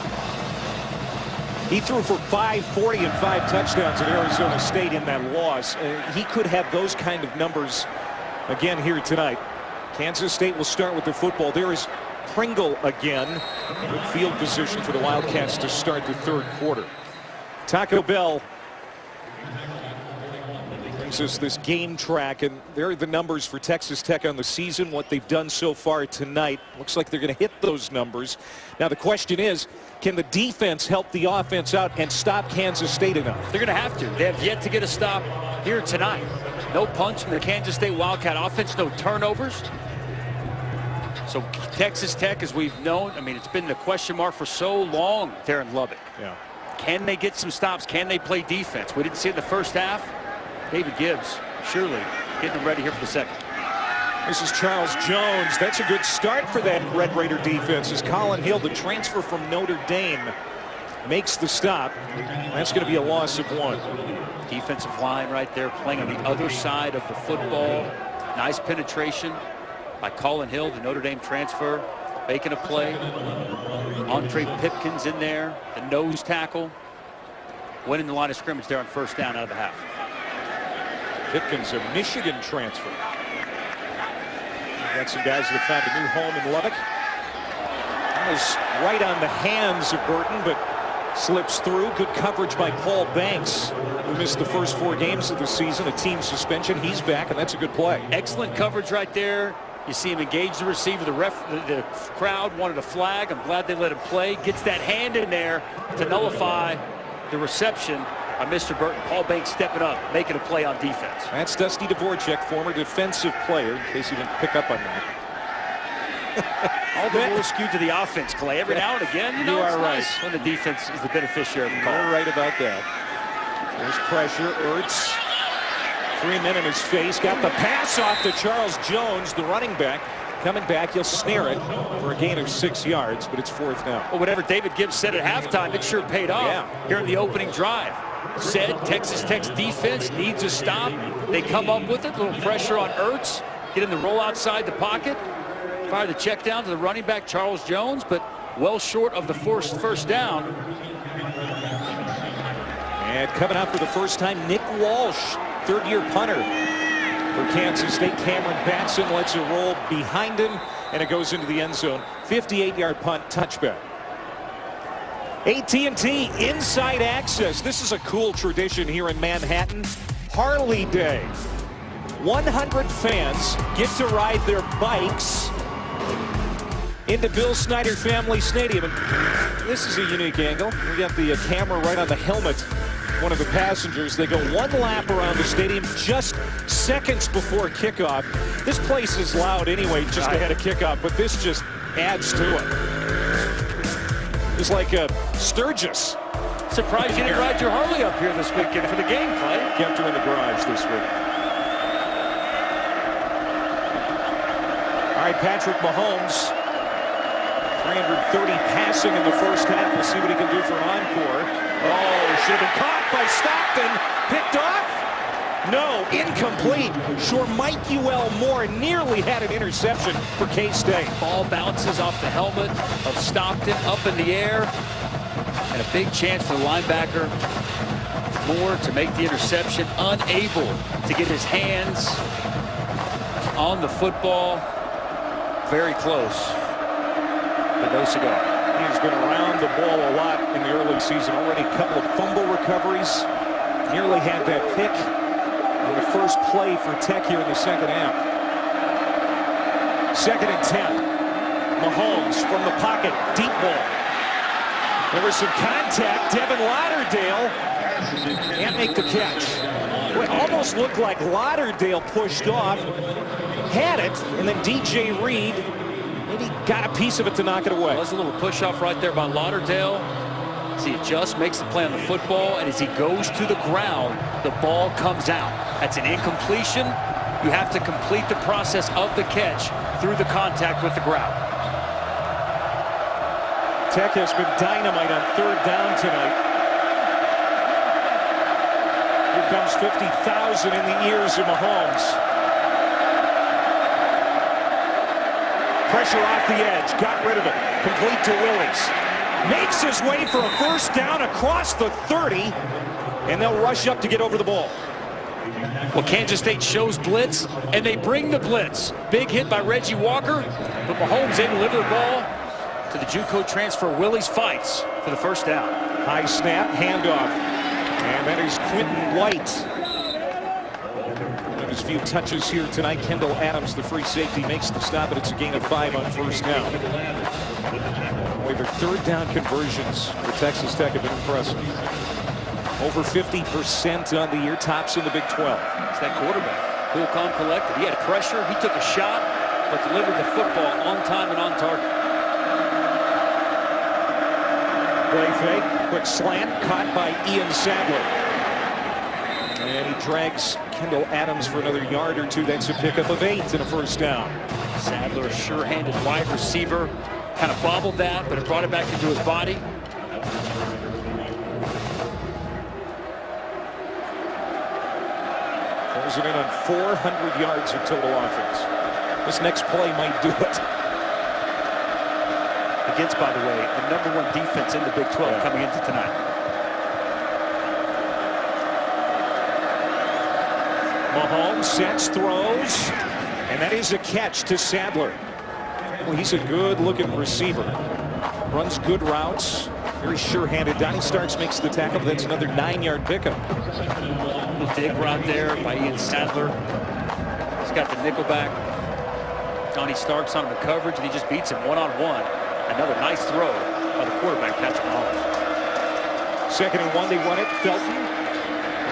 He threw for 540 and 5 touchdowns at Arizona State in that loss. He could have those kind of numbers again here tonight. Kansas State will start with the football. There is Pringle again. Good field position for the Wildcats to start the third quarter. Taco Bell Brings us this game track, and there are the numbers for Texas Tech on the season, what they've done so far tonight. Looks like they're going to hit those numbers. Now the question is, can the defense help the offense out and stop Kansas State enough? They're going to have to. They have yet to get a stop here tonight. No punch from the Kansas State Wildcat offense, no turnovers. So Texas Tech, as we've known, I mean, it's been the question mark for so long there in Lubbock. Yeah. Can they get some stops? Can they play defense? We didn't see it in the first half. David Gibbs, surely getting them ready here for the second. This is Charles Jones. That's a good start for that Red Raider defense as Colin Hill, the transfer from Notre Dame, makes the stop. That's going to be a loss of 1. Defensive line right there playing on the other side of the football. Nice penetration by Colin Hill, the Notre Dame transfer, making a play. Andre Pipkins in there, the nose tackle, winning the line of scrimmage there on first down out of the half. Pipkins, a Michigan transfer. Got some guys that have found a new home in Lubbock. That was right on the hands of Burton, but slips through. Good coverage by Paul Banks, who missed the first 4 games of the season, a team suspension. He's back, and that's a good play. Excellent coverage right there. You see him engage the receiver. The crowd wanted a flag. I'm glad they let him play. Gets that hand in there to nullify the reception by Mr. Burton. Paul Banks stepping up, making a play on defense. That's Dusty Dvorak, former defensive player, in case you didn't pick up on that. All the rules skewed to the offense, Clay. Every now and again, you know, you it's are nice right when the defense is the beneficiary of the call. You're right about that. There's pressure. Ertz, 3 men in his face. Got the pass off to Charles Jones, the running back. Coming back, he'll snare it for a gain of 6 yards, but it's 4th down. Well, whatever David Gibbs said at halftime, it sure paid off here in the opening drive. Said Texas Tech's defense needs a stop. They come up with it. A little pressure on Ertz. Get him to roll outside the pocket. Fire the check down to the running back, Charles Jones, but well short of the first down. And coming out for the first time, Nick Walsh, 3rd-year punter for Kansas State. Cameron Batson lets it roll behind him, and it goes into the end zone. 58-yard punt, touchback. AT&T Inside Access. This is a cool tradition here in Manhattan. Harley Day. 100 fans get to ride their bikes into Bill Snyder Family Stadium. And this is a unique angle. We got the camera right on the helmet, one of the passengers. They go 1 lap around the stadium just seconds before kickoff. This place is loud anyway, just ahead of kickoff, but this just adds to it. It's like a Sturgis. Surprised you didn't ride your Harley up here this weekend for the game, Clay. Kept her in the garage this week. All right, Patrick Mahomes, 330 passing in the first half. We'll see what he can do for an encore. Oh, should have been caught by Stockton. Picked off? No, incomplete. Sure, Mike Moore nearly had an interception for K-State. Ball bounces off the helmet of Stockton up in the air. And a big chance for the linebacker, Moore, to make the interception. Unable to get his hands on the football. Very close, but no cigar. He's been around the ball a lot in the early season. Already a couple of fumble recoveries. Nearly had that pick on the first play for Tech here in the second half. 2nd and 10. Mahomes from the pocket, deep ball. There was some contact. Devin Lauderdale can't make the catch. It almost looked like Lauderdale pushed off, had it, and then DJ Reed maybe got a piece of it to knock it away. There was a little push off right there by Lauderdale. As he adjusts, makes the play on the football, and as he goes to the ground, the ball comes out. That's an incompletion. You have to complete the process of the catch through the contact with the ground. Tech has been dynamite on 3rd down tonight. Here comes 50,000 in the ears of Mahomes. Pressure off the edge, got rid of it. Complete to Willis. Makes his way for a first down across the 30, and they'll rush up to get over the ball. Well, Kansas State shows blitz, and they bring the blitz. Big hit by Reggie Walker, but Mahomes able to deliver the ball to the JUCO transfer. Willis fights for the first down. High snap, handoff, and that is Quentin White. his few touches here tonight. Kendall Adams, the free safety, makes the stop, and it's a gain of 5 on first down. Boy, their third down conversions for Texas Tech have been impressive. Over 50% on the year, tops in the Big 12. It's that quarterback, cool, calm, collected. He had pressure, he took a shot, but delivered the football on time and on target. Play fake, quick slant, caught by Ian Sadler. And he drags Kendall Adams for another yard or two. That's a pickup of 8 and a first down. Sadler, sure-handed wide receiver, kind of bobbled that, but it brought it back into his body. Closing in on 400 yards of total offense. This next play might do it. Against, by the way, the #1 defense in the Big 12 coming into tonight. Mahomes sets, throws, and that is a catch to Sadler. Well, he's a good-looking receiver. Runs good routes, very sure-handed. Donnie Starks makes the tackle. That's another 9-yard pickup. Little dig route there by Ian Sadler. He's got the nickel back. Donnie Starks on him in coverage, and he just beats him one-on-one. Another nice throw by the quarterback, Patrick Mahomes. 2nd and 1, they run it. Felton.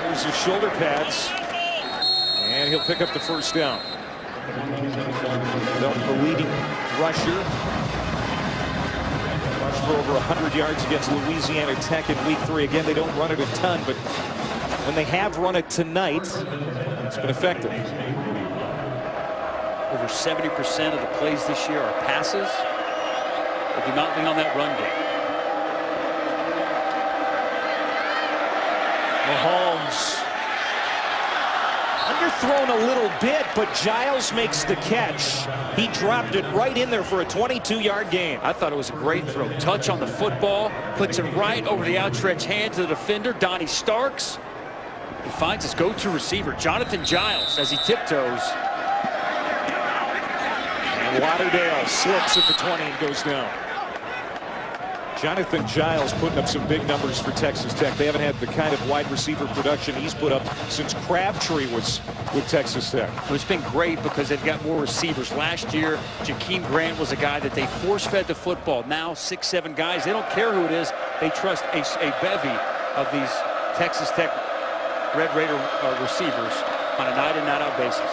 There's his shoulder pads. And he'll pick up the first down. Felton, the leading rusher. Rushed for over 100 yards against Louisiana Tech in Week 3. Again, they don't run it a ton, but when they have run it tonight, it's been effective. Over 70% of the plays this year are passes. They do not lean on that run game. Mahomes underthrown a little bit, but Giles makes the catch. He dropped it right in there for a 22-yard gain. I thought it was a great throw. Touch on the football, puts it right over the outstretched hand to the defender, Donnie Starks. He finds his go-to receiver, Jonathan Giles, as he tiptoes. And Lauderdale slips at the 20 and goes down. Jonathan Giles putting up some big numbers for Texas Tech. They haven't had the kind of wide receiver production he's put up since Crabtree was with Texas Tech. Well, it's been great because they've got more receivers. Last year, Jakeem Grant was a guy that they force-fed the football. Now, 6-7 guys, they don't care who it is. They trust a bevy of these Texas Tech Red Raider receivers on a night-in, night-out basis.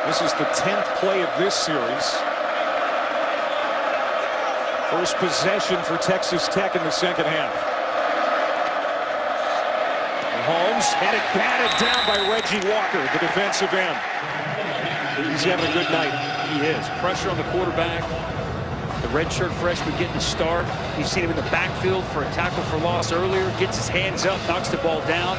This is the 10th play of this series. First possession for Texas Tech in the second half. Mahomes had it batted down by Reggie Walker, the defensive end. He's having a good night. He is. Pressure on the quarterback. The redshirt freshman getting the start. You've seen him in the backfield for a tackle for loss earlier. Gets his hands up, knocks the ball down.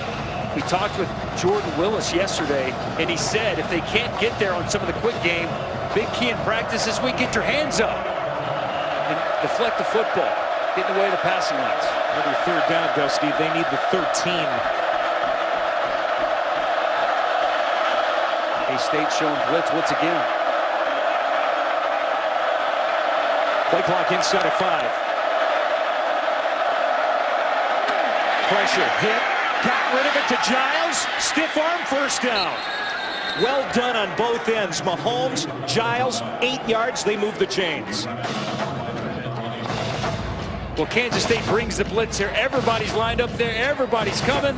We talked with Jordan Willis yesterday, and he said if they can't get there on some of the quick game, big key in practice this week, get your hands up and deflect the football, get in the way of the passing lanes. Another third down, Dusty. They need the 13. K-State showing blitz once again. Play clock inside of 5. Pressure hit. Got rid of it to Giles. Stiff arm, first down. Well done on both ends. Mahomes, Giles, 8 yards. They move the chains. Well, Kansas State brings the blitz here. Everybody's lined up there. Everybody's coming.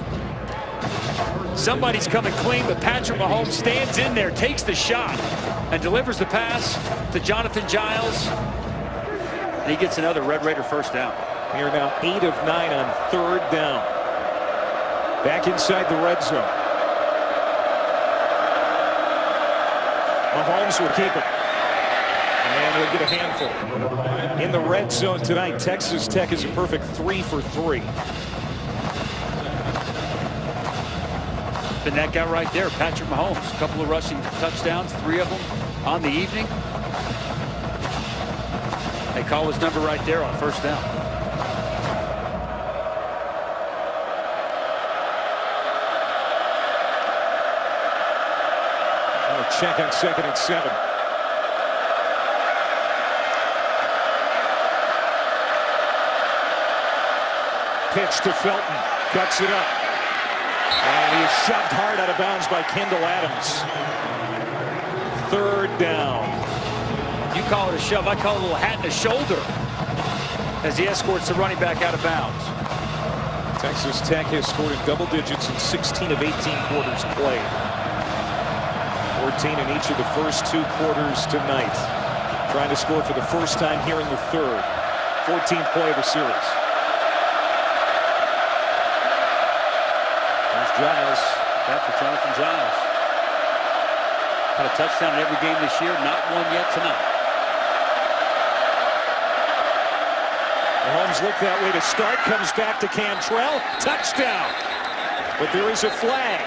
Somebody's coming clean, but Patrick Mahomes stands in there, takes the shot, and delivers the pass to Jonathan Giles. And he gets another Red Raider first down. They are now 8 of 9 on third down. Back inside the red zone. Mahomes will keep it. And he'll get a handful. In the red zone tonight, Texas Tech is a perfect 3 for 3. Been that guy right there, Patrick Mahomes. A couple of rushing touchdowns, 3 of them on the evening. They call his number right there on first down. Check on 2nd and 7. Pitch to Felton. Cuts it up. And he is shoved hard out of bounds by Kendall Adams. 3rd down. You call it a shove, I call it a little hat in the shoulder as he escorts the running back out of bounds. Texas Tech has scored in double digits in 16 of 18 quarters played. 14 in each of the first 2 quarters tonight. Trying to score for the first time here in the 3rd. 14th play of the series. There's Giles. Back for Jonathan Giles. Had a touchdown in every game this year, not one yet tonight. Mahomes looked that way to start, comes back to Cantrell, touchdown. But there is a flag.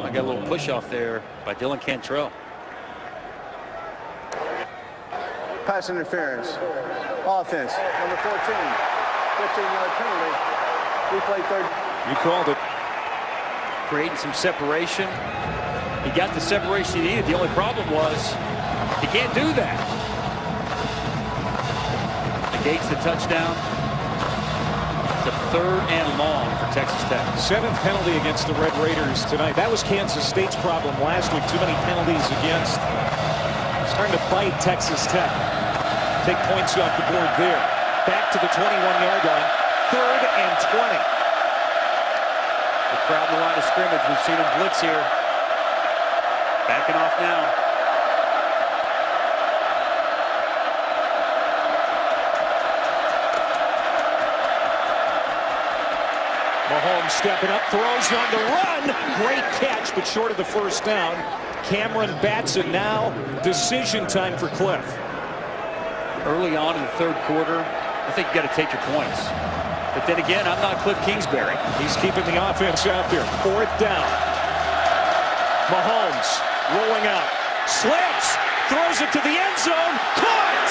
I got a little push off there by Dylan Cantrell. Pass interference. Offense, number 14. 15-yard penalty. Replay 3rd. You called it. Creating some separation. He got the separation he needed. The only problem was he can't do that. Negates the touchdown. It's a 3rd and long for Texas Tech. 7th penalty against the Red Raiders tonight. That was Kansas State's problem last week. Too many penalties against. Starting to bite Texas Tech. Take points off the board there. Back to the 21-yard line. 3rd and 20. The crowd in the line of scrimmage. We've seen him blitz here. Backing off now. Mahomes stepping up, throws on the run. Great catch, but short of the 1st down. Cameron Batson now. Decision time for Cliff. Early on in the 3rd quarter, I think you got to take your points. But then again, I'm not Cliff Kingsbury. He's keeping the offense out there. 4th down. Mahomes rolling out. Slants. Throws it to the end zone. Caught!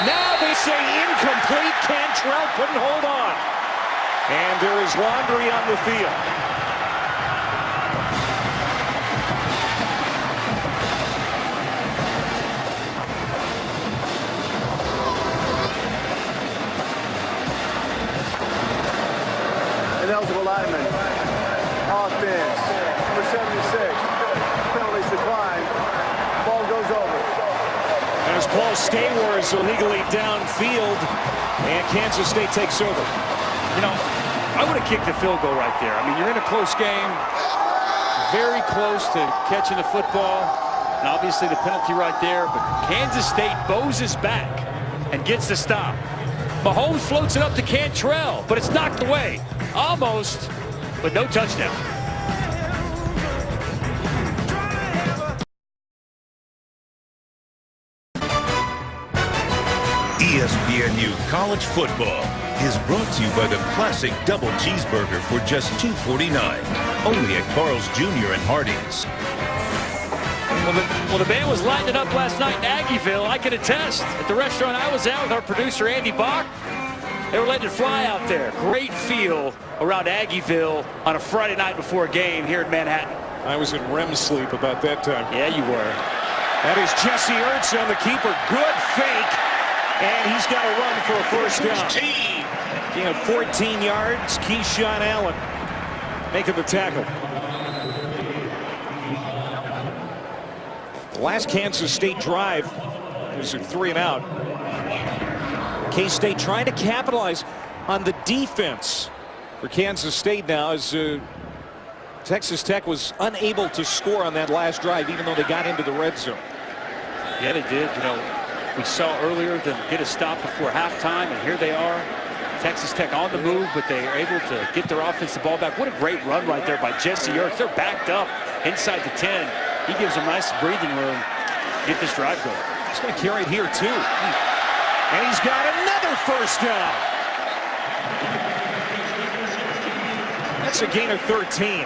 Now they say incomplete. Cantrell couldn't hold on. And there is laundry on the field. Ineligible lineman. Offense, number 76. Penalties decline. Ball goes over. As Paul Stawar is illegally downfield, and Kansas State takes over. You know, I would have kicked the field goal right there. I mean, you're in a close game, very close to catching the football, and obviously the penalty right there, but Kansas State bows back and gets the stop. Mahomes floats it up to Cantrell, but it's knocked away. Almost, but no touchdown. ESPNU College Football is brought to you by the classic double cheeseburger for just $2.49. Only at Carl's Jr. and Hardee's. Well, the band was lighting it up last night in Aggieville. I can attest. At the restaurant I was at with our producer, Andy Bach, they were letting it fly out there. Great feel around Aggieville on a Friday night before a game here in Manhattan. I was in REM sleep about that time. Yeah, you were. That is Jesse Ertz on the keeper. Good fake. And he's got to run for a 1st down. He had 14 yards. Keyshawn Allen making the tackle. The last Kansas State drive was a 3-and-out. K-State trying to capitalize on the defense for Kansas State now as Texas Tech was unable to score on that last drive, even though they got into the red zone. Yeah, they did. You know, we saw earlier them get a stop before halftime, and here they are. Texas Tech on the move, but they are able to get their offensive ball back. What a great run right there by Jesse Ertz. They're backed up inside the 10. He gives them nice breathing room to get this drive going. He's going to carry it here, too. And he's got another 1st down. That's a gain of 13.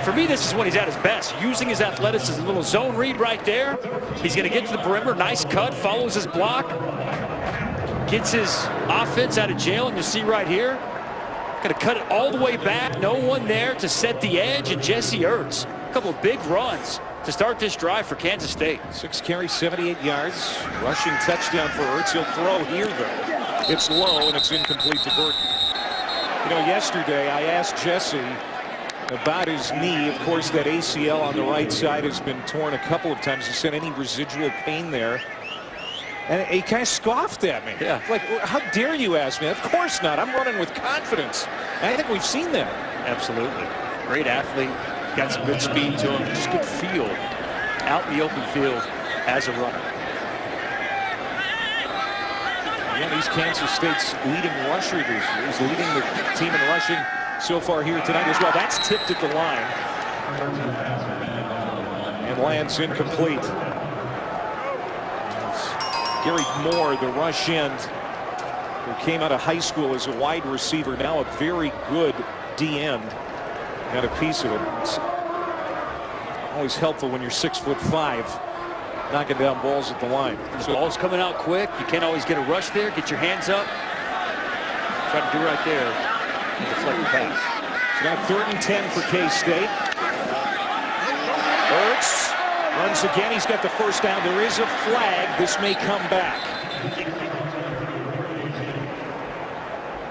For me, this is when he's at his best, using his athleticism. A little zone read right there. He's going to get to the perimeter. Nice cut, follows his block. Gets his offense out of jail, and you see right here, going to cut it all the way back. No one there to set the edge, and Jesse Ertz. A couple of big runs to start this drive for Kansas State. 6 carries, 78 yards. Rushing touchdown for Ertz. He'll throw here, though. It's low, and it's incomplete to Burton. You know, yesterday I asked Jesse about his knee. Of course, that ACL on the right side has been torn a couple of times. He said any residual pain there. And he kind of scoffed at me. Yeah. Like, how dare you ask me? Of course not. I'm running with confidence. And I think we've seen that. Absolutely. Great athlete. Got some good speed to him. Just good feel out in the open field as a runner. Yeah, he's Kansas State's leading rusher this year. He's leading the team in rushing so far here tonight as well. That's tipped at the line. And lands incomplete. Gary Moore, the rush end, who came out of high school as a wide receiver, now a very good D end. Got a piece of it. It's always helpful when you're 6'5", knocking down balls at the line. The ball's coming out quick. You can't always get a rush there. Get your hands up. Try to do right there. Deflect the pass. So now 3rd and 10 for K-State. Ertz runs again. He's got the first down. There is a flag. This may come back.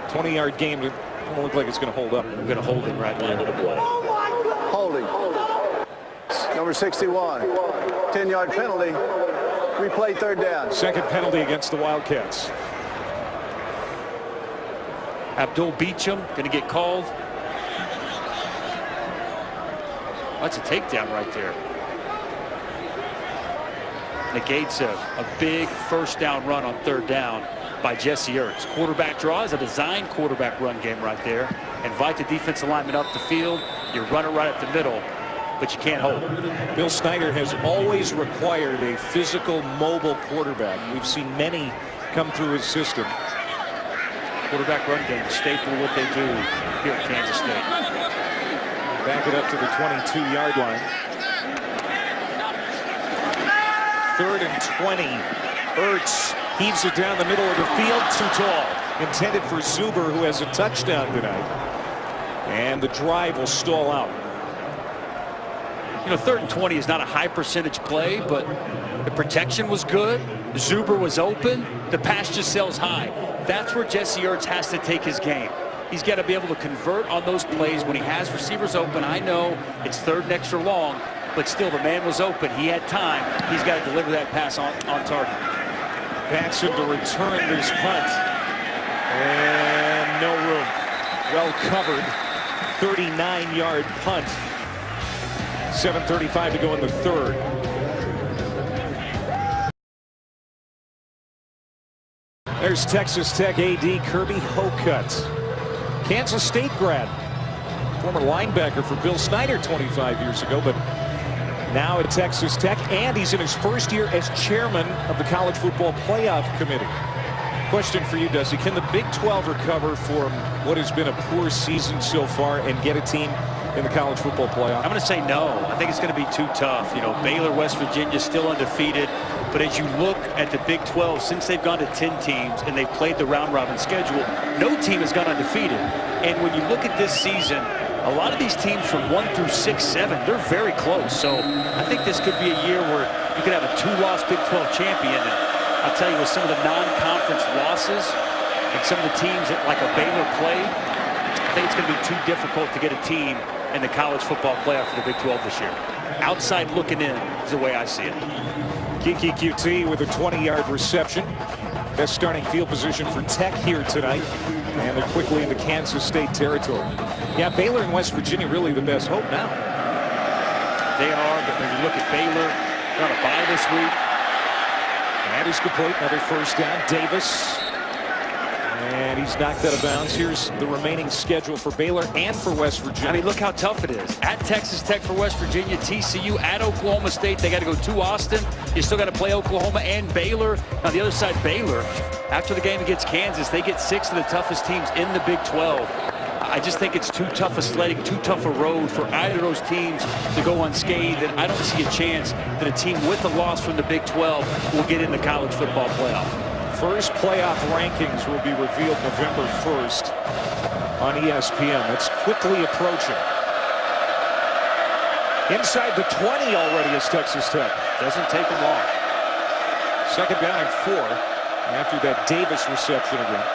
20-yard game. It doesn't look like it's going to hold up. We're going to hold it right there. Holding. Number 61. 10-yard penalty. Replay 3rd down. Second penalty against the Wildcats. Abdul Beecham going to get called. That's a takedown right there. Negates a big first down run on 3rd down by Jesse Ertz. Quarterback draw is a designed quarterback run game right there. Invite the defensive lineman up the field. You run it right up the middle, but you can't hold it. Bill Snyder has always required a physical, mobile quarterback. We've seen many come through his system. Quarterback run game, a staple of what they do here at Kansas State. Back it up to the 22-yard line. 3rd and 20. Ertz heaves it down the middle of the field. Too tall. Intended for Zuber, who has a touchdown tonight. And the drive will stall out. You know, 3rd and 20 is not a high percentage play, but the protection was good. Zuber was open. The pass just sails high. That's where Jesse Ertz has to take his game. He's got to be able to convert on those plays when he has receivers open. I know it's 3rd and extra long, but still the man was open. He had time. He's got to deliver that pass on target. Batson to return this punt. And no room. Well covered. 39-yard punt. 7:35 to go in the 3rd. There's Texas Tech AD Kirby Hokut. Kansas State grad. Former linebacker for Bill Snyder 25 years ago, but now at Texas Tech, and he's in his first year as chairman of the College Football Playoff Committee. Question for you, Dusty. Can the Big 12 recover from what has been a poor season so far and get a team in the College Football Playoff? I'm going to say no. I think it's going to be too tough. You know, Baylor, West Virginia still undefeated. But as you look at the Big 12, since they've gone to 10 teams and they've played the round-robin schedule, no team has gone undefeated. And when you look at this season, a lot of these teams from 1 through 6, 7, they're very close. So I think this could be a year where you could have a 2-loss Big 12 champion. And I'll tell you, with some of the non-conference losses and some of the teams that like a Baylor played, I think it's going to be too difficult to get a team in the college football playoff for the Big 12 this year. Outside looking in is the way I see it. Kiki QT with a 20-yard reception. Best starting field position for Tech here tonight. And they're quickly into Kansas State territory. Yeah, Baylor and West Virginia really the best hope now. They are, but when you look at Baylor, they're on a bye this week. That is complete. Another first down. Davis. And he's knocked out of bounds. Here's the remaining schedule for Baylor and for West Virginia. I mean, look how tough it is. At Texas Tech for West Virginia, TCU, at Oklahoma State. They got to go to Austin. You still got to play Oklahoma and Baylor. On the other side, Baylor, after the game against Kansas, they get 6 of the toughest teams in the Big 12. I just think it's too tough a sledding, too tough a road for either of those teams to go unscathed. And I don't see a chance that a team with a loss from the Big 12 will get in the college football playoff. First playoff rankings will be revealed November 1st on ESPN. That's quickly approaching. Inside the 20 already is Texas Tech. Doesn't take them long. Second down and 4 after that Davis reception again.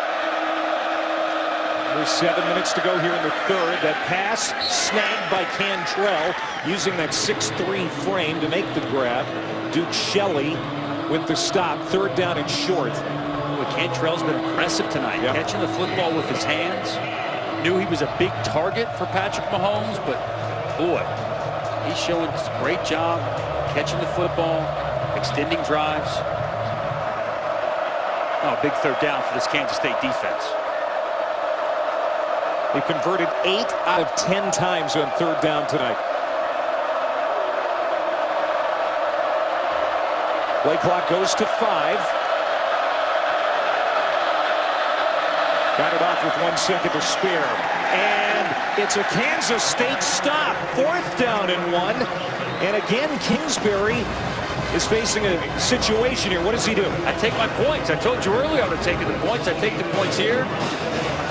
There's 7 minutes to go here in the third. That pass snagged by Cantrell using that 6'3" frame to make the grab. Duke Shelley with the stop. Third down and short. Well, Cantrell's been impressive tonight. Yep. Catching the football with his hands. Knew he was a big target for Patrick Mahomes, but boy, he's showing a great job catching the football, extending drives. Oh, big third down for this Kansas State defense. They converted 8 out of 10 times on third down tonight. Play clock goes to 5. Got it off with 1 second to spare. And it's a Kansas State stop. Fourth down and 1. And again, Kingsbury is facing a situation here. What does he do? I take my points. I told you earlier I would take the points. I take the points here.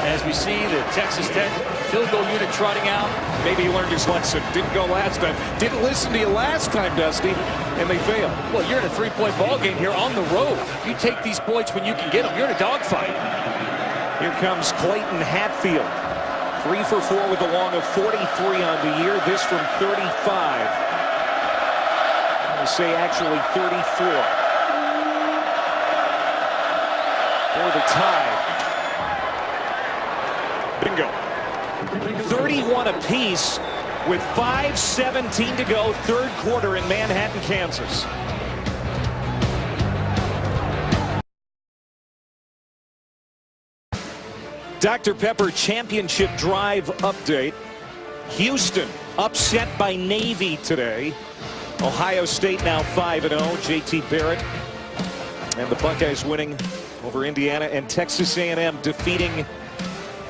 As we see the Texas Tech field goal unit trotting out. Maybe he learned his lesson. Didn't go last time. Didn't listen to you last time, Dusty, and they failed. Well, you're in a 3-point ball game here on the road. You take these points when you can get them. You're in a dogfight. Here comes Clayton Hatfield. 3 for 4 with a long of 43 on the year. This from 35. I say actually 34. For the tie. Bingo. 31 apiece with 5:17 to go. Third quarter in Manhattan, Kansas. Dr. Pepper championship drive update. Houston upset by Navy today. Ohio State now 5-0. JT Barrett and the Buckeyes winning over Indiana, and Texas A&M defeating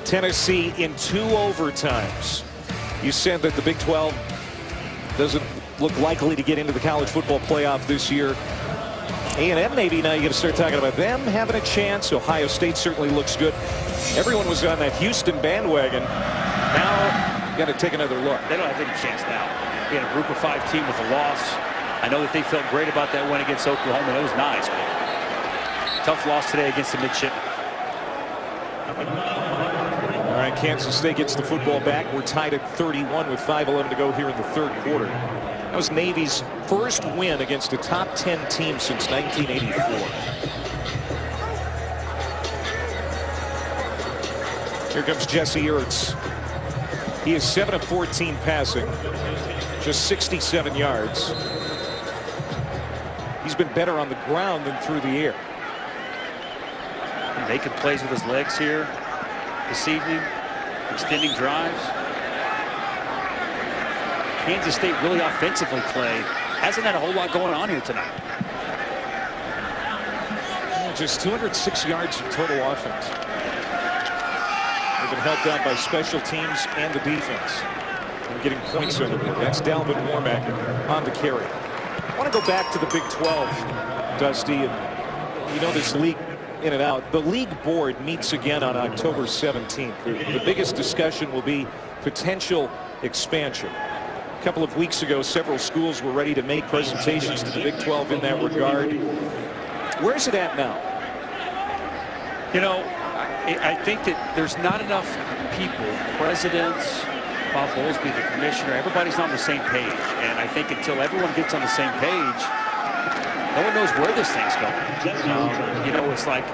Tennessee in 2 overtimes. You said that the Big 12 doesn't look likely to get into the college football playoff this year. A&M maybe now you got to start talking about them having a chance. Ohio State certainly looks good. Everyone was on that Houston bandwagon. Now got to take another look. They don't have any chance now. Being a group of 5 team with a loss. I know that they felt great about that win against Oklahoma. It was nice, but tough loss today against the midship. All right, Kansas State gets the football back. We're tied at 31 with 5:11 to go here in the third quarter. That was Navy's first win against a top 10 team since 1984. Here comes Jesse Ertz. He is 7 of 14 passing, just 67 yards. He's been better on the ground than through the air. Making plays with his legs here this evening, extending drives. Kansas State really offensively played. Hasn't had a whole lot going on here tonight. Just 206 yards of total offense. They've been held down by special teams and the defense. They're getting points over there. That's Dalvin Warmack on the carry. I want to go back to the Big 12, Dusty. And you know this league in and out. The league board meets again on October 17th. The biggest discussion will be potential expansion. A couple of weeks ago, several schools were ready to make presentations to the Big 12 in that regard. Where's it at now? You know, I think that there's not enough people, presidents, Bob Bowlesby, the commissioner, everybody's not on the same page. And I think until everyone gets on the same page, no one knows where this thing's going. You know, it's like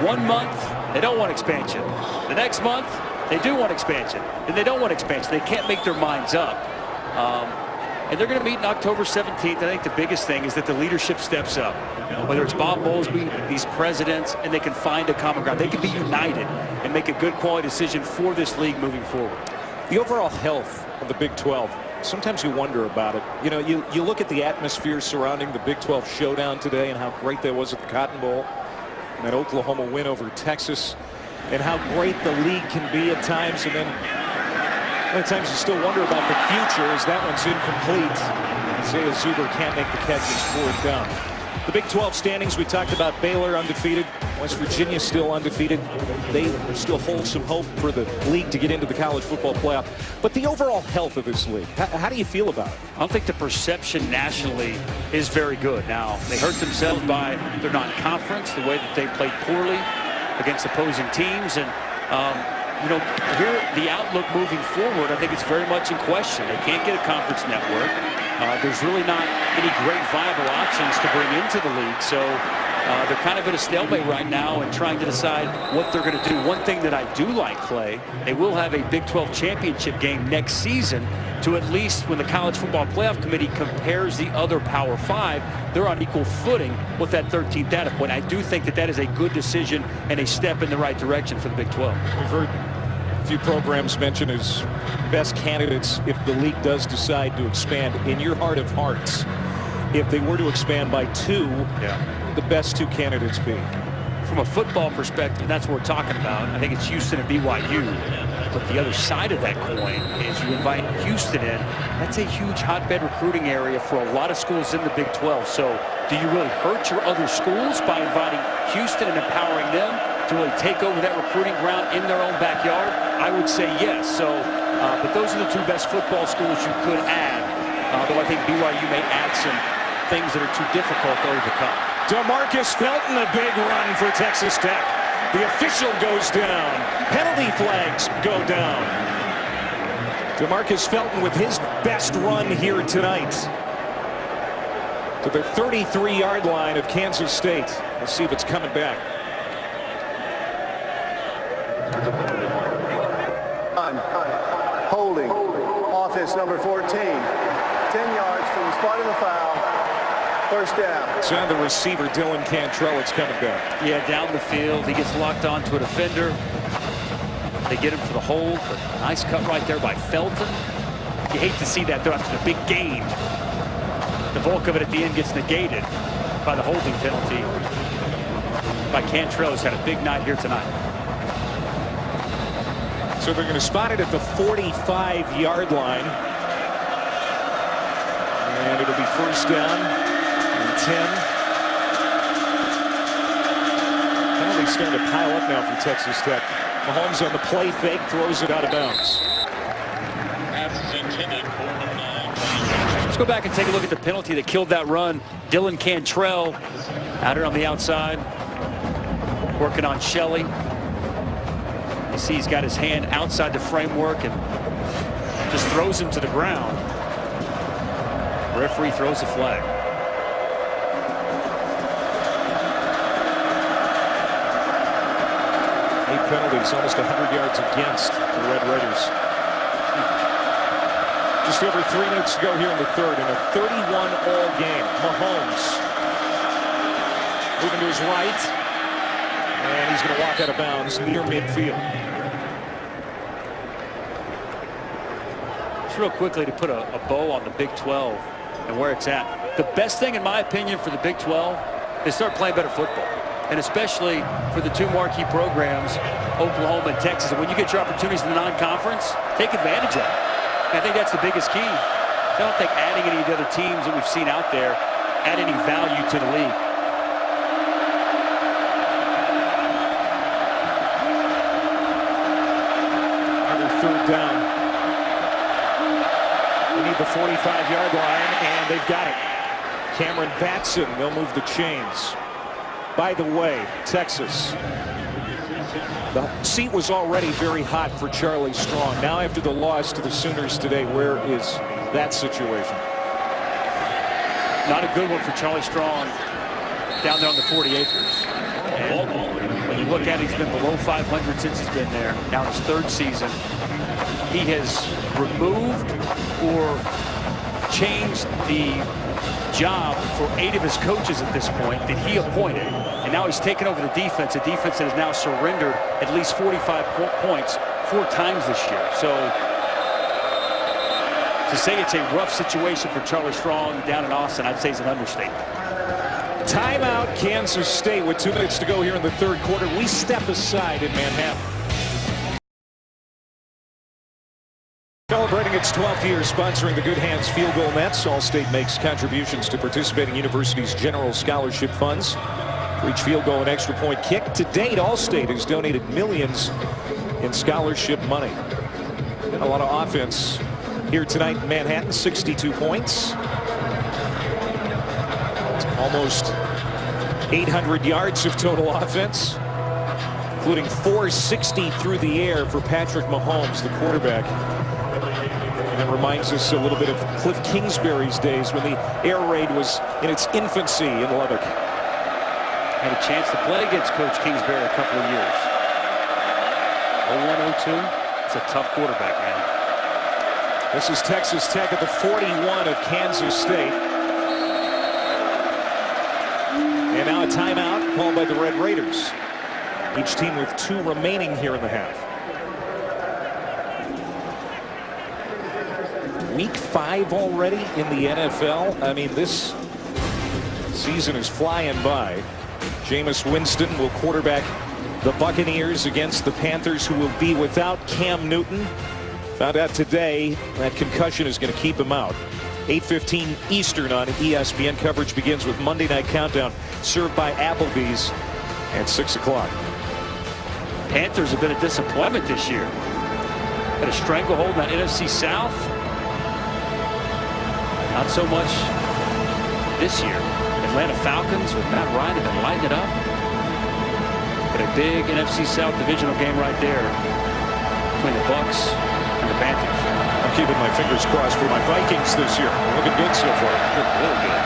1 month, they don't want expansion. The next month, they do want expansion. And they don't want expansion. They can't make their minds up. And they're going to meet on October 17th. I think the biggest thing is that the leadership steps up. Whether it's Bob Bowlesby, these presidents, and they can find a common ground. They can be united and make a good quality decision for this league moving forward. The overall health of the Big 12, sometimes you wonder about it. You know, you look at the atmosphere surrounding the Big 12 showdown today and how great that was at the Cotton Bowl, and that Oklahoma win over Texas, and how great the league can be at times. And then at times you still wonder about the future as that one's incomplete. Isaiah Zuber can't make the catches, 4th down. The Big 12 standings, we talked about Baylor undefeated, West Virginia still undefeated. They still hold some hope for the league to get into the college football playoff. But the overall health of this league, how do you feel about it? I don't think the perception nationally is very good. Now, they hurt themselves by their non-conference, the way that they played poorly against opposing teams. And, you know, here, the outlook moving forward, I think it's very much in question. They can't get a conference network. There's really not any great viable options to bring into the league. So they're kind of at a stalemate right now and trying to decide what they're going to do. One thing that I do like, Clay, they will have a Big 12 championship game next season to at least when the College Football Playoff Committee compares the other Power 5, they're on equal footing with that 13th data point. I do think that that is a good decision and a step in the right direction for the Big 12. We've heard a few programs mentioned as best candidates if the league does decide to expand. In your heart of hearts, if they were to expand by 2, the best 2 candidates be? From a football perspective, that's what we're talking about. I think it's Houston and BYU. But the other side of that coin is you invite Houston in. That's a huge hotbed recruiting area for a lot of schools in the Big 12. So do you really hurt your other schools by inviting Houston and empowering them to really take over that recruiting ground in their own backyard? I would say yes. So, but those are the 2 best football schools you could add. Though I think BYU may add some things that are too difficult to overcome. DeMarcus Felton, a big run for Texas Tech. The official goes down. Penalty flags go down. DeMarcus Felton with his best run here tonight to the 33-yard line of Kansas State. Let's see if it's coming back. Holding. Offense number 14. 10 yards from the spot of the foul. First down. It's on the receiver, Dylan Cantrell. It's coming back. Yeah, down the field. He gets locked onto a defender. They get him for the hold. But nice cut right there by Felton. You hate to see that though after the big gain. The bulk of it at the end gets negated by the holding penalty by Cantrell, who's had a big night here tonight. So they're going to spot it at the 45-yard line. And it'll be first down. 10. Penalties starting to pile up now for Texas Tech. Mahomes on the play fake, throws it out of bounds. Let's go back and take a look at the penalty that killed that run. Dylan Cantrell out here on the outside, working on Shelley. You see he's got his hand outside the framework and just throws him to the ground. Referee throws a flag. 8 penalties, almost 100 yards against the Red Raiders. Just over 3 minutes to go here in the third in a 31-all game. Mahomes moving to his right, and he's going to walk out of bounds near midfield. Just real quickly to put a bow on the Big 12 and where it's at. The best thing, in my opinion, for the Big 12 is start playing better football. And especially for the 2 marquee programs, Oklahoma and Texas. And when you get your opportunities in the non-conference, take advantage of it. And I think that's the biggest key. I don't think adding any of the other teams that we've seen out there add any value to the league. Another third down. We need the 45-yard line, and they've got it. Cameron Batson, they'll move the chains. By the way, Texas, the seat was already very hot for Charlie Strong. Now after the loss to the Sooners today, where is that situation? Not a good one for Charlie Strong down there on the 40 acres. And when you look at it, he's been below 500 since he's been there. Now his 3rd season. He has removed or changed the job for 8 of his coaches at this point that he appointed, and now he's taken over the defense, a defense that has now surrendered at least 45 points 4 times this year. So to say it's a rough situation for Charlie Strong down in Austin, I'd say is an understatement. Timeout, Kansas State with 2 minutes to go here in the third quarter. We step aside in Manhattan. Celebrating its 12th year sponsoring the Good Hands Field Goal Nets, Allstate makes contributions to participating universities' general scholarship funds. For each field goal and extra point kick, to date, Allstate has donated millions in scholarship money. And a lot of offense here tonight in Manhattan, 62 points. It's almost 800 yards of total offense, including 460 through the air for Patrick Mahomes, the quarterback. And it reminds us a little bit of Cliff Kingsbury's days when the air raid was in its infancy in Lubbock. Had a chance to play against Coach Kingsbury a couple of years. 01-02. It's a tough quarterback, man. This is Texas Tech at the 41 of Kansas State. And now a timeout called by the Red Raiders. Each team with 2 remaining here in the half. Week 5 already in the NFL. I mean, this season is flying by. Jameis Winston will quarterback the Buccaneers against the Panthers, who will be without Cam Newton. Found out today that concussion is going to keep him out. 8:15 Eastern on ESPN. Coverage begins with Monday Night Countdown, served by Applebee's at 6 o'clock. Panthers have been a disappointment this year. Had a stranglehold in that NFC South. Not so much this year. Atlanta Falcons with Matt Ryan have been lighting it up. But a big NFC South divisional game right there between the Bucs and the Panthers. I'm keeping my fingers crossed for my Vikings this year. Looking good so far. Really good.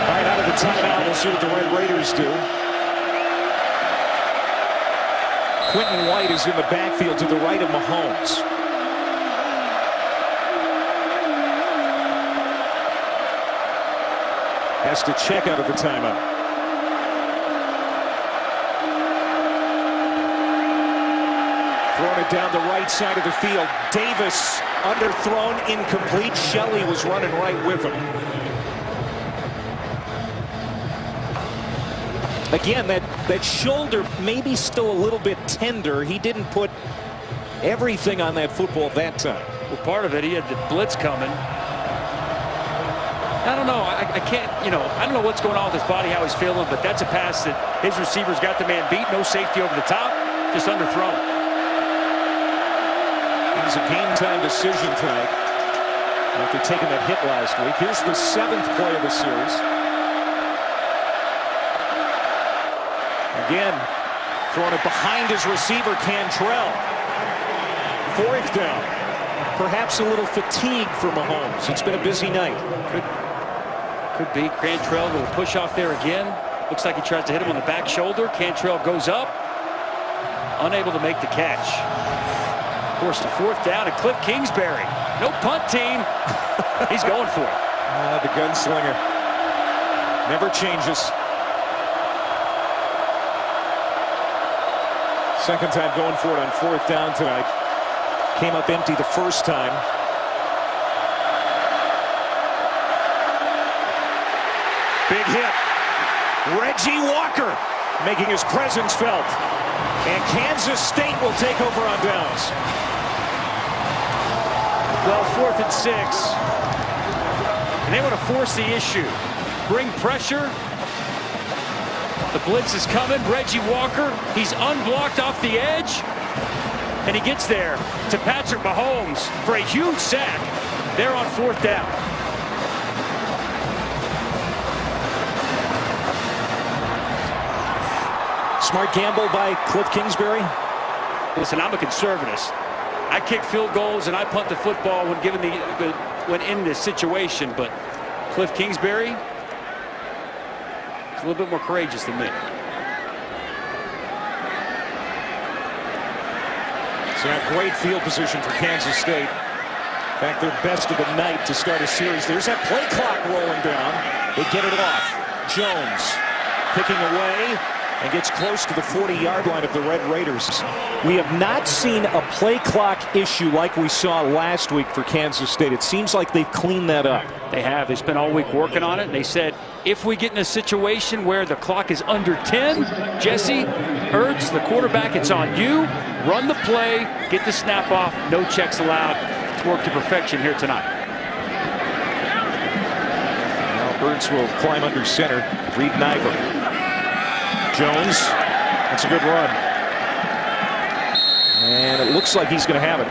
All right, out of the timeout, we'll see what the Red Raiders do. Quentin White is in the backfield to the right of Mahomes. Has to check out of the timeout. Throwing it down the right side of the field. Davis underthrown, incomplete. Shelley was running right with him. Again, that shoulder maybe still a little bit tender. He didn't put everything on that football that time. Well, part of it, he had the blitz coming. I don't know. I can't, I don't know what's going on with his body, how he's feeling, but that's a pass that his receivers got the man beat. No safety over the top, just underthrown. It was a game-time decision tonight after taking that hit last week. Here's the 7th play of the series. Again, throwing it behind his receiver, Cantrell. 4th down. Perhaps a little fatigue for Mahomes. It's been a busy night. Could be. Cantrell with a push off there again. Looks like he tries to hit him on the back shoulder. Cantrell goes up. Unable to make the catch. Forced to 4th down, and Cliff Kingsbury. No punt team. He's going for it. The gunslinger never changes. Second time going for it on 4th down tonight. Came up empty the first time. Big hit. Reggie Walker making his presence felt. And Kansas State will take over on downs. Well, 4th and 6. And they want to force the issue. Bring pressure. The blitz is coming. Reggie Walker, he's unblocked off the edge. And he gets there to Patrick Mahomes for a huge sack. They're on 4th down. Smart gamble by Cliff Kingsbury. Listen, I'm a conservative. I kick field goals and I punt the football when given when in this situation. But Cliff Kingsbury is a little bit more courageous than me. So a great field position for Kansas State. In fact, their best of the night to start a series. There's that play clock rolling down. They get it off. Jones picking away and gets close to the 40-yard line of the Red Raiders. We have not seen a play clock issue like we saw last week for Kansas State. It seems like they've cleaned that up. They have. They spent all week working on it. And they said, if we get in a situation where the clock is under 10, Jesse Ertz, the quarterback, it's on you. Run the play, get the snap off, no checks allowed. work to perfection here tonight. Now Birds will climb under center. Reed Snyder. Jones. That's a good run. And it looks like he's going to have it.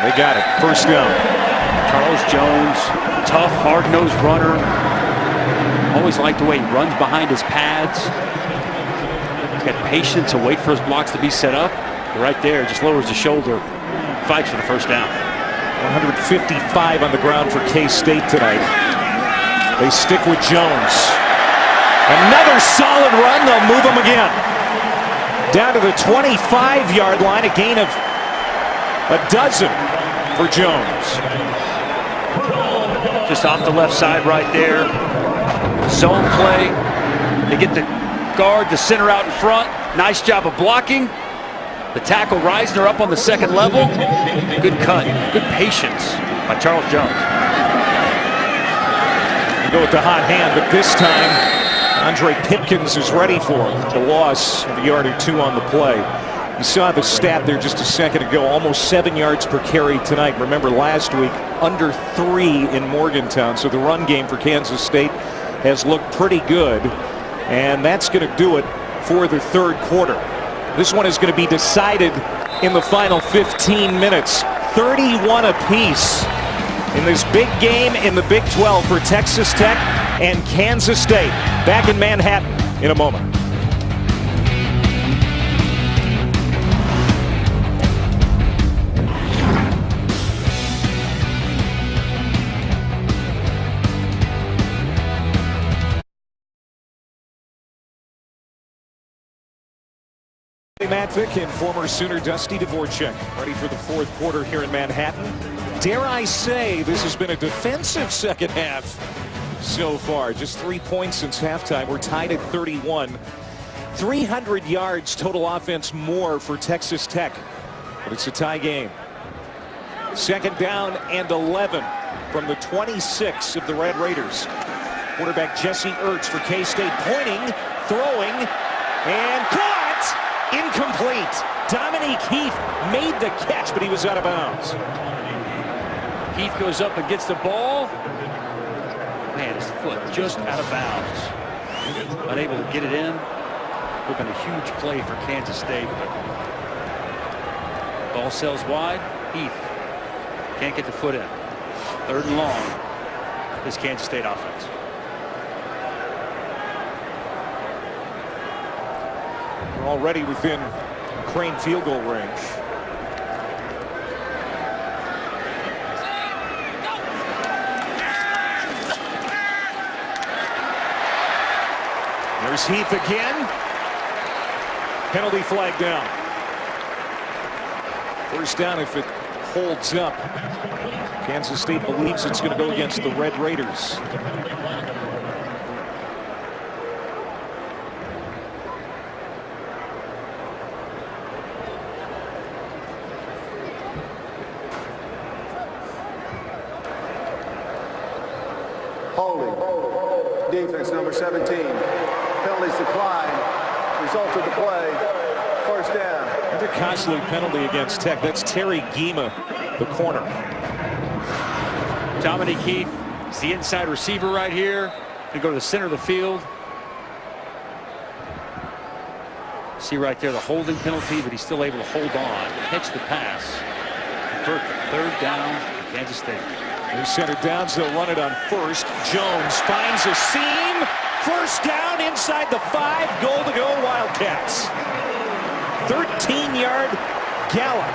They got it. First down. Charles Jones, tough, hard-nosed runner. Always like the way he runs behind his pads. He's got patience to wait for his blocks to be set up. Right there, just lowers the shoulder, fights for the first down. 155 on the ground for K-State tonight. They stick with Jones. Another solid run. They'll move him again. Down to the 25-yard line. A gain of a dozen for Jones. Just off the left side right there. Zone play. They get the guard, the center out in front. Nice job of blocking. The tackle Reisner up on the second level. Good cut, good patience by Charles Jones. You go with the hot hand, but this time Andre Pipkins is ready for him. The loss of a yard or two on the play. You saw the stat there just a second ago, almost 7 yards per carry tonight. Remember last week, under 3 in Morgantown. So the run game for Kansas State has looked pretty good. And that's going to do it for the third quarter. This one is going to be decided in the final 15 minutes. 31 apiece in this big game in the Big 12 for Texas Tech and Kansas State. Back in Manhattan in a moment. Matt Vick and former Sooner Dusty Dvorak ready for the fourth quarter here in Manhattan. Dare I say this has been a defensive second half so far. Just 3 points since halftime. We're tied at 31. 300 yards total offense more for Texas Tech. But it's a tie game. Second down and 11 from the 26 of the Red Raiders. Quarterback Jesse Ertz for K-State pointing, throwing, and caught! Incomplete. Dominique Heath made the catch, but he was out of bounds. Heath goes up and gets the ball. Man, his foot just out of bounds. Unable to get it in. Would have been a huge play for Kansas State. Ball sails wide. Heath can't get the foot in. Third and long. This Kansas State offense. We're already within Crane field goal range. There's Heath again. Penalty flag down. First down if it holds up. Kansas State believes it's going to go against the Red Raiders. Holding. Defense number 17. Penalties decline. Result of the play. First down. Another costly penalty against Tech. That's Terry Gima, the corner. Dominique Heath is the inside receiver right here. They go to the center of the field. See right there the holding penalty, but he's still able to hold on, catch the pass. Third down, Kansas State. New center downs, they'll run it on first. Jones finds a seam. First down inside the 5. Goal to go Wildcats. 13-yard gallop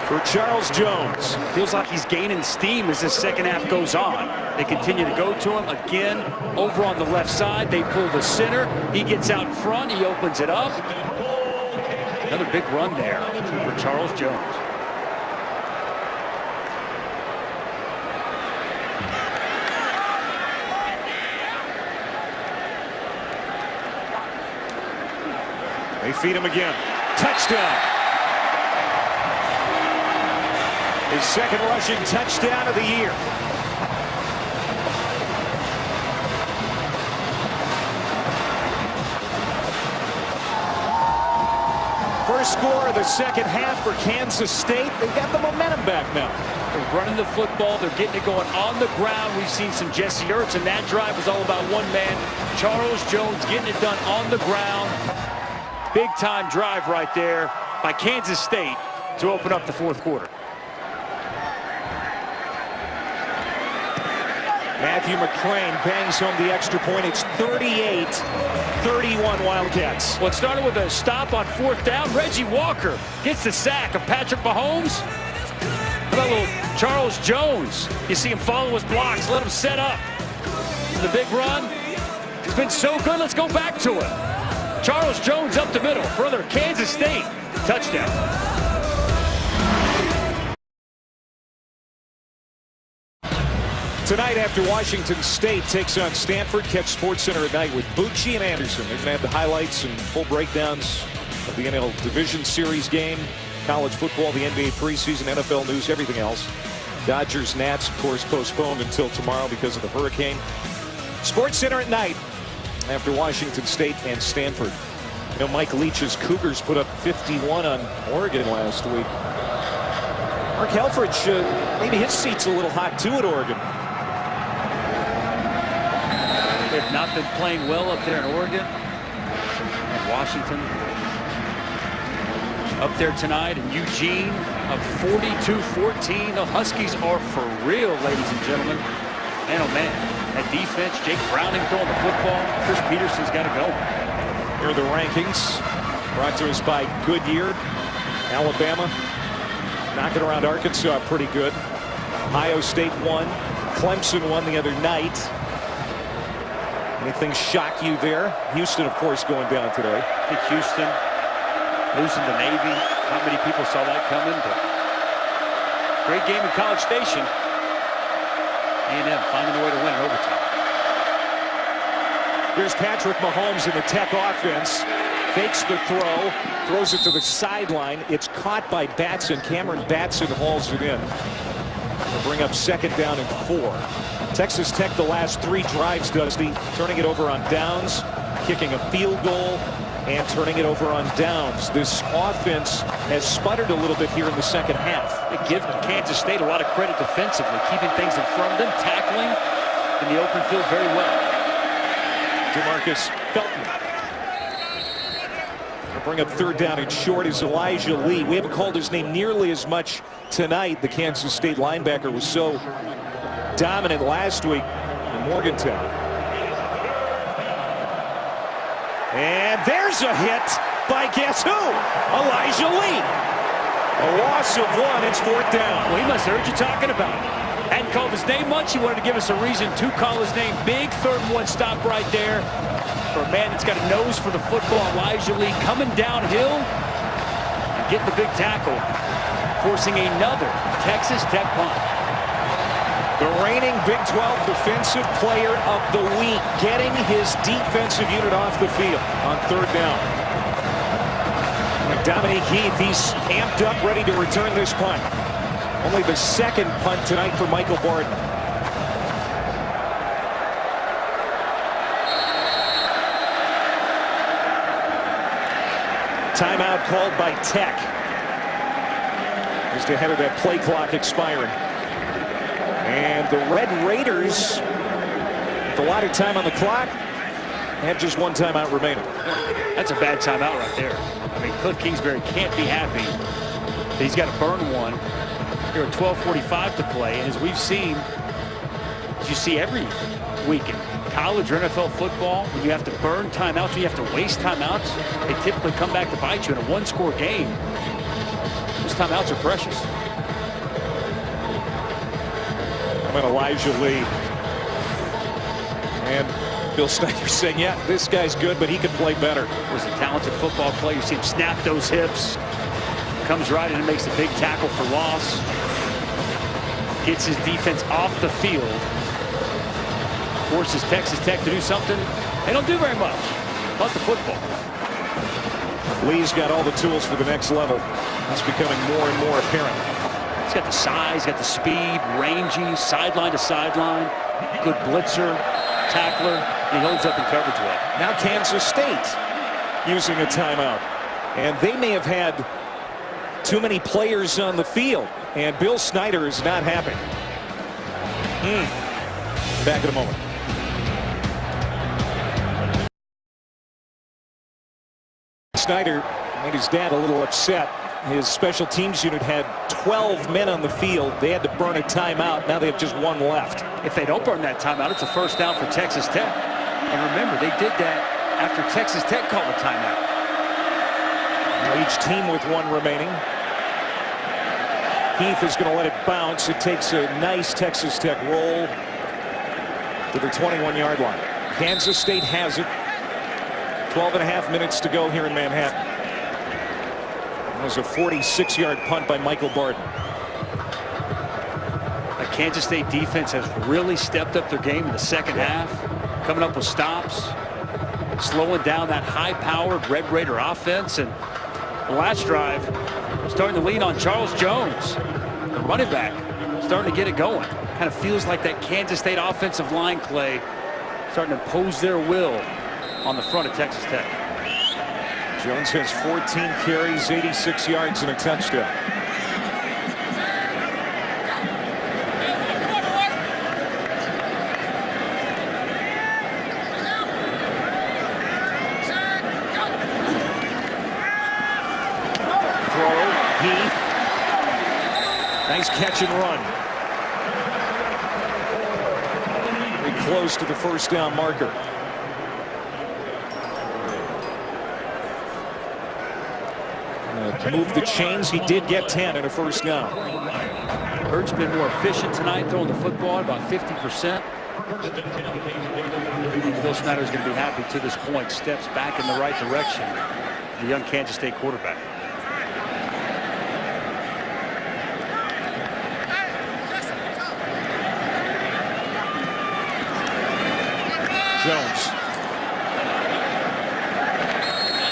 for Charles Jones. Feels like he's gaining steam as this second half goes on. They continue to go to him again over on the left side. They pull the center. He gets out in front. He opens it up. Another big run there for Charles Jones. They feed him again. Touchdown. His second rushing touchdown of the year. First score of the second half for Kansas State. They've got the momentum back now. They're running the football. They're getting it going on the ground. We've seen some Jesse Ertz, and that drive was all about one man. Charles Jones getting it done on the ground. Big time drive right there by Kansas State to open up the fourth quarter. Matthew McClain bangs home the extra point. It's 38-31 Wildcats. Well, it started with a stop on fourth down. Reggie Walker gets the sack of Patrick Mahomes. How about little Charles Jones? You see him follow his blocks, let him set up. The big run. It's been so good, let's go back to it. Charles Jones up the middle for another Kansas State touchdown. Tonight, after Washington State takes on Stanford, catch SportsCenter at night with Bucci and Anderson. They're going to have the highlights and full breakdowns of the NL Division Series game, college football, the NBA preseason, NFL news, everything else. Dodgers, Nats, of course, postponed until tomorrow because of the hurricane. SportsCenter at night after Washington State and Stanford. You know, Mike Leach's Cougars put up 51 on Oregon last week. Mark Helfrich, maybe his seat's a little hot too at Oregon. They've not been playing well up there in Oregon and Washington. Up there tonight in Eugene, up 42-14. The Huskies are for real, ladies and gentlemen. Man, oh man, that defense, Jake Browning throwing the football. Chris Peterson's got to go. Here are the rankings brought to us by Goodyear. Alabama knocking around Arkansas pretty good. Ohio State won. Clemson won the other night. Anything shock you there? Houston, of course, going down today. I think Houston losing to Navy. Not many people saw that coming, but great game in College Station. A&M finding a way to win in overtime. Here's Patrick Mahomes in the Tech offense. Fakes the throw, throws it to the sideline. It's caught by Batson. Cameron Batson hauls it in. They'll bring up second down and 4. Texas Tech the last 3 drives, Dusty, turning it over on downs, kicking a field goal, and turning it over on downs. This offense has sputtered a little bit here in the second half. They give Kansas State a lot of credit defensively, keeping things in front of them, tackling in the open field very well. DeMarcus Felton. They'll bring up third down and short is Elijah Lee. We haven't called his name nearly as much tonight. The Kansas State linebacker was so dominant last week in Morgantown. And there's a hit by guess who? Elijah Lee. A loss of 1. It's fourth down. Well, he must have heard you talking about it. Hadn't called his name much. He wanted to give us a reason to call his name. Big 3rd and 1 stop right there for a man that's got a nose for the football. Elijah Lee coming downhill and getting the big tackle, forcing another Texas Tech punt. The reigning Big 12 Defensive Player of the Week, getting his defensive unit off the field on third down. Dominique Heath, he's amped up, ready to return this punt. Only the second punt tonight for Michael Barton. Timeout called by Tech. Just ahead of that play clock expiring. And the Red Raiders, with a lot of time on the clock, have just 1 timeout remaining. That's a bad timeout right there. I mean, Cliff Kingsbury can't be happy that he's got to burn one here at 12:45 to play. And as we've seen, as you see every week in college or NFL football, when you have to burn timeouts, when you have to waste timeouts, they typically come back to bite you in a 1-score game. Those timeouts are precious. I'm in Elijah Lee. And Bill Snyder saying, yeah, this guy's good, but he could play better. Was a talented football player. You see him snap those hips. Comes right in and makes a big tackle for loss. Gets his defense off the field. Forces Texas Tech to do something they don't do very much. About the football. Lee's got all the tools for the next level. It's becoming more and more apparent. He's got the size, got the speed, rangy, sideline to sideline. Good blitzer, tackler. He holds up in coverage well. Now Kansas State using a timeout. And they may have had too many players on the field, and Bill Snyder is not happy. Back in a moment. Snyder made his dad a little upset. His special teams unit had 12 men on the field. They had to burn a timeout. Now they have just one left. If they don't burn that timeout, it's a first down for Texas Tech. And remember, they did that after Texas Tech called a timeout. Now each team with one remaining. Heath is going to let it bounce. It takes a nice Texas Tech roll to the 21-yard line. Kansas State has it. 12.5 minutes to go here in Manhattan. That was a 46-yard punt by Michael Barton. The Kansas State defense has really stepped up their game in the second half, coming up with stops, slowing down that high-powered Red Raider offense. And the last drive, starting to lean on Charles Jones, the running back, starting to get it going. Kind of feels like that Kansas State offensive line, Clay, starting to impose their will on the front of Texas Tech. Jones has 14 carries, 86 yards, and a touchdown. Throw, Heath. Nice catch and run. Very close to the first down marker. Move the chains. He did get 10 and a first down. Hurt's been more efficient tonight, throwing the football at about 50%. Bill Snyder's going to be happy to this point. Steps back in the right direction. The young Kansas State quarterback. Jones.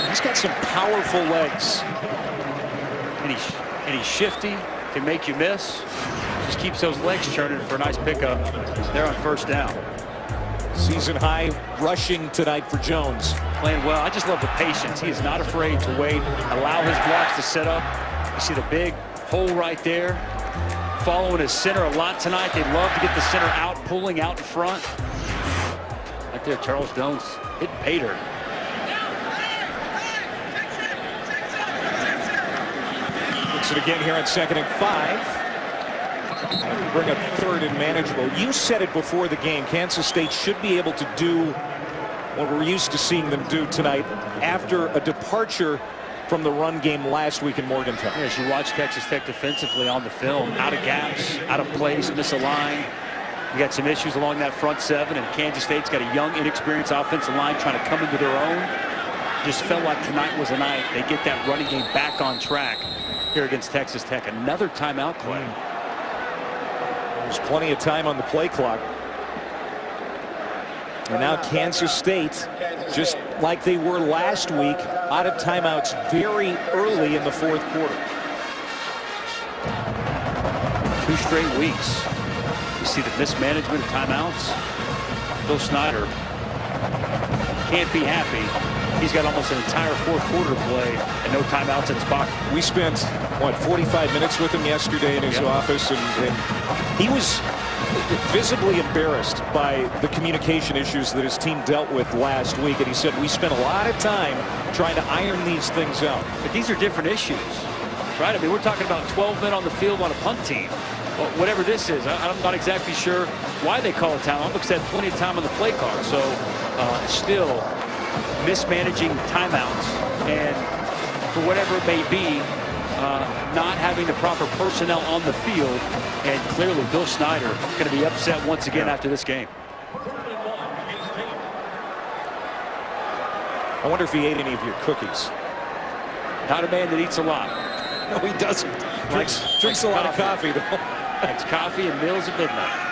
He's got some powerful legs. And he's shifty, can make you miss. Just keeps those legs churning for a nice pickup there on first down. Season high rushing tonight for Jones. Playing well. I just love the patience. He is not afraid to wait, allow his blocks to set up. You see the big hole right there. Following his center a lot tonight. They love to get the center out, pulling out in front. Right there, Charles Jones hitting pay dirt. It again here on 2nd and 5. Bring up 3rd and manageable. You said it before the game. Kansas State should be able to do what we're used to seeing them do tonight after a departure from the run game last week in Morgantown. As you watch Texas Tech defensively on the film, out of gaps, out of place, misaligned. You got some issues along that front seven, and Kansas State's got a young, inexperienced offensive line trying to come into their own. Just felt like tonight was a night they get that running game back on track here against Texas Tech. Another timeout, Clay. There's plenty of time on the play clock. And now Kansas State, just like they were last week, out of timeouts very early in the 4th quarter. 2 straight weeks. You see the mismanagement of timeouts. Bill Snyder can't be happy. He's got almost an entire 4th quarter to play and no timeouts in his pocket. We spent, what, 45 minutes with him yesterday in his office, and he was visibly embarrassed by the communication issues that his team dealt with last week. And he said, we spent a lot of time trying to iron these things out. But these are different issues, right? I mean, we're talking about 12 men on the field on a punt team. Well, whatever this is, I'm not exactly sure why they call it timeout. Looks like plenty of time on the play clock. So still mismanaging timeouts, and for whatever it may be, not having the proper personnel on the field. And clearly Bill Snyder going to be upset once again after this game. I wonder if he ate any of your cookies. Not a man that eats a lot. No, he doesn't. Drinks a lot of coffee, though. Likes coffee and meals at midnight.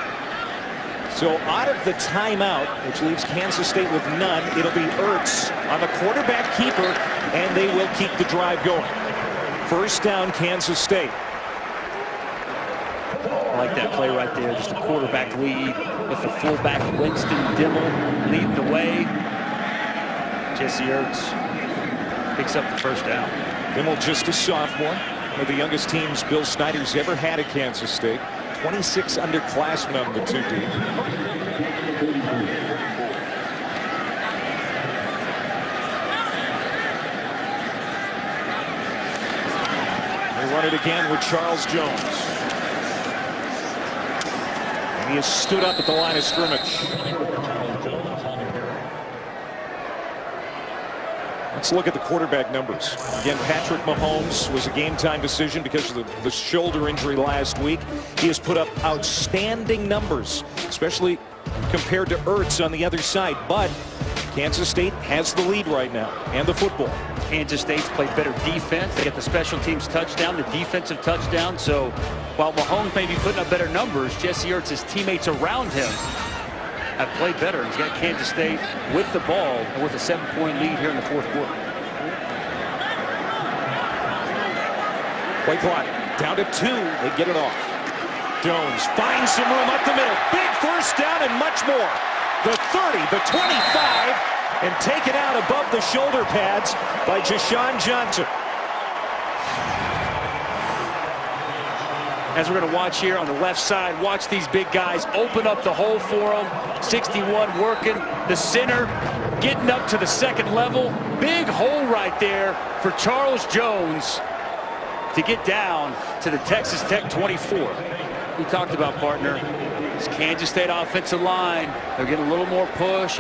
So out of the timeout, which leaves Kansas State with none, it'll be Ertz on the quarterback keeper, and they will keep the drive going. First down, Kansas State. I like that play right there. Just a quarterback lead with the fullback Winston Dimmel leading the way. Jesse Ertz Picks up the first down. Dimmel, just a sophomore. One of the youngest teams Bill Snyder's ever had at Kansas State. 26 underclassmen on the 2 deep. They run it again with Charles Jones. And he has stood up at the line of scrimmage. Let's look at the quarterback numbers. Again, Patrick Mahomes was a game-time decision because of the shoulder injury last week. He has put up outstanding numbers, especially compared to Ertz on the other side. But Kansas State has the lead right now, and the football. Kansas State's played better defense. They get the special teams touchdown, the defensive touchdown. So while Mahomes may be putting up better numbers, Jesse Ertz's teammates around him have played better. He's got Kansas State with the ball and with a 7-point lead here in the fourth quarter. Play clock down to 2. They get it off. Jones finds some room up the middle. Big first down and much more. The 30, the 25, and taken out above the shoulder pads by Jashawn Johnson. As we're going to watch here on the left side, watch these big guys open up the hole for him. 61 working, the center getting up to the second level. Big hole right there for Charles Jones to get down to the Texas Tech 24. We talked about, partner, this Kansas State offensive line. They're getting a little more push,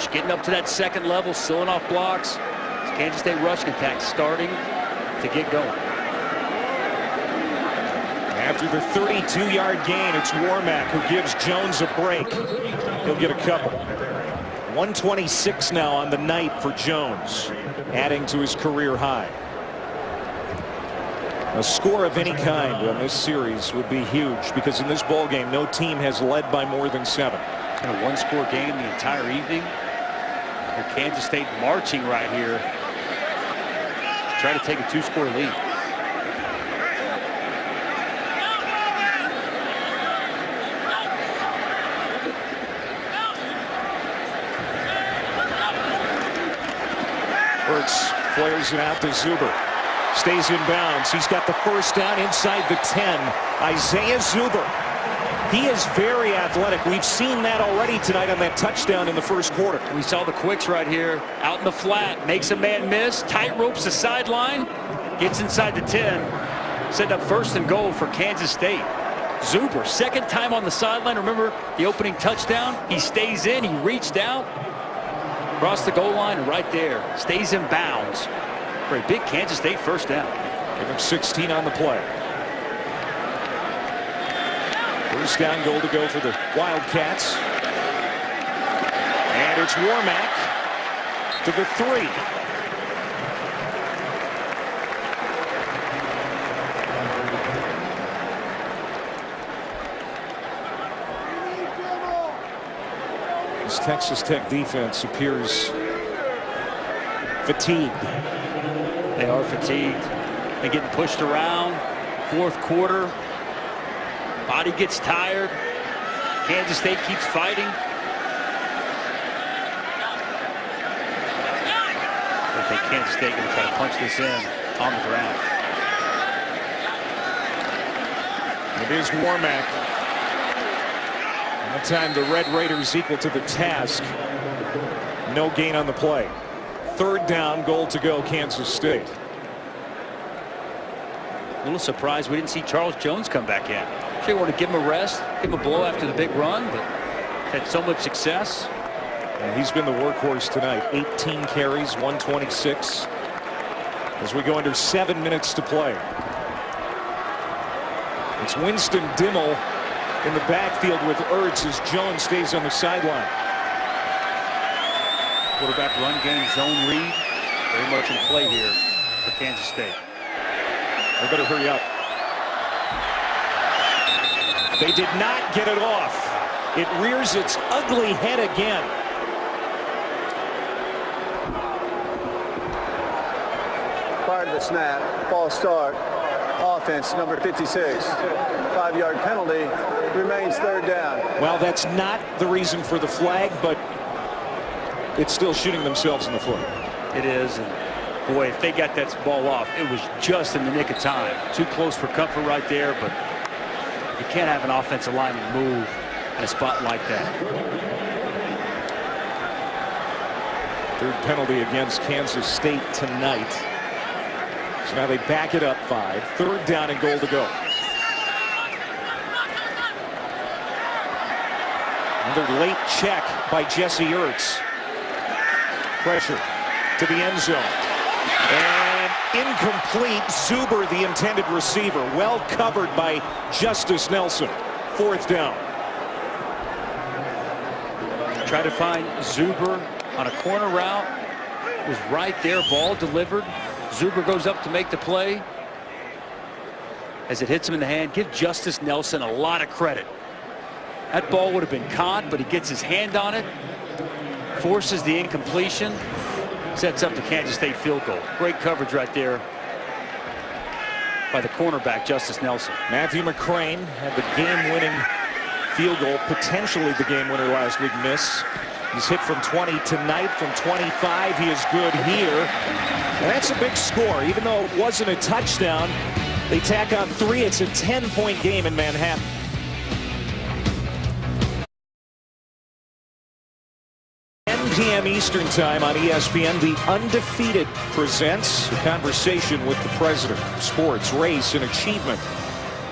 getting up to that second level, sealing off blocks. This Kansas State rushing attack starting to get going. After the 32-yard gain, it's Warmack who gives Jones a break. He'll get a couple. 126 now on the night for Jones, adding to his career high. A score of any kind on this series would be huge because in this ball game, no team has led by more than 7. And a one-score game the entire evening. Here Kansas State marching right here to try to take a 2-score lead. Ertz flares it out to Zuber. Stays in bounds. He's got the first down inside the 10. Isaiah Zuber. He is very athletic. We've seen that already tonight on that touchdown in the first quarter. We saw the quicks right here. Out in the flat. Makes a man miss. Tight ropes the sideline. Gets inside the 10. Setting up first and goal for Kansas State. Zuber, second time on the sideline. Remember the opening touchdown? He stays in. He reached out. Across the goal line and right there. Stays in bounds for a big Kansas State first down. Give him 16 on the play. First down goal to go for the Wildcats. And it's Warmack to the 3. This Texas Tech defense appears fatigued. They are fatigued. They're getting pushed around. Fourth quarter. Body gets tired. Kansas State keeps fighting. I think Kansas State going to try to punch this in on the ground. It is Warmack. That time the Red Raiders equal to the task. No gain on the play. Third down, goal to go, Kansas State. A little surprised we didn't see Charles Jones come back in. Sure, want to give him a rest, give him a blow after the big run, but had so much success. And he's been the workhorse tonight. 18 carries, 126. As we go under 7 minutes to play. It's Winston Dimmel in the backfield with Ertz as Jones stays on the sideline. Quarterback run game zone read. Very much in play here for Kansas State. They better hurry up. They did not get it off. It rears its ugly head again. Prior to the snap, false start, offense number 56. 5-yard penalty, remains third down. Well, that's not the reason for the flag, but it's still shooting themselves in the foot. It is. And Boy, if they got that ball off, it was just in the nick of time. Too close for comfort right there, but you can't have an offensive lineman move in a spot like that. Third penalty against Kansas State tonight. So now they back it up 5. Third down and goal to go. Another late check by Jesse Ertz. Pressure to the end zone. And incomplete. Zuber, the intended receiver. Well covered by Justice Nelson. Fourth down. Try to find Zuber on a corner route. Was right there. Ball delivered. Zuber goes up to make the play. As it hits him in the hand, give Justice Nelson a lot of credit. That ball would have been caught, but he gets his hand on it. Forces the incompletion. Sets up the Kansas State field goal. Great coverage right there by the cornerback, Justice Nelson. Matthew McCrane had the game-winning field goal, potentially the game winner last week. Miss. He's hit from 20 tonight. From 25, he is good here. And that's a big score. Even though it wasn't a touchdown, they tack on 3. It's a 10-point game in Manhattan. 10 p.m. Eastern Time on ESPN, The Undefeated presents a conversation with the president of sports, race, and achievement.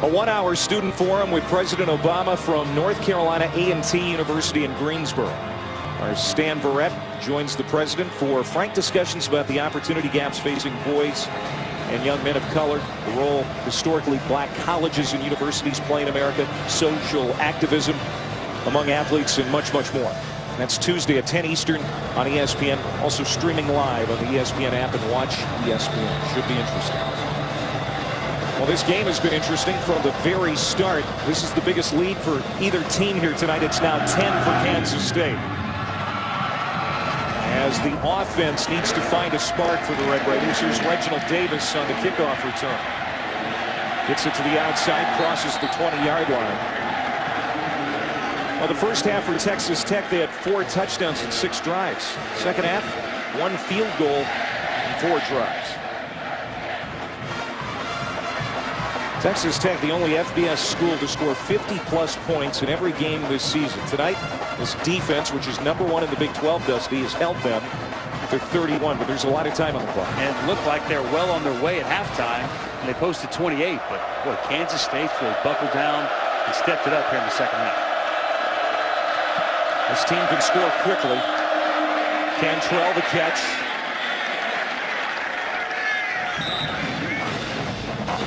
A 1-hour student forum with President Obama from North Carolina A&T University in Greensboro. Our Stan Verrett joins the president for frank discussions about the opportunity gaps facing boys and young men of color, the role historically black colleges and universities play in America, social activism among athletes, and much, much more. That's Tuesday at 10 Eastern on ESPN. Also streaming live on the ESPN app and watch ESPN. Should be interesting. Well, this game has been interesting from the very start. This is the biggest lead for either team here tonight. It's now 10 for Kansas State. As the offense needs to find a spark for the Red Raiders. Here's Reginald Davis on the kickoff return. Gets it to the outside, crosses the 20-yard line. Well, the first half for Texas Tech, they had 4 touchdowns and 6 drives. Second half, 1 field goal and 4 drives. Texas Tech, the only FBS school to score 50-plus points in every game this season. Tonight, this defense, which is #1 in the Big 12, Dusty, has held them to 31, but there's a lot of time on the clock. And it looked like they're well on their way at halftime, and they posted 28. But, boy, Kansas State's really buckled down and stepped it up here in the second half. This team can score quickly. Cantrell the catch.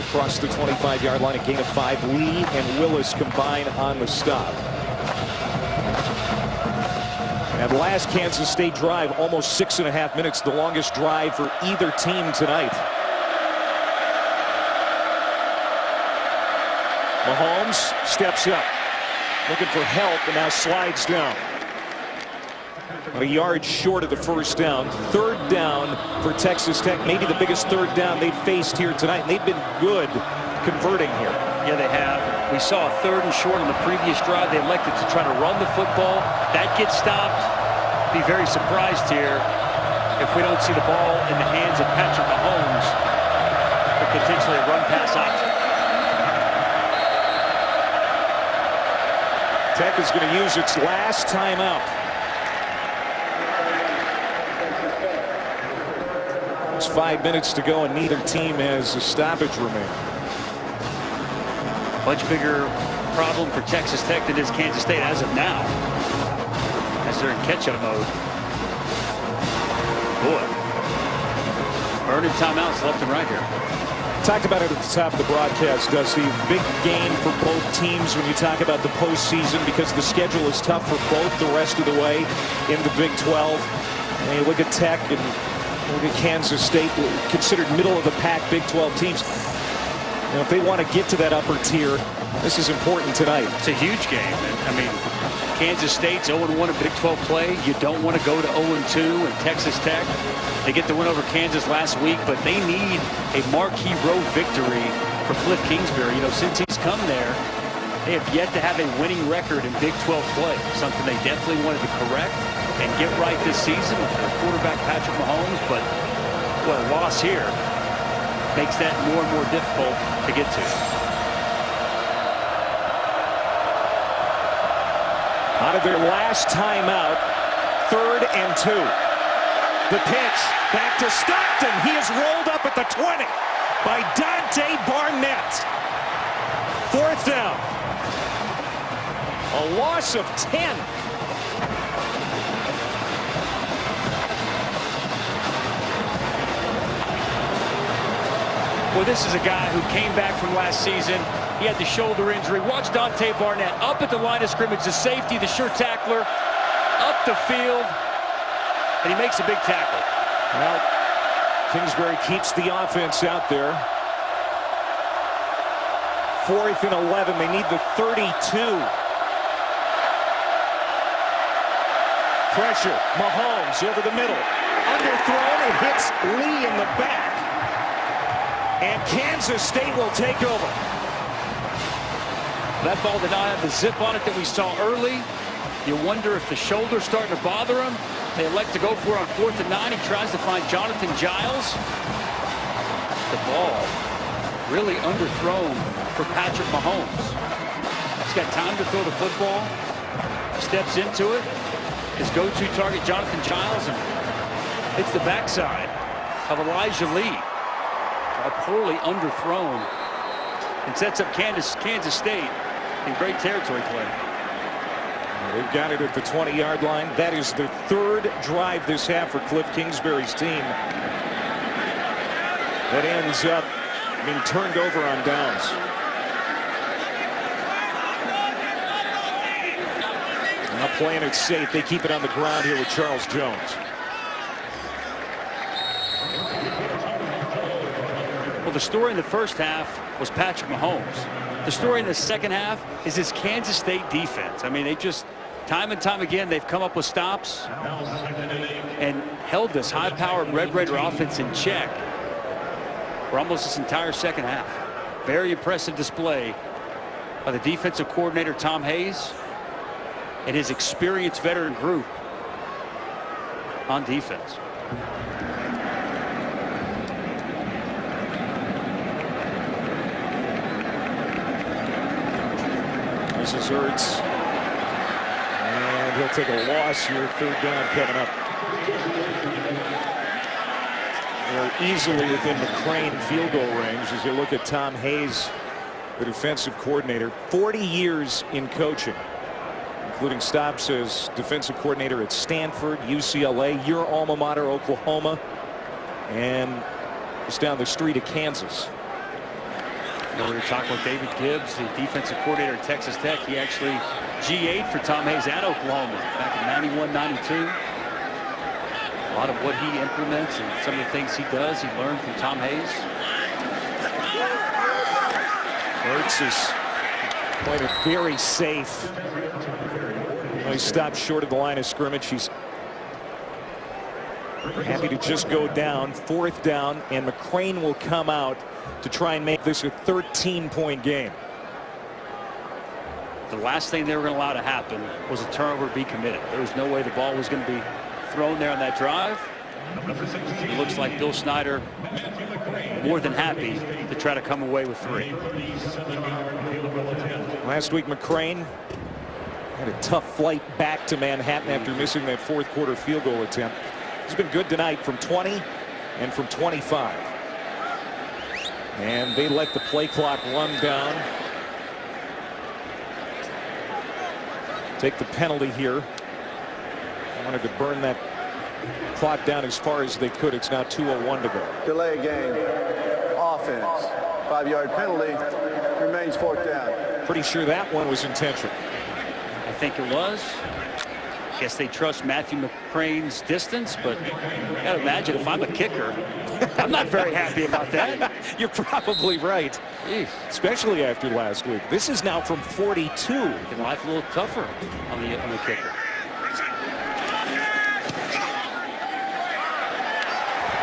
Across the 25-yard line, a gain of 5. Lee and Willis combine on the stop. And last Kansas State drive, almost 6.5 minutes, the longest drive for either team tonight. Mahomes steps up, looking for help, and now slides down. A yard short of the first down. Third down for Texas Tech. Maybe the biggest third down they've faced here tonight. And they've been good converting here. Yeah, they have. We saw a 3rd and short on the previous drive. They elected to try to run the football. That gets stopped. Be very surprised here if we don't see the ball in the hands of Patrick Mahomes for potentially a run-pass option. Tech is going to use its last timeout. It's 5 minutes to go, and neither team has a stoppage remaining. Much bigger problem for Texas Tech than is Kansas State as of now, as they're in catch-up mode. Boy, earning timeouts left and right here. Talked about it at the top of the broadcast, Dusty. Big game for both teams when you talk about the postseason, because the schedule is tough for both the rest of the way in the Big 12. And you look at Tech and look at Kansas State, considered middle of the pack Big 12 teams. You know, if they want to get to that upper tier, this is important tonight. It's a huge game. I mean, Kansas State's 0-1 in Big 12 play. You don't want to go to 0-2 in Texas Tech. They get the win over Kansas last week, but they need a marquee road victory for Cliff Kingsbury. You know, since he's come there, they have yet to have a winning record in Big 12 play, something they definitely wanted to correct and get right this season with their quarterback Patrick Mahomes. But Well, a loss here makes that more and more difficult to get to. Out of their last timeout, 3rd and 2. The pitch back to Stockton. He is rolled up at the 20 by Dante Barnett. 4th down. A loss of 10. Well, this is a guy who came back from last season. He had the shoulder injury. Watch Dante Barnett up at the line of scrimmage, the safety, the sure tackler, up the field, and he makes a big tackle. Well, Kingsbury keeps the offense out there. 4th and 11. They need the 32. Pressure. Mahomes over the middle. Underthrown. It hits Lee in the back. And Kansas State will take over. That ball did not have the zip on it that we saw early. You wonder if the shoulder's starting to bother him. They elect to go for it on 4th and 9. He tries to find Jonathan Giles. The ball really underthrown for Patrick Mahomes. He's got time to throw the football. Steps into it. His go-to target, Jonathan Giles, and hits the backside of Elijah Lee. Poorly underthrown, and sets up Kansas State in great territory play. They've got it at the 20-yard line. That is the 3rd drive this half for Cliff Kingsbury's team. That ends up being turned over on downs. Now playing it safe. They keep it on the ground here with Charles Jones. Well, the story in the first half was Patrick Mahomes. The story in the second half is this Kansas State defense. I mean, they just, time and time again, they've come up with stops and held this high-powered Red Raider offense in check for almost this entire second half. Very impressive display by the defensive coordinator, Tom Hayes, and his experienced veteran group on defense. This is Ertz. And he'll take a loss here. 3rd down coming up. They're easily within McCrane field goal range as you look at Tom Hayes, the defensive coordinator. 40 years in coaching, including stops as defensive coordinator at Stanford, UCLA, your alma mater, Oklahoma, and just down the street at Kansas. We were talking with David Gibbs, the defensive coordinator at Texas Tech. He actually G8 for Tom Hayes at Oklahoma back in 91-92. A lot of what he implements and some of the things he does, he learned from Tom Hayes. Ertz is playing it very safe. He stopped short of the line of scrimmage. He's happy to just go down. 4th down, and McCrane will come out to try and make this a 13-point game. The last thing they were going to allow to happen was a turnover be committed. There was no way the ball was going to be thrown there on that drive. It looks like Bill Snyder more than happy to try to come away with 3. Last week, McCrane had a tough flight back to Manhattan after missing that 4th quarter field goal attempt. He's been good tonight from 20 and from 25. And they let the play clock run down. Take the penalty here. I wanted to burn that clock down as far as they could. It's now 2:01 to go. Delay game. Offense. 5-yard penalty. Remains 4th down. Pretty sure that one was intentional. I think it was. Guess they trust Matthew McCrane's distance, but you gotta imagine if I'm a kicker, I'm not very happy about that. You're probably right. Jeez. Especially after last week. This is now from 42. Making life a little tougher on the kicker.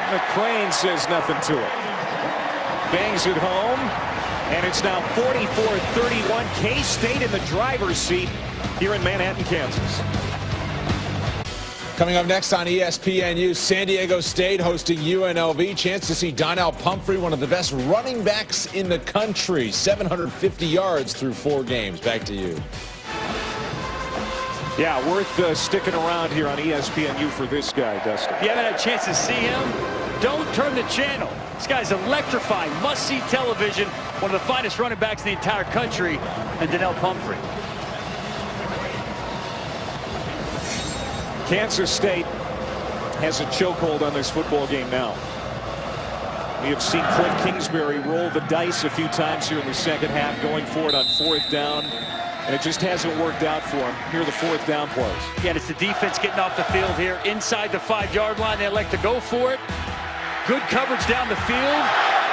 McCrane says nothing to it. Bangs it home, and it's now 44-31. K-State in the driver's seat here in Manhattan, Kansas. Coming up next on ESPNU, San Diego State hosting UNLV. Chance to see Donnell Pumphrey, one of the best running backs in the country. 750 yards through 4 games. Back to you. Yeah, worth sticking around here on ESPNU for this guy, Dustin. If you haven't had a chance to see him, don't turn the channel. This guy's electrifying, must-see television. One of the finest running backs in the entire country, and Donnell Pumphrey. Kansas State has a chokehold on this football game now. We have seen Cliff Kingsbury roll the dice a few times here in the second half, going for it on 4th down, and it just hasn't worked out for him. Here are the 4th down plays. Yeah, and it's the defense getting off the field here inside the 5-yard line. They elect to go for it. Good coverage down the field.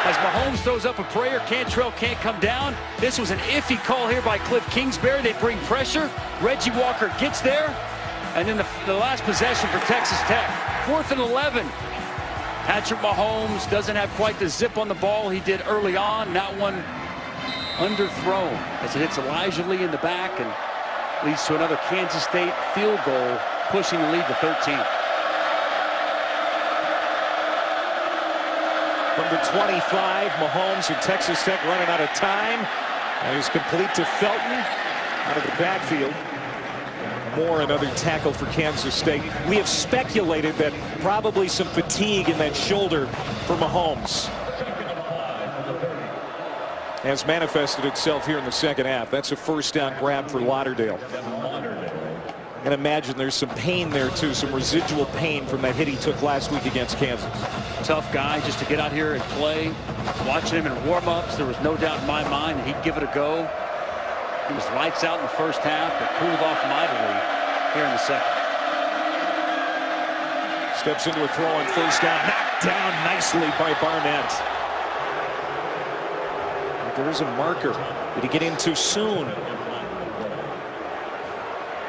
As Mahomes throws up a prayer, Cantrell can't come down. This was an iffy call here by Cliff Kingsbury. They bring pressure. Reggie Walker gets there. And then the last possession for Texas Tech. 4th and 11. Patrick Mahomes doesn't have quite the zip on the ball he did early on. That one underthrown as it hits Elijah Lee in the back and leads to another Kansas State field goal, pushing the lead to 13. From the 25, Mahomes and Texas Tech running out of time. And he's complete to Felton out of the backfield. Moore, another tackle for Kansas State. We have speculated that probably some fatigue in that shoulder for Mahomes has manifested itself here in the second half. That's a 1st down grab for Lauderdale. And imagine there's some pain there too, some residual pain from that hit he took last week against Kansas. Tough guy just to get out here and play. Watching him in warm-ups, there was no doubt in my mind that he'd give it a go. He was lights out in the first half, but cooled off mightily here in the second. Steps into a throw on 1st down, knocked down nicely by Barnett. There is a marker. Did he get in too soon?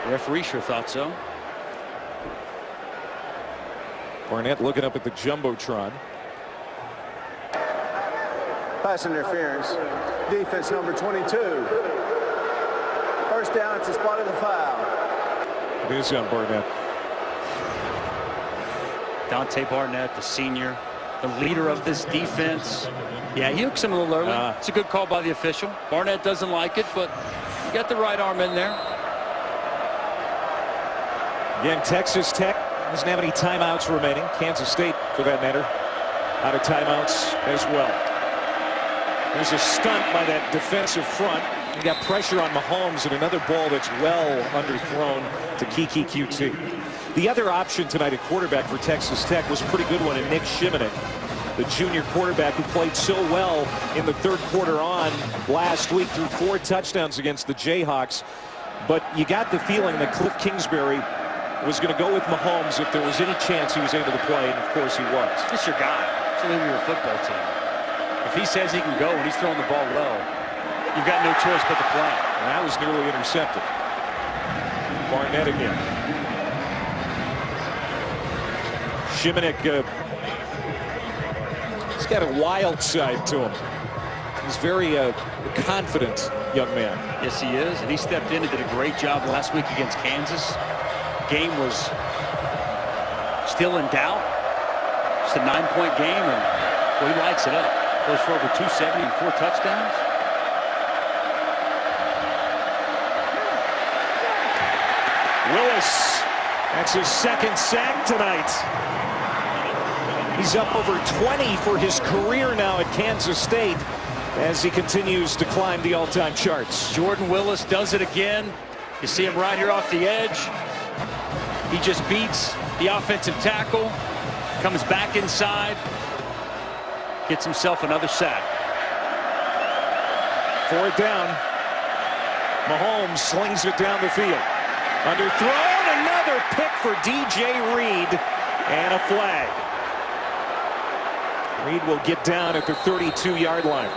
The referee sure thought so. Barnett looking up at the Jumbotron. Pass interference. Defense number 22. 1st down, it's a spot of the foul. It is on Barnett. Dante Barnett, the senior, the leader of this defense. Yeah, he hooks him a little early. It's a good call by the official. Barnett doesn't like it, but you got the right arm in there. Again, Texas Tech doesn't have any timeouts remaining. Kansas State, for that matter, out of timeouts as well. There's a stunt by that defensive front. You got pressure on Mahomes and another ball that's well underthrown to Kiki QT. The other option tonight at quarterback for Texas Tech was a pretty good one in Nick Shimonek, the junior quarterback who played so well in the 3rd quarter on last week, threw 4 touchdowns against the Jayhawks. But you got the feeling that Cliff Kingsbury was going to go with Mahomes if there was any chance he was able to play, and of course he was. This is your guy. It's the leader of your football team. If he says he can go and he's throwing the ball well, you've got no choice but to play. And that was nearly intercepted. Barnett again. Shimonek, he's got a wild side to him. He's very confident young man. Yes, he is, and he stepped in and did a great job last week against Kansas. Game was still in doubt. Just a 9-point game, and well, he lights it up. Goes for over 270 and 4 touchdowns. Willis, that's his 2nd sack tonight. He's up over 20 for his career now at Kansas State as he continues to climb the all-time charts. Jordan Willis does it again. You see him right here off the edge. He just beats the offensive tackle, comes back inside, gets himself another sack. 4th down. Mahomes slings it down the field. Underthrown, another pick for DJ Reed, and a flag. Reed will get down at the 32-yard line.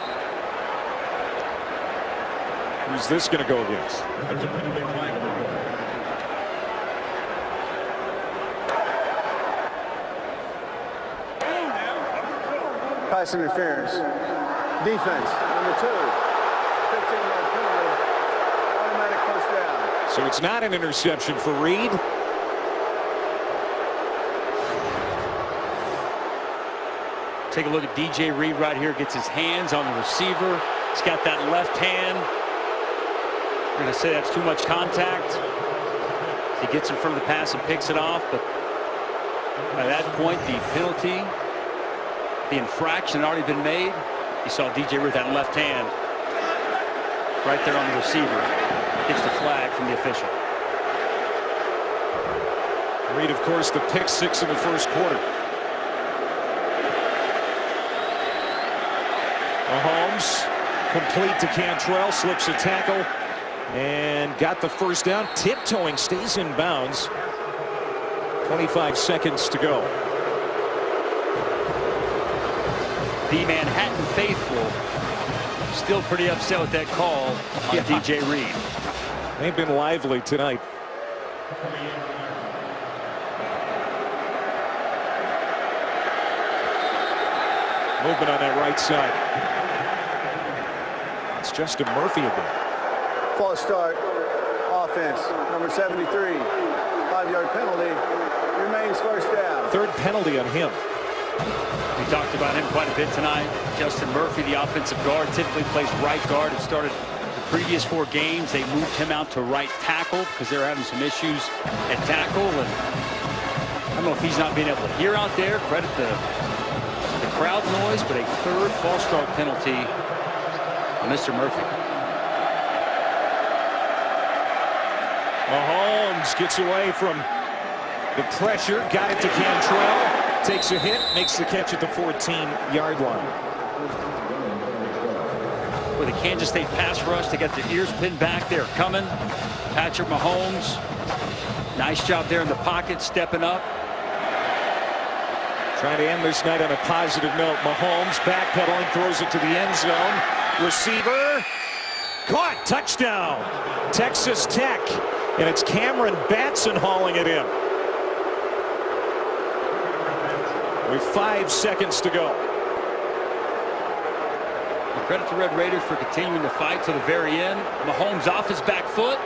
Who's this going to go against? Pass interference. Defense number 2. 15-yard penalty. Automatic 1st down. So it's not an interception for Reed. Take a look at DJ Reed right here. Gets his hands on the receiver. He's got that left hand. We're going to say that's too much contact. He gets in front of the pass and picks it off, but by that point, the penalty, the infraction had already been made. You saw DJ Reed with that left hand right there on the receiver. Gets the flag from the official. Reed, of course, the pick six in the first quarter. Mahomes complete to Cantrell, slips a tackle and got the first down. Tiptoeing, stays in bounds. 25 seconds to go. The Manhattan faithful still pretty upset with that call on DJ Reed. They've been lively tonight. Movement on that right side. It's Justin Murphy again. False start. Offense. Number 73. 5-yard penalty. Remains first down. Third penalty on him. We talked about him quite a bit tonight. Justin Murphy, the offensive guard, typically plays right guard. It started the previous 4 games. They moved him out to right tackle because they were having some issues at tackle. And I don't know if he's not being able to hear out there. Credit the crowd noise, but a third false start penalty on Mr. Murphy. Mahomes gets away from the pressure, got it to Cantrell, takes a hit, makes the catch at the 14-yard line. With a Kansas State pass rush, they got their ears pinned back. They're coming. Patrick Mahomes, nice job there in the pocket, stepping up. Trying to end this night on a positive note. Mahomes backpedaling, throws it to the end zone. Receiver caught, touchdown, Texas Tech, and it's Cameron Batson hauling it in with 5 seconds to go. Credit to Red Raiders for continuing to fight to the very end. Mahomes off his back foot,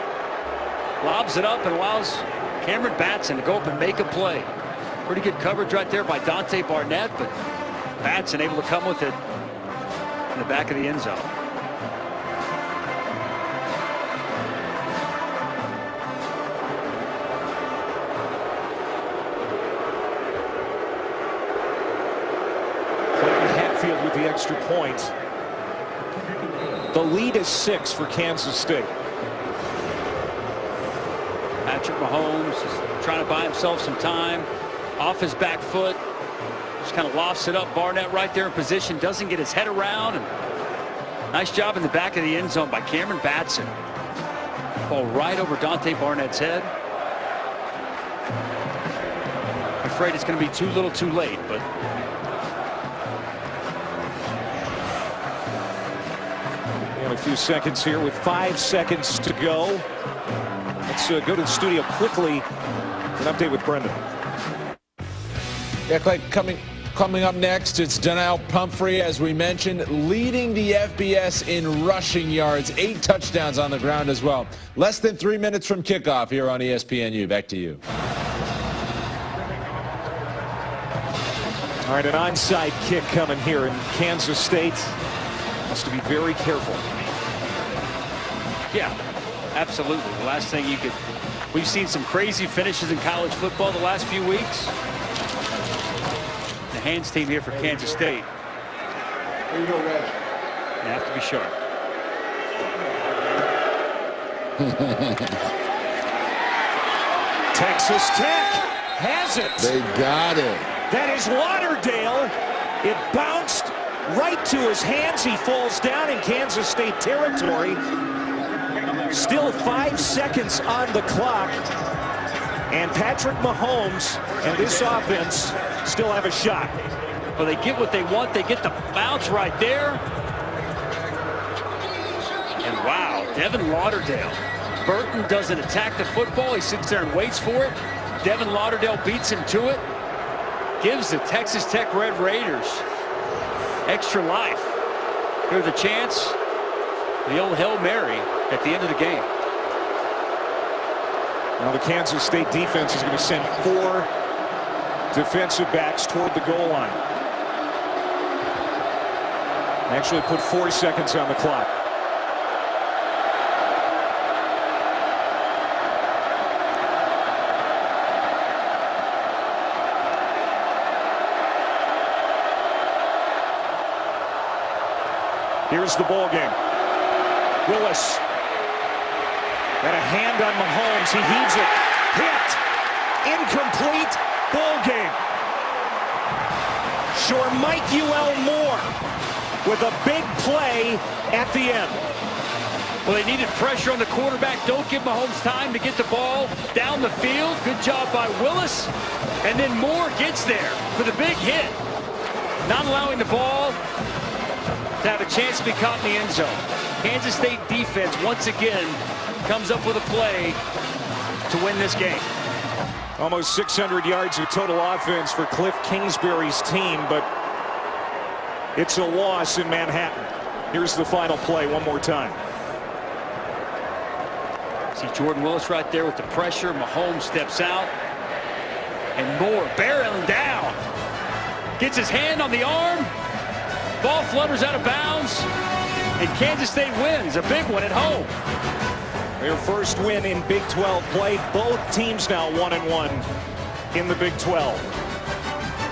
lobs it up and allows Cameron Batson to go up and make a play. Pretty good coverage right there by Dante Barnett, but Batson able to come with it in the back of the end zone. Clayton Hatfield with the extra point. The lead is 6 for Kansas State. Patrick Mahomes is trying to buy himself some time. Off his back foot, just kind of lofts it up. Barnett right there in position, doesn't get his head around. And nice job in the back of the end zone by Cameron Batson. Ball right over Dante Barnett's head. I'm afraid it's going to be too little too late, but in a few seconds here with 5 seconds to go. Let's go to the studio quickly. An update with Brendan. Yeah, Clay, coming up next, it's Donnell Pumphrey, as we mentioned, leading the FBS in rushing yards, 8 touchdowns on the ground as well. Less than 3 minutes from kickoff here on ESPNU. Back to you. All right, an onside kick coming here in Kansas State. Has to be very careful. yeah, absolutely. The last thing you could, we've seen some crazy finishes in college football the last few weeks. The hands team here for Kansas State. There you go, Reg. You have to be sharp. Texas Tech has it. They got it. That is Lauderdale. It bounced right to his hands. He falls down in Kansas State territory. Still 5 seconds on the clock. And Patrick Mahomes and this offense still have a shot. Well, they get what they want. They get the bounce right there. And wow, Devin Lauderdale. Burton doesn't attack the football. He sits there and waits for it. Devin Lauderdale beats him to it. Gives the Texas Tech Red Raiders extra life. Here's the chance. The old Hail Mary at the end of the game. Now the Kansas State defense is going to send 4 defensive backs toward the goal line. Actually put 4 seconds on the clock. Here's the ball game. Willis. And a hand on Mahomes. He heaves it. Hit. Incomplete. Ball game. Sure, Mike Moore with a big play at the end. Well, they needed pressure on the quarterback. Don't give Mahomes time to get the ball down the field. Good job by Willis. And then Moore gets there for the big hit. Not allowing the ball to have a chance to be caught in the end zone. Kansas State defense once again comes up with a play to win this game. Almost 600 yards of total offense for Cliff Kingsbury's team, but it's a loss in Manhattan. Here's the final play one more time. See Jordan Willis right there with the pressure. Mahomes steps out. And Moore barreling down. Gets his hand on the arm. Ball flutters out of bounds. And Kansas State wins. A big one at home. Their first win in Big 12 play. Both teams now 1-1 in the Big 12.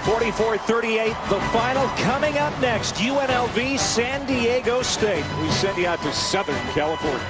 44-38, the final coming up next. UNLV, San Diego State. We send you out to Southern California.